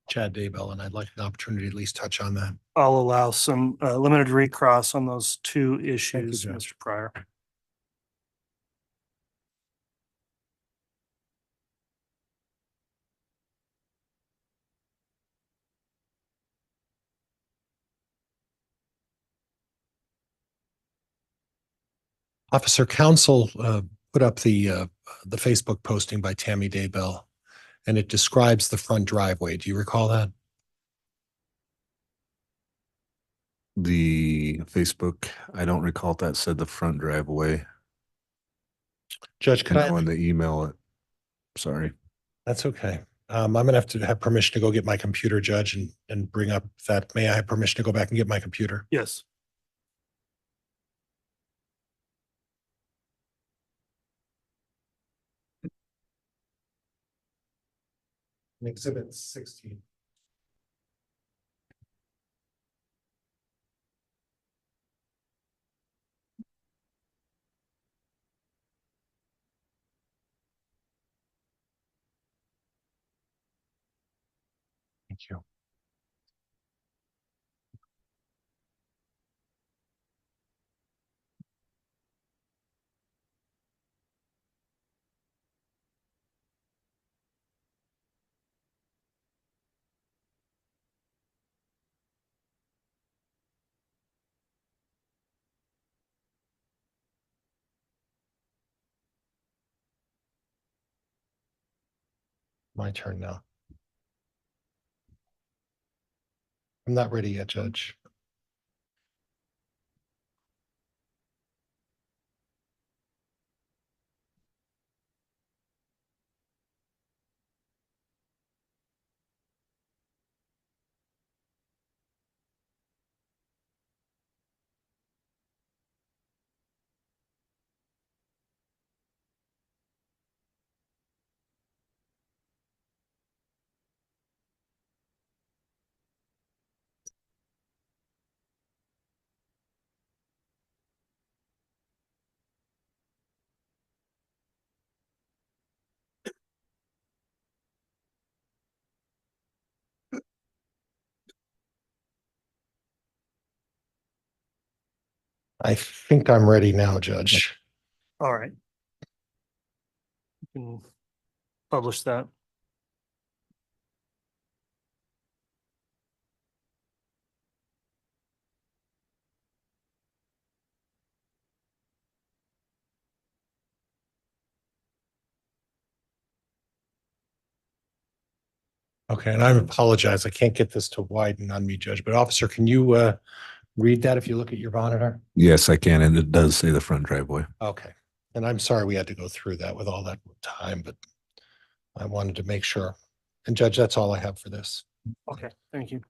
Speaker 2: Chad Daybell, and I'd like an opportunity to at least touch on that.
Speaker 1: I'll allow some limited recross on those two issues,
Speaker 2: Judge.
Speaker 1: Mr. Pryor.
Speaker 2: Officer Counsel put up the Facebook posting by Tammy Daybell, and it describes the front driveway. Do you recall that?
Speaker 5: The Facebook, I don't recall if that said the front driveway.
Speaker 2: Judge, could I?
Speaker 5: No, in the email, sorry.
Speaker 2: That's okay. I'm gonna have to have permission to go get my computer, Judge, and bring up that. May I have permission to go back and get my computer?
Speaker 1: Yes.
Speaker 2: Exhibit 16. Thank you. My turn now. I'm not ready yet, Judge. I think I'm ready now, Judge.
Speaker 1: All right. You can publish that.
Speaker 2: Okay, and I apologize. I can't get this to widen on me, Judge, but officer, can you read that if you look at your monitor?
Speaker 5: Yes, I can, and it does say the front driveway.
Speaker 2: Okay. And I'm sorry we had to go through that with all that time, but I wanted to make sure. And Judge, that's all I have for this.
Speaker 1: Okay, thank you.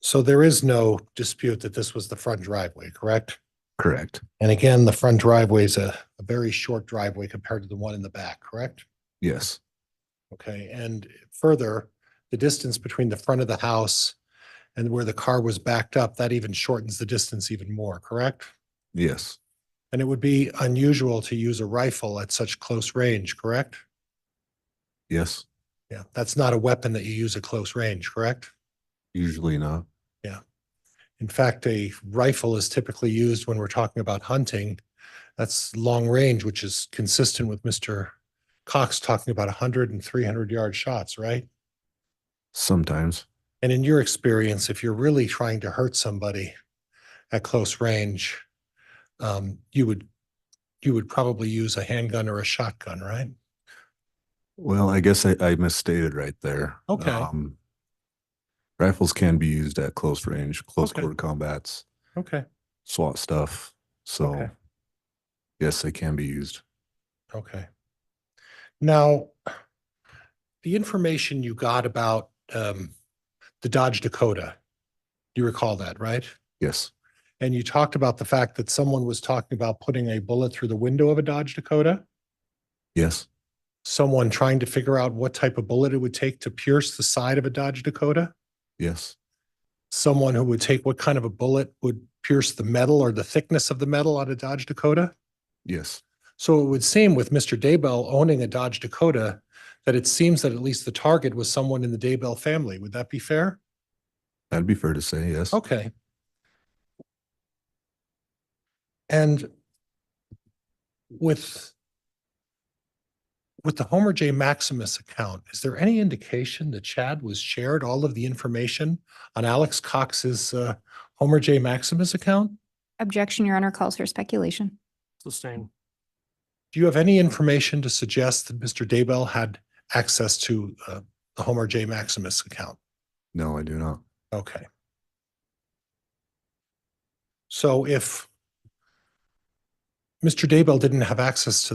Speaker 2: So there is no dispute that this was the front driveway, correct?
Speaker 5: Correct.
Speaker 2: And again, the front driveway is a very short driveway compared to the one in the back, correct?
Speaker 5: Yes.
Speaker 2: Okay, and further, the distance between the front of the house and where the car was backed up, that even shortens the distance even more, correct?
Speaker 5: Yes.
Speaker 2: And it would be unusual to use a rifle at such close range, correct?
Speaker 5: Yes.
Speaker 2: Yeah, that's not a weapon that you use at close range, correct?
Speaker 5: Usually not.
Speaker 2: Yeah. In fact, a rifle is typically used when we're talking about hunting. That's long range, which is consistent with Mr. Cox talking about 100 and 300-yard shots, right?
Speaker 5: Sometimes.
Speaker 2: And in your experience, if you're really trying to hurt somebody at close range, you would probably use a handgun or a shotgun, right?
Speaker 5: Well, I guess I misstated right there.
Speaker 2: Okay.
Speaker 5: Rifles can be used at close range, close
Speaker 2: Okay.
Speaker 5: quarter combats,
Speaker 2: Okay.
Speaker 5: SWAT stuff. So
Speaker 2: Okay.
Speaker 5: yes, they can be used.
Speaker 2: Okay. Now, the information you got about the Dodge Dakota, you recall that, right?
Speaker 5: Yes.
Speaker 2: And you talked about the fact that someone was talking about putting a bullet through the window of a Dodge Dakota.
Speaker 5: Yes.
Speaker 2: Someone trying to figure out what type of bullet it would take to pierce the side of a Dodge Dakota.
Speaker 5: Yes.
Speaker 2: Someone who would take what kind of a bullet would pierce the metal or the thickness of the metal on a Dodge Dakota.
Speaker 5: Yes.
Speaker 2: So it would seem with Mr. Daybell owning a Dodge Dakota that it seems that at least the target was someone in the Daybell family. Would that be fair?
Speaker 5: That'd be fair to say, yes.
Speaker 2: Okay. And with the Homer J. Maximus account, is there any indication that Chad was shared all of the information on Alex Cox's Homer J. Maximus account?
Speaker 4: Objection, Your Honor, calls for speculation.
Speaker 1: Sustain.
Speaker 2: Do you have any information to suggest that Mr. Daybell had access to the Homer J. Maximus account?
Speaker 5: No, I do not.
Speaker 2: Okay. So if Mr. Daybell didn't have access to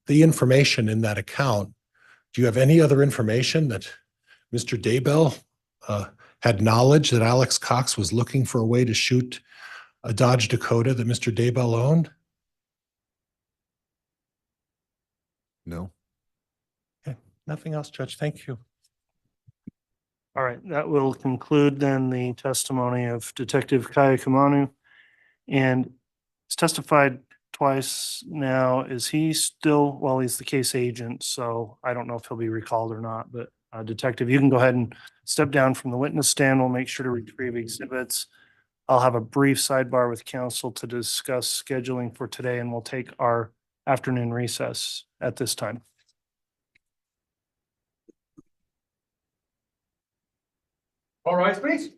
Speaker 2: the information in that account, do you have any other information that Mr. Daybell had knowledge that Alex Cox was looking for a way to shoot a Dodge Dakota that Mr. Daybell owned?
Speaker 5: No.
Speaker 2: Okay, nothing else, Judge. Thank you.
Speaker 1: All right, that will conclude then the testimony of Detective Kaya Kamanu. And he's testified twice now. Is he still, well, he's the case agent, so I don't know if he'll be recalled or not, but Detective, you can go ahead and step down from the witness stand. We'll make sure to retrieve exhibits. I'll have a brief sidebar with counsel to discuss scheduling for today, and we'll take our afternoon recess at this time.
Speaker 3: All rise, please.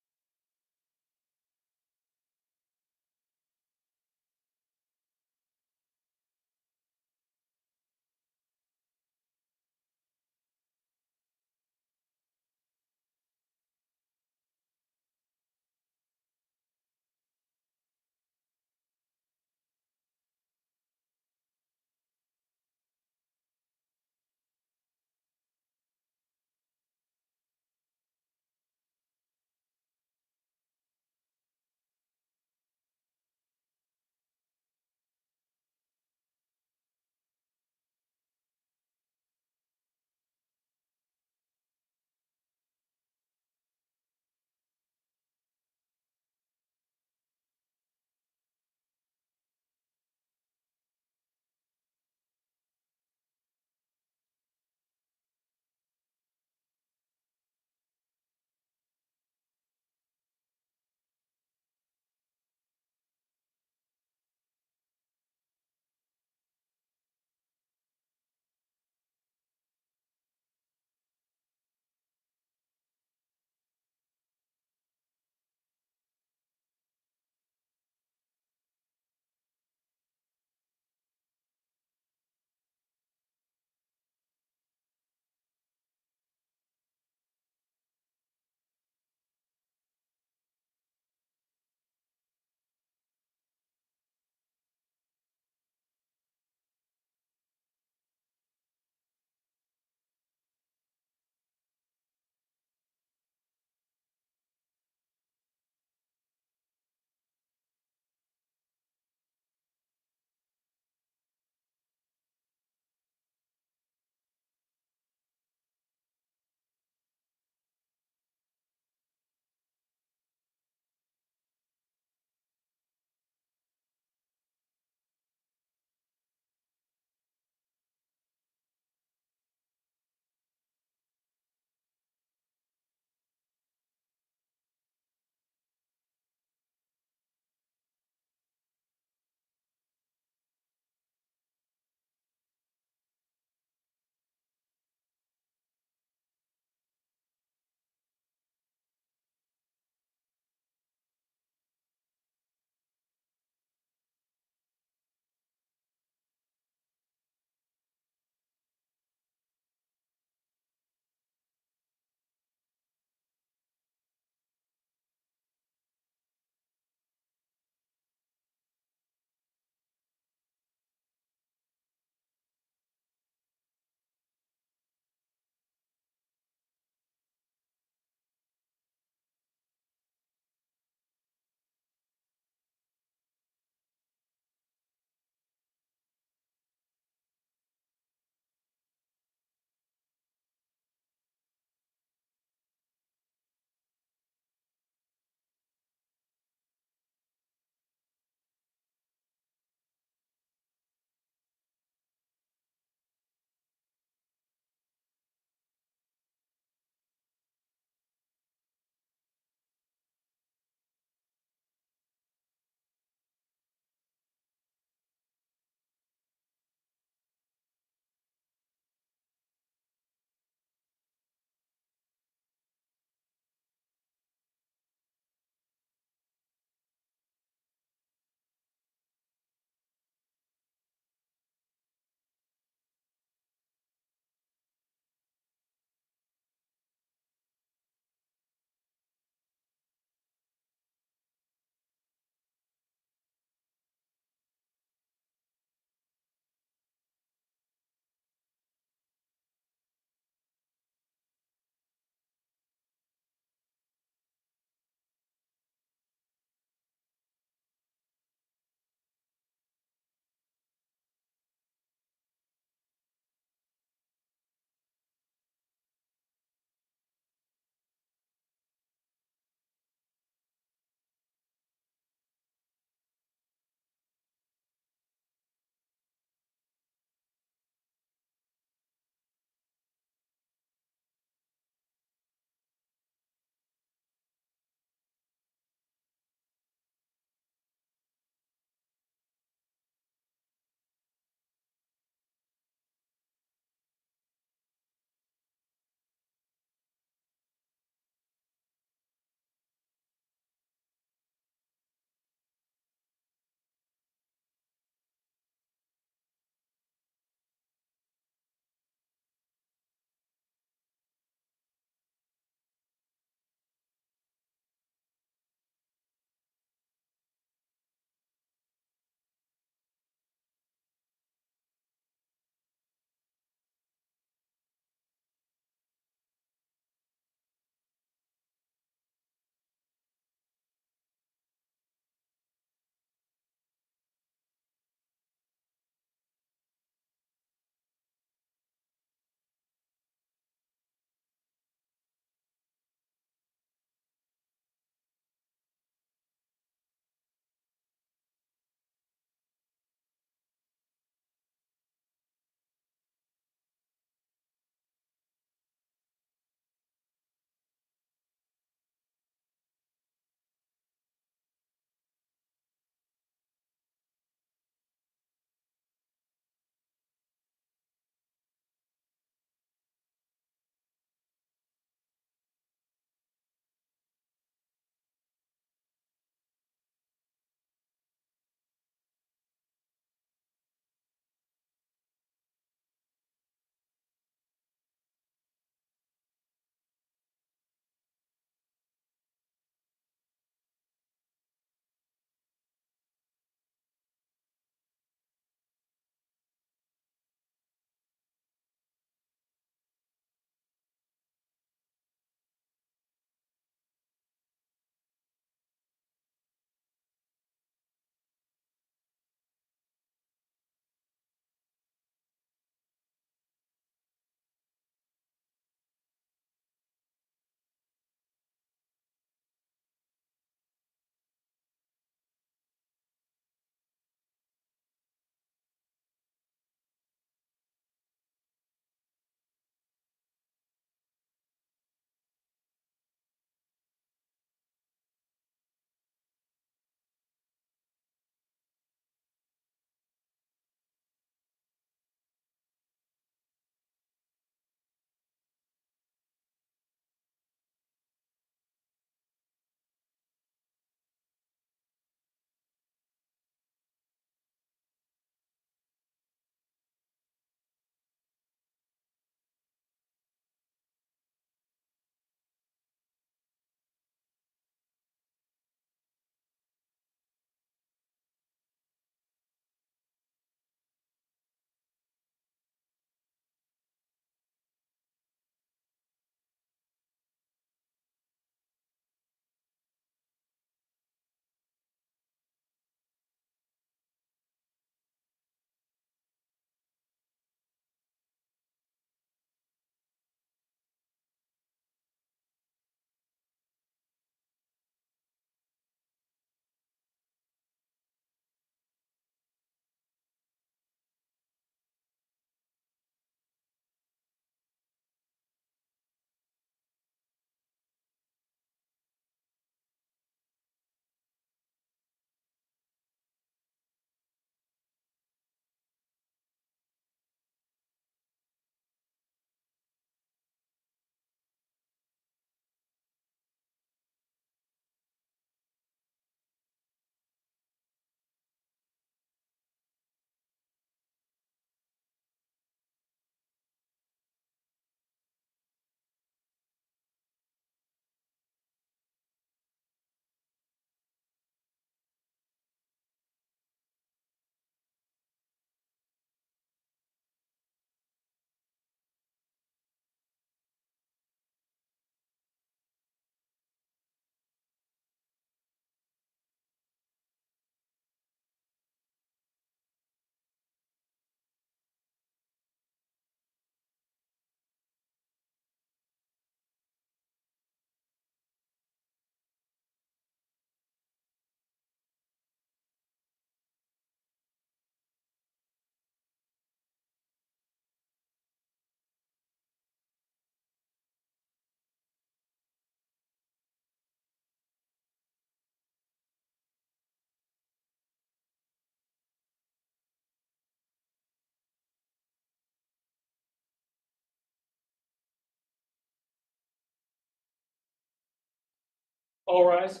Speaker 3: All rise.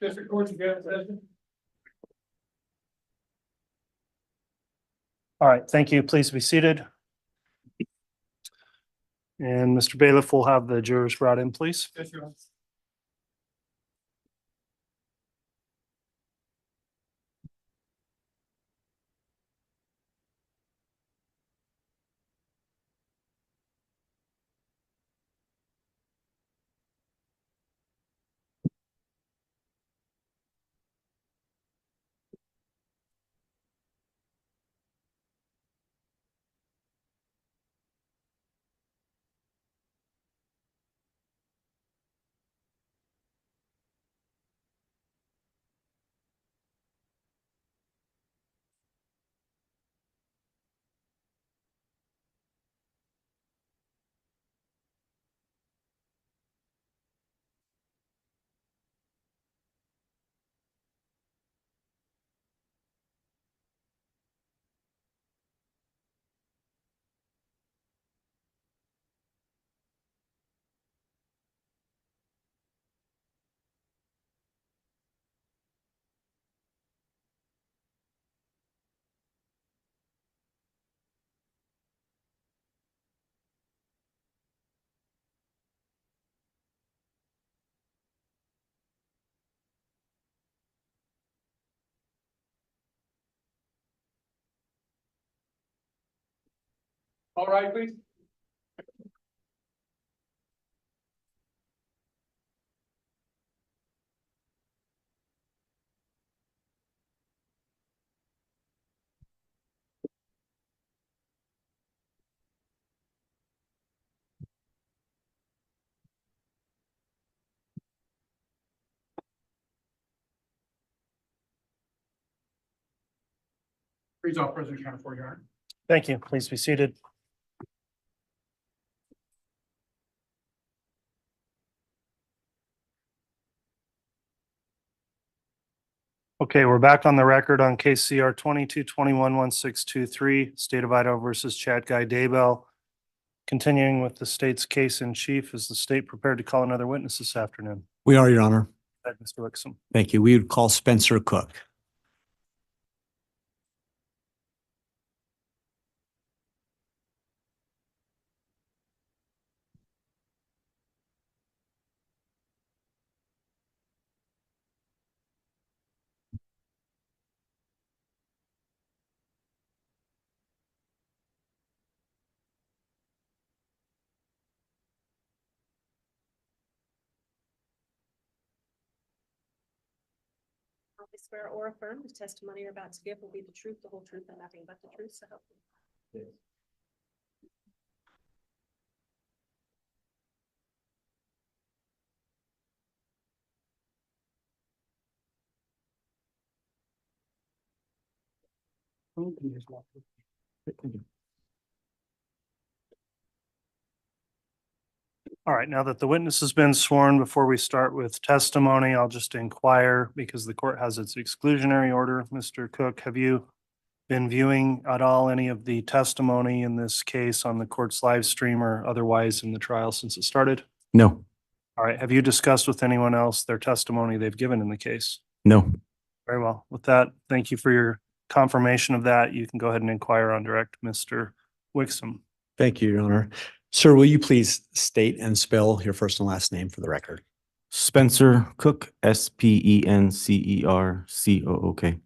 Speaker 3: District Court, you have a session.
Speaker 1: All right, thank you. Please be seated. And Mr. Bailiff will have the jurors brought in, please.
Speaker 3: Yes, Your Honor. All right, please. Freeze off President County for Your Honor.
Speaker 1: Thank you. Please be seated. Okay, we're back on the record on case CR 22211623, State of Idaho versus Chad Guy Daybell. Continuing with the state's case in chief, is the state prepared to call another witness this afternoon?
Speaker 9: We are, Your Honor.
Speaker 1: Go ahead, Mr. Wixom.
Speaker 9: Thank you. We would call Spencer Cook.
Speaker 10: I swear or affirm the testimony you're about to give will be the truth, the whole truth, and nothing but the truth, so help me.
Speaker 1: All right, now that the witness has been sworn, before we start with testimony, I'll just inquire because the court has its exclusionary order. Mr. Cook, have you been viewing at all any of the testimony in this case on the court's live stream or otherwise in the trial since it started?
Speaker 9: No,
Speaker 1: All right, have you discussed with anyone else their testimony they've given in the case?
Speaker 9: no.
Speaker 1: Very well. With that, thank you for your confirmation of that. You can go ahead and inquire on direct, Mr. Wixom.
Speaker 9: Thank you, Your Honor. Sir, will you please state and spell your first and last name for the record?
Speaker 11: Spencer Cook, SpencerCook.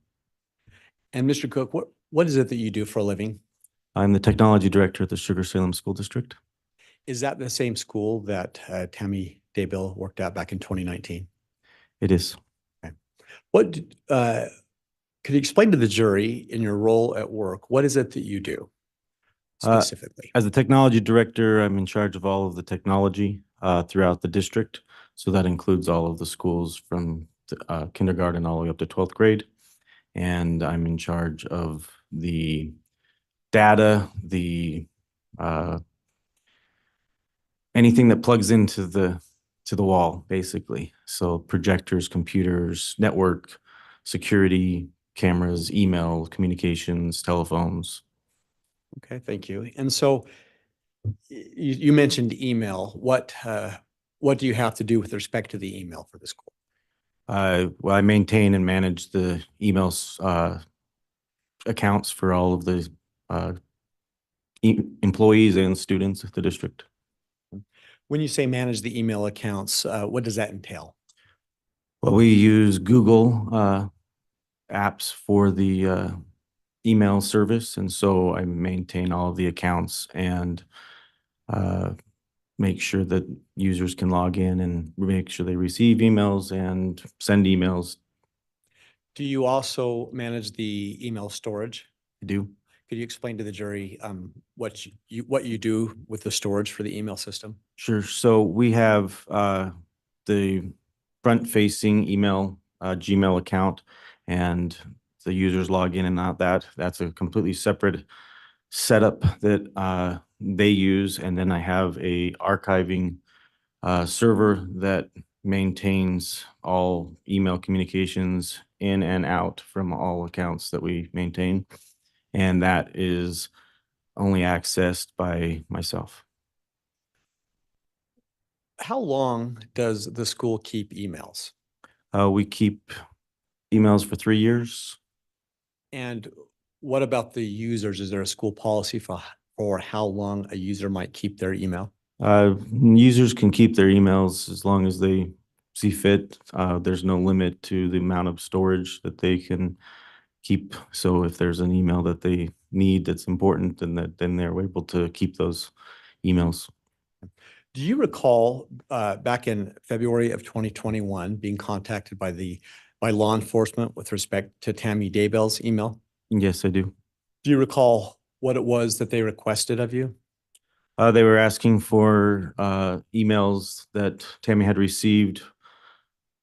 Speaker 9: And Mr. Cook, what is it that you do for a living?
Speaker 11: I'm the technology director at the Sugar Salem School District.
Speaker 9: Is that the same school that Tammy Daybell worked at back in 2019?
Speaker 11: It is.
Speaker 9: What could you explain to the jury in your role at work? What is it that you do specifically?
Speaker 11: As the technology director, I'm in charge of all of the technology throughout the district. So that includes all of the schools from kindergarten all the way up to 12th grade. And I'm in charge of the data, anything that plugs into the wall, basically. So projectors, computers, network, security, cameras, email, communications, telephones.
Speaker 9: Okay, thank you. And so you mentioned email. What do you have to do with respect to the email for the school?
Speaker 11: Well, I maintain and manage the emails, accounts for all of the uh, employees and students of the district.
Speaker 9: When you say manage the email accounts, what does that entail?
Speaker 11: Well, we use Google apps for the email service, and so I maintain all of the accounts and make sure that users can log in and make sure they receive emails and send emails.
Speaker 9: Do you also manage the email storage?
Speaker 11: I do.
Speaker 9: Could you explain to the jury what you do with the storage for the email system?
Speaker 11: Sure. So we have the front-facing email Gmail account, and the users log in and out that. That's a completely separate setup that they use. And then I have a archiving server that maintains all email communications in and out from all accounts that we maintain. And that is only accessed by myself.
Speaker 9: How long does the school keep emails?
Speaker 11: We keep emails for 3 years.
Speaker 9: And what about the users? Is there a school policy for how long a user might keep their email?
Speaker 11: Users can keep their emails as long as they see fit. There's no limit to the amount of storage that they can keep. So if there's an email that they need that's important, then they're able to keep those emails.
Speaker 9: Do you recall back in February of 2021 being contacted by law enforcement with respect to Tammy Daybell's email?
Speaker 11: Yes, I do.
Speaker 9: Do you recall what it was that they requested of you?
Speaker 11: They were asking for emails that Tammy had received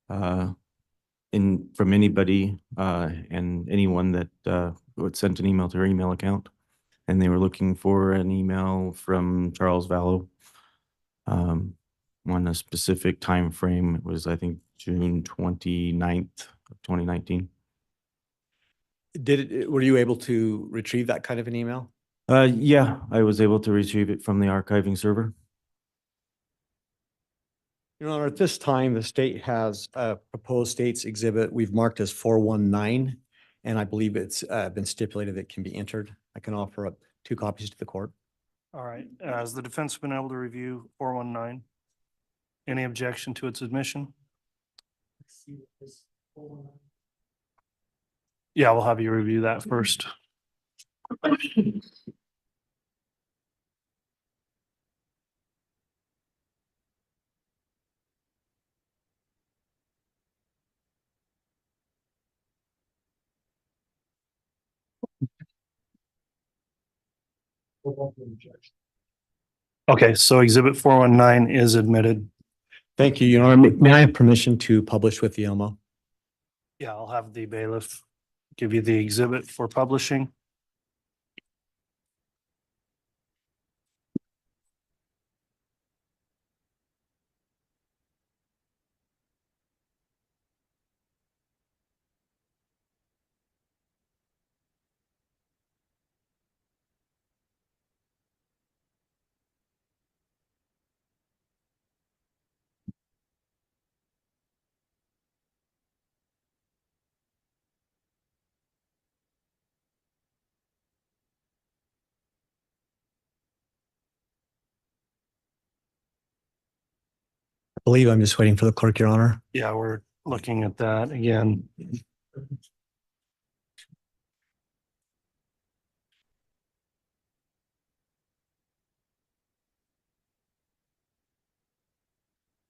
Speaker 11: from anybody and anyone that would send an email to her email account. And they were looking for an email from Charles Vallow on a specific time frame. It was, I think, June 29th of 2019.
Speaker 9: Were you able to retrieve that kind of an email?
Speaker 11: Yeah, I was able to retrieve it from the archiving server.
Speaker 9: Your Honor, at this time, the state has a proposed state's exhibit we've marked as 419, and I believe it's been stipulated that it can be entered. I can offer up 2 copies to the court.
Speaker 1: All right, has the defense been able to review 419? Any objection to its admission? Yeah, we'll have you review that first. Okay, so exhibit 419 is admitted.
Speaker 9: Thank you, Your Honor. May I have permission to publish with the ELMO?
Speaker 1: Yeah, I'll have the bailiff give you the exhibit for publishing.
Speaker 9: I believe I'm just waiting for the clerk, Your Honor.
Speaker 1: Yeah, we're looking at that again.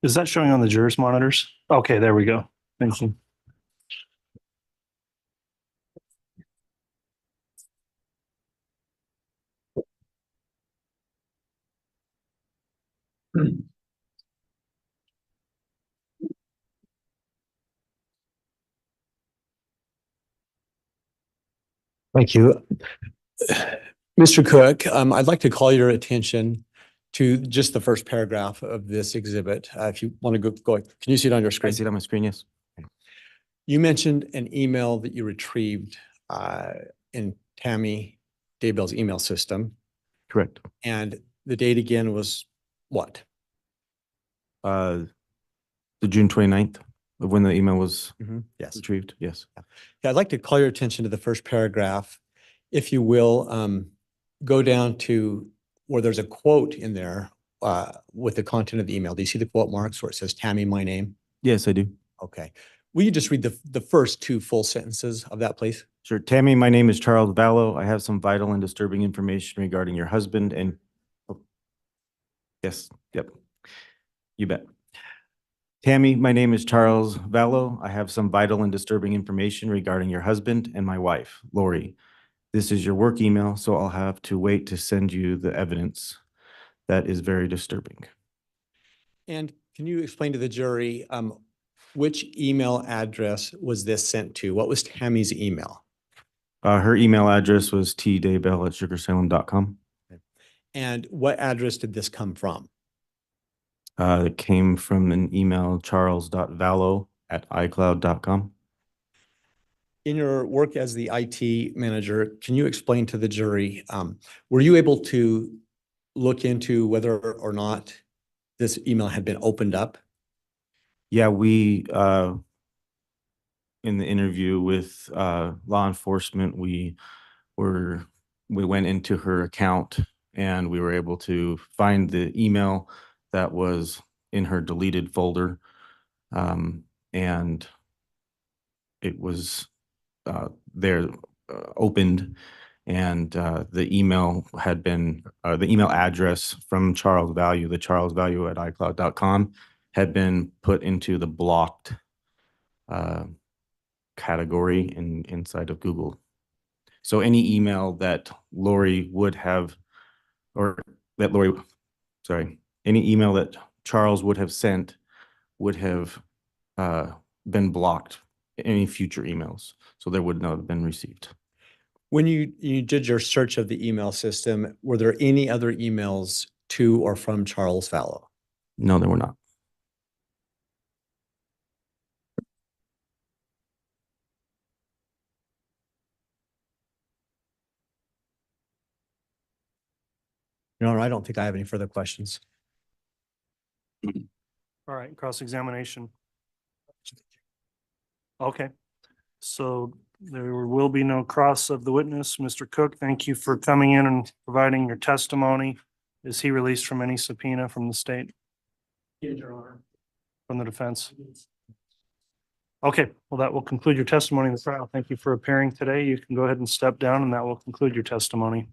Speaker 1: Is that showing on the jurors monitors? Okay, there we go. Thank you.
Speaker 9: Thank you. Mr. Cook, I'd like to call your attention to just the first paragraph of this exhibit. If you want to go, can you see it on your
Speaker 11: I
Speaker 9: screen?
Speaker 11: see it on my screen, yes.
Speaker 9: You mentioned an email that you retrieved in Tammy Daybell's email system,
Speaker 11: Correct.
Speaker 9: and the date again was what?
Speaker 11: The June 29th. When the email was
Speaker 9: Yes.
Speaker 11: retrieved, yes.
Speaker 9: Yeah, I'd like to call your attention to the first paragraph. If you will, go down to where there's a quote in there with the content of the email. Do you see the quote marks where it says Tammy, my name?
Speaker 11: Yes, I do.
Speaker 9: Okay. Will you just read the first two full sentences of that, please?
Speaker 11: Sure. Tammy, my name is Charles Vallow. I have some vital and disturbing information regarding your husband and oh, yes, yep. You bet. Tammy, my name is Charles Vallow. I have some vital and disturbing information regarding your husband and my wife, Lori. This is your work email, so I'll have to wait to send you the evidence. That is very disturbing.
Speaker 9: And can you explain to the jury which email address was this sent to? What was Tammy's email?
Speaker 11: Her email address was tdaybell@sugarsalem.com.
Speaker 9: And what address did this come from?
Speaker 11: It came from an email, charles.vallow@icloud.com.
Speaker 9: In your work as the IT manager, can you explain to the jury, were you able to look into whether or not this email had been opened up?
Speaker 11: Yeah, we, in the interview with law enforcement, we went into her account and we were able to find the email that was in her deleted folder. And it was there opened, and the email had been the email address from Charles Value, the Charles Value at iCloud.com, had been put into the blocked category inside of Google. So any email that Lori would have, any email that Charles would have sent would have been blocked, any future emails. So they would not have been received.
Speaker 9: When you did your search of the email system, were there any other emails to or from Charles Vallow?
Speaker 11: No, there were not.
Speaker 9: No, I don't think I have any further questions.
Speaker 1: All right, cross-examination. Okay, so there will be no cross of the witness. Mr. Cook, thank you for coming in and providing your testimony. Is he released from any subpoena from the state,
Speaker 3: Yes, Your Honor.
Speaker 1: from the defense? Okay, well, that will conclude your testimony in the trial. Thank you for appearing today. You can go ahead and step down, and that will conclude your testimony.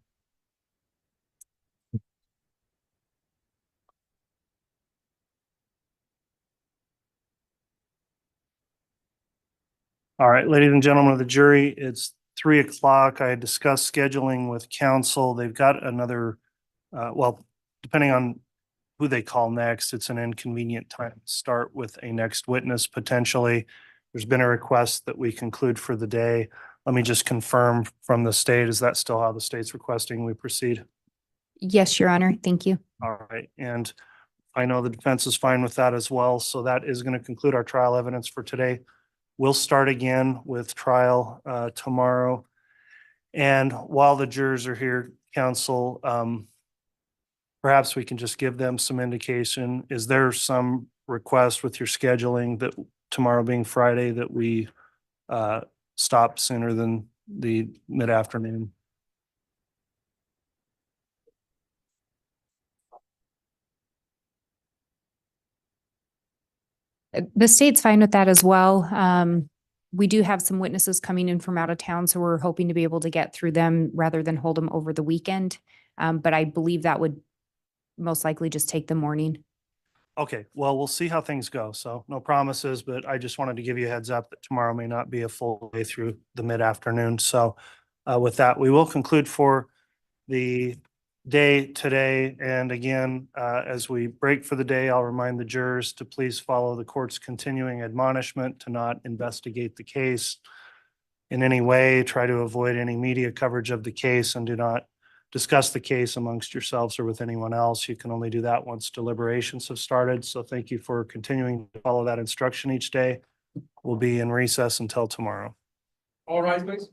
Speaker 1: All right, ladies and gentlemen of the jury, it's 3 o'clock. I had discussed scheduling with counsel. They've got another, well, depending on who they call next, it's an inconvenient time to start with a next witness potentially. There's been a request that we conclude for the day. Let me just confirm from the state, is that still how the state's requesting we proceed?
Speaker 4: Yes, Your Honor. Thank you.
Speaker 1: All right, and I know the defense is fine with that as well. So that is going to conclude our trial evidence for today. We'll start again with trial tomorrow. And while the jurors are here, counsel, perhaps we can just give them some indication. Is there some request with your scheduling that tomorrow being Friday that we stop sooner than the mid-afternoon?
Speaker 4: The state's fine with that as well. We do have some witnesses coming in from out of town, so we're hoping to be able to get through them rather than hold them over the weekend. But I believe that would most likely just take the morning.
Speaker 1: Okay, well, we'll see how things go. So no promises, but I just wanted to give you a heads up that tomorrow may not be a full day through the mid-afternoon. So with that, we will conclude for the day today. And again, as we break for the day, I'll remind the jurors to please follow the court's continuing admonishment to not investigate the case in any way, try to avoid any media coverage of the case, and do not discuss the case amongst yourselves or with anyone else. You can only do that once deliberations have started. So thank you for continuing to follow that instruction each day. We'll be in recess until tomorrow.
Speaker 3: All rise, please.